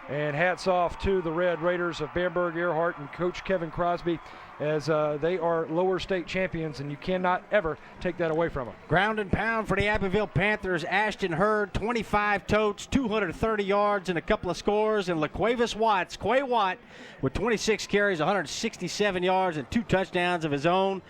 And hats off to the Red Raiders of Bamberg-Ehrhardt and Coach Kevin Crosby, as they are lower state champions, and you cannot ever take that away from them. Ground and pound for the Abbeville Panthers. Ashton Hurd, 25 totes, 230 yards, and a couple of scores. And Quay Watt, with 26 carries, 167 yards, and 2 touchdowns of his own.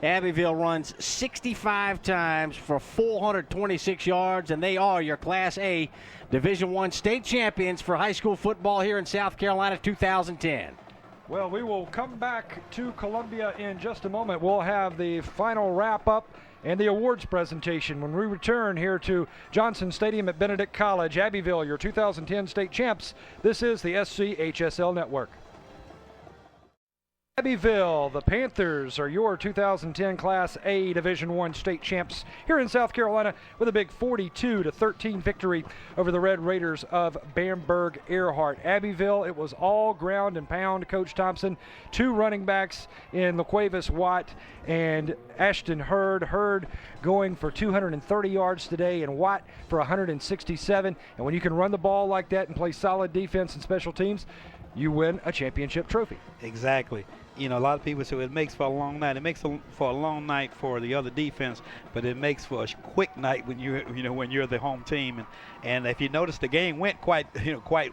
Abbeville runs 65 times for 426 yards, and they are your Class A Division I state champions for high school football here in South Carolina 2010. Well, we will come back to Columbia in just a moment. We'll have the final wrap-up and the awards presentation when we return here to Johnson Stadium at Benedict College. Abbeville, your 2010 state champs. This is the SCHSL Network. Abbeville, the Panthers are your 2010 Class A Division I state champs here in South Carolina with a big 42-13 victory over the Red Raiders of Bamberg-Ehrhardt. Abbeville, it was all ground and pound. Coach Thompson, 2 running backs in LaQuavis Watt and Ashton Hurd. Hurd going for 230 yards today and Watt for 167. And when you can run the ball like that and play solid defense and special teams, you win a championship trophy. Exactly. A lot of people say it makes for a long night. It makes for a long night for the other defense, but it makes for a quick night when you're the home team. And if you notice, the game went quite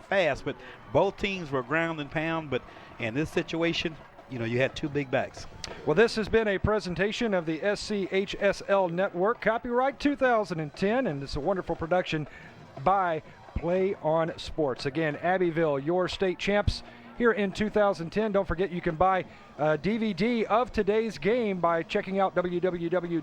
fast, but both teams were ground and pound. But in this situation, you had 2 big backs. Well, this has been a presentation of the SCHSL Network, copyright 2010, and it's a wonderful production by Play on Sports. Again, Abbeville, your state champs here in 2010. Don't forget you can buy a DVD of today's game by checking out www.schsl.tv.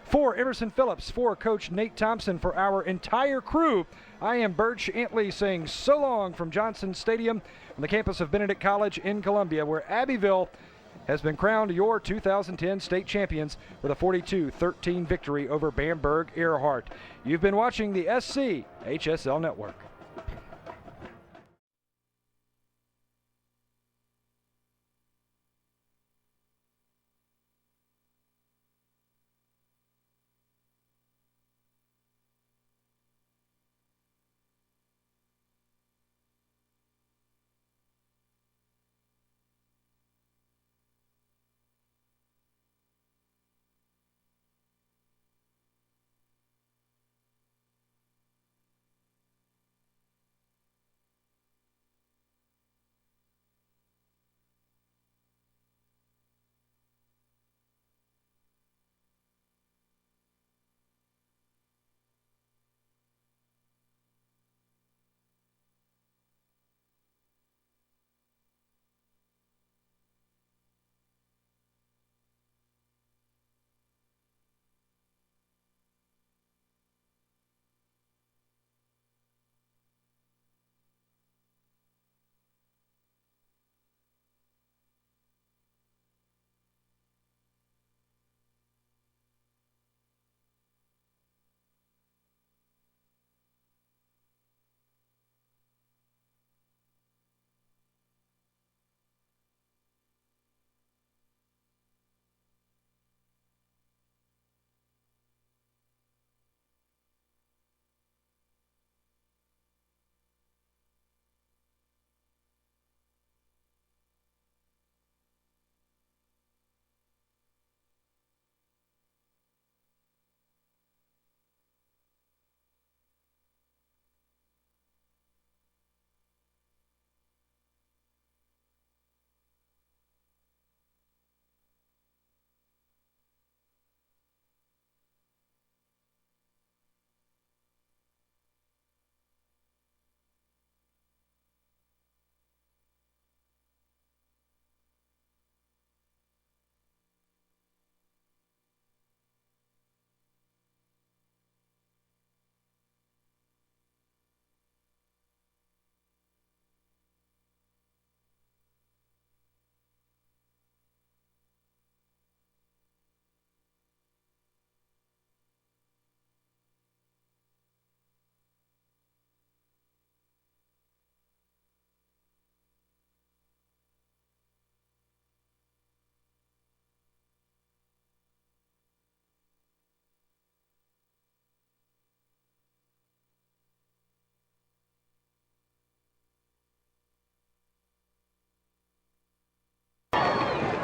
For Emerson Phillips, for Coach Nate Thompson, for our entire crew, I am Birch Antley saying so long from Johnson Stadium on the campus of Benedict College in Columbia, where Abbeville has been crowned your 2010 state champions with a 42-13 victory over Bamberg-Ehrhardt. You've been watching the SCHSL Network.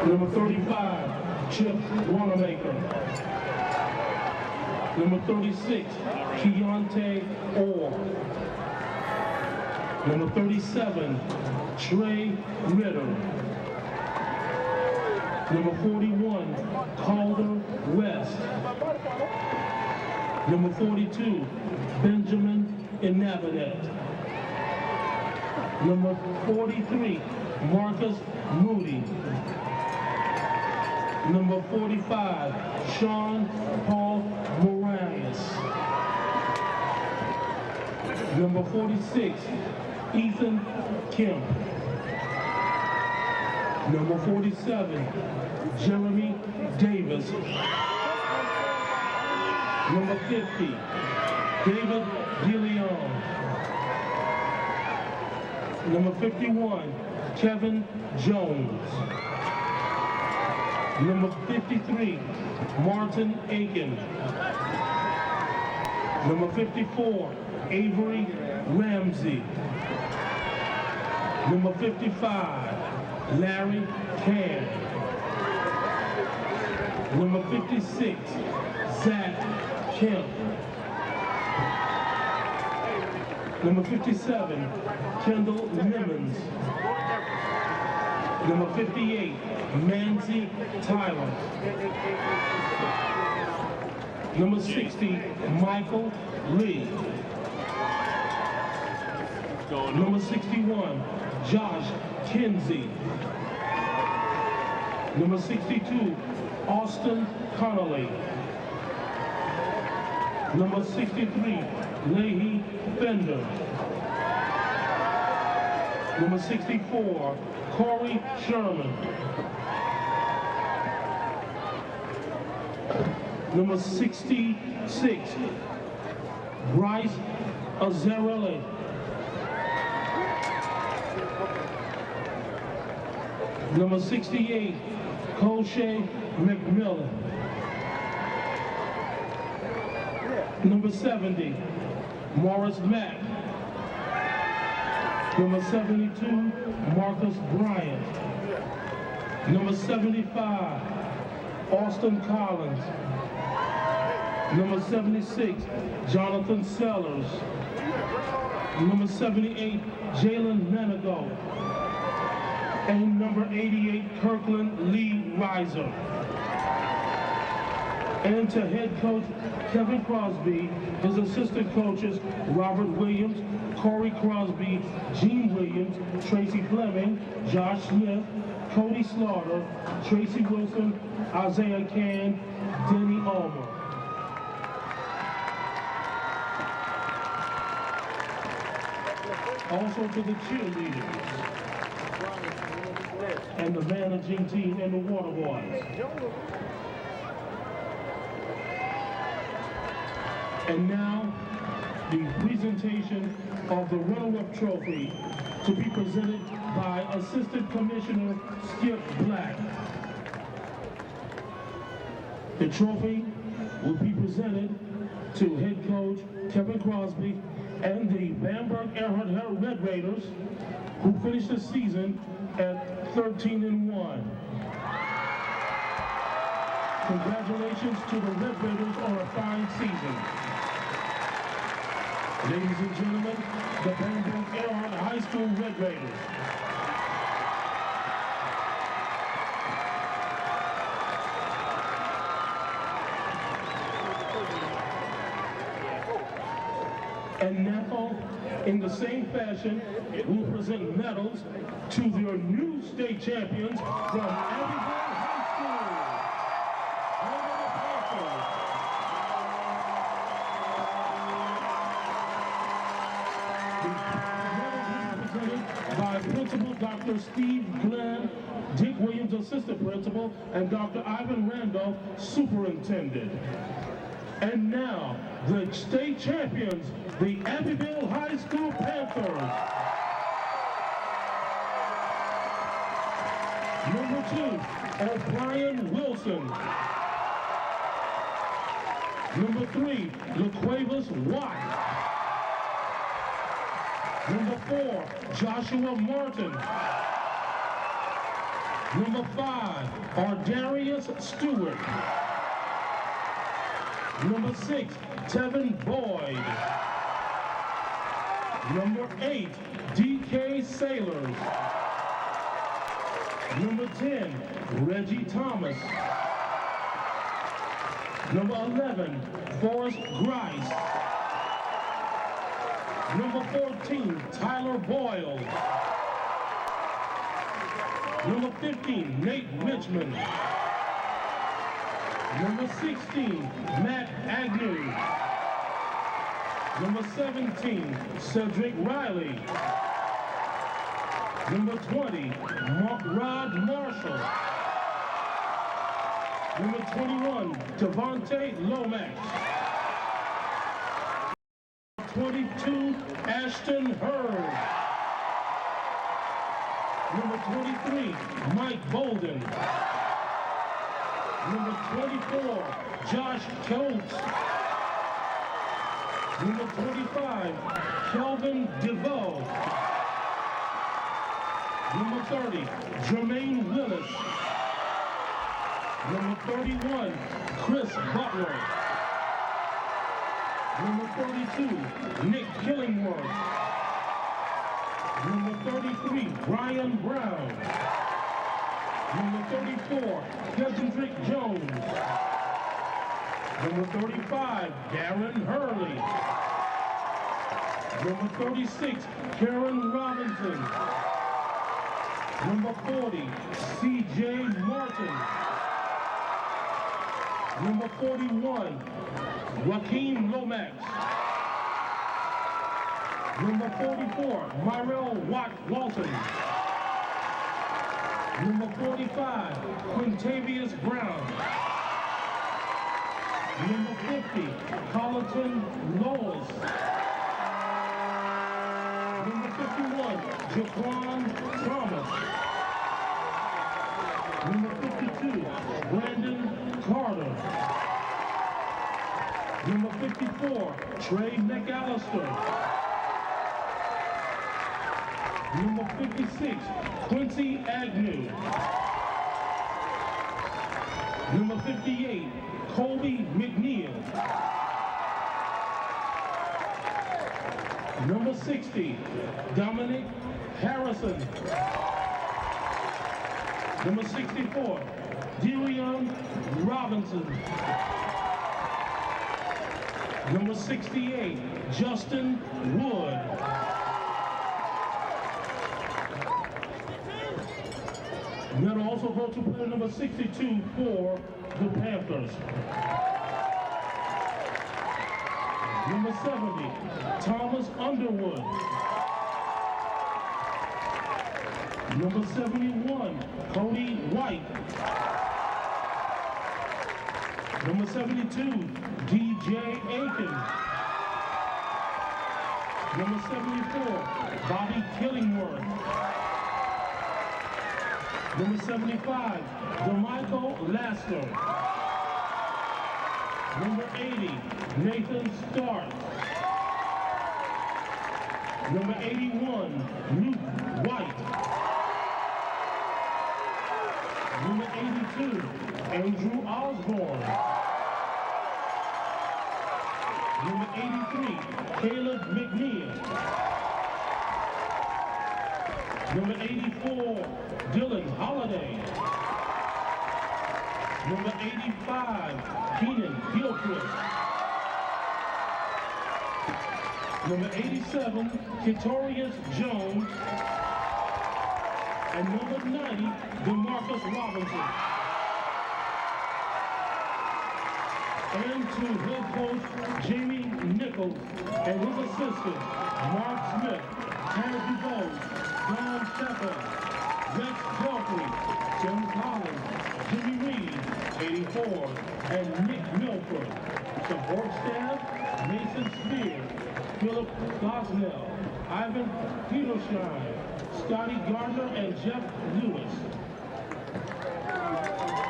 Number 35, Chip Wanamaker. Number 36, Keontae Orr. Number 37, Trey Ritter. Number 41, Calder West. Number 42, Benjamin Inabinet. Number 43, Marcus Moody. Number 45, Sean Paul Morales. Number 46, Ethan Kemp. Number 47, Jeremy Davis. Number 50, David DeLeon. Number 51, Kevin Jones. Number 53, Martin Aiken. Number 54, Avery Ramsey. Number 55, Larry Can. Number 56, Zach Kemp. Number 57, Kendall Nimmons. Number 58, Manzi Tyler. Number 60, Michael Lee. Number 61, Josh Kinsey. Number 62, Austin Connolly. Number 63, Leahy Fender. Number 64, Corey Sherman. Number 66, Bryce Azzarelli. Number 68, Colshay McMillan. Number 70, Morris Mack. Number 72, Marcus Bryant. Number 75, Austin Collins. Number 76, Jonathan Sellers. Number 78, Jalen Menego. And number 88, Kirkland Lee Reiser. And to head coach Kevin Crosby, his assistant coaches Robert Williams, Corey Crosby, Gene Williams, Tracy Fleming, Josh Smith, Cody Slaughter, Tracy Wilson, Isaiah Can, Denny Ulmer. Also to the cheerleaders and the managing team and the water boys. And now, the presentation of the runner-up trophy to be presented by Assistant Commissioner Skip Black. The trophy will be presented to head coach Kevin Crosby and the Bamberg-Ehrhardt Red Raiders, who finished the season at 13-1. Congratulations to the Red Raiders on a fine season. Ladies and gentlemen, the Bamberg-Ehrhardt High School Red Raiders. And now, in the same fashion, we'll present medals to their new state champions from Abbeville High School. By Principal Dr. Steve Glenn, Dick Williams, Assistant Principal, and Dr. Ivan Randolph, Superintendent. And now, the state champions, the Abbeville High School Panthers. Number 2, O'Brien Wilson. Number 3, LaQuavis Watt. Number 4, Joshua Martin. Number 5, Ardarius Stewart. Number 6, Tevin Boyd. Number 8, DK Sailors. Number 10, Reggie Thomas. Number 11, Forrest Grice. Number 14, Tyler Boyle. Number 15, Nate Richmond. Number 16, Matt Agnew. Number 17, Cedric Riley. Number 20, Rod Marshall. Number 21, Devontae Lomax. 22, Ashton Hurd. Number 23, Mike Bolden. Number 24, Josh Coates. Number 25, Kelvin DeVoe. Number 30, Jermaine Willis. Number 31, Chris Butler. Number 32, Nick Killingworth. Number 33, Brian Brown. Number 34, Kendrick Jones. Number 35, Darren Hurley. Number 36, Karen Robinson. Number 40, C.J. Martin. Number 41, Joaquin Lomax. Number 44, Myrell Walton. Number 45, Quintavious Brown. Number 50, Colleton Lois. Number 51, Jaquan Thomas. Number 52, Brandon Carter. Number 54, Trey McAllister. Number 56, Quincy Agnew. Number 58, Colby McNeil. Number 60, Dominic Harrison. Number 64, Derion Robinson. Number 68, Justin Wood. Then also go to player number 62 for the Panthers. Number 70, Thomas Underwood. Number 71, Cody White. Number 72, DJ Aiken. Number 74, Bobby Killingworth. Number 75, DeMichael Laster. Number 80, Nathan Stark. Number 81, Luke White. Number 82, Andrew Osborne. Number 83, Caleb McNeil. Number 84, Dylan Holiday. Number 85, Keenan Gilchrist. Number 87, Ketorius Jones. And number 90, DeMarcus Robinson. And to head coach Jamie Nickles and his assistant, Mark Smith, Terrence DuBose, Don Shepard, Rex Joffrey, Tim Collins, Jimmy Reed, 84, and Nick Milford. Support staff, Mason Spears, Philip Gosnell, Ivan Petershine, Scotty Gardner, and Jeff Lewis.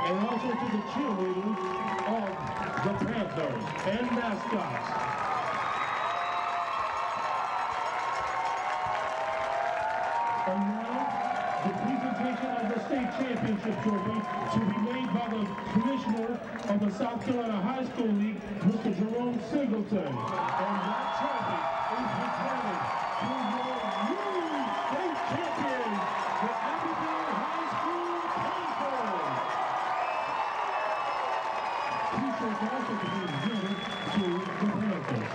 And also to the cheerleaders of the Panthers and mascots. And now, the presentation of the state championship trophy to be made by the commissioner of the South Carolina High School League, Mr. Jerome Singleton. And that trophy is presented to your new state champions, the Abbeville High School Panthers. T-shirts also to be presented to the Panthers.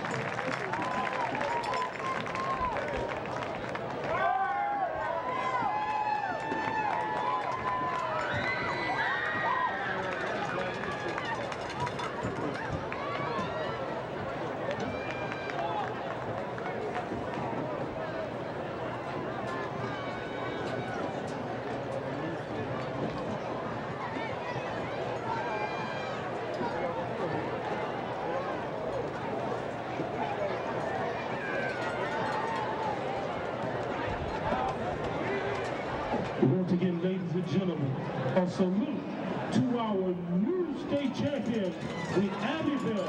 Once again, ladies and gentlemen, a salute to our new state champions, the Abbeville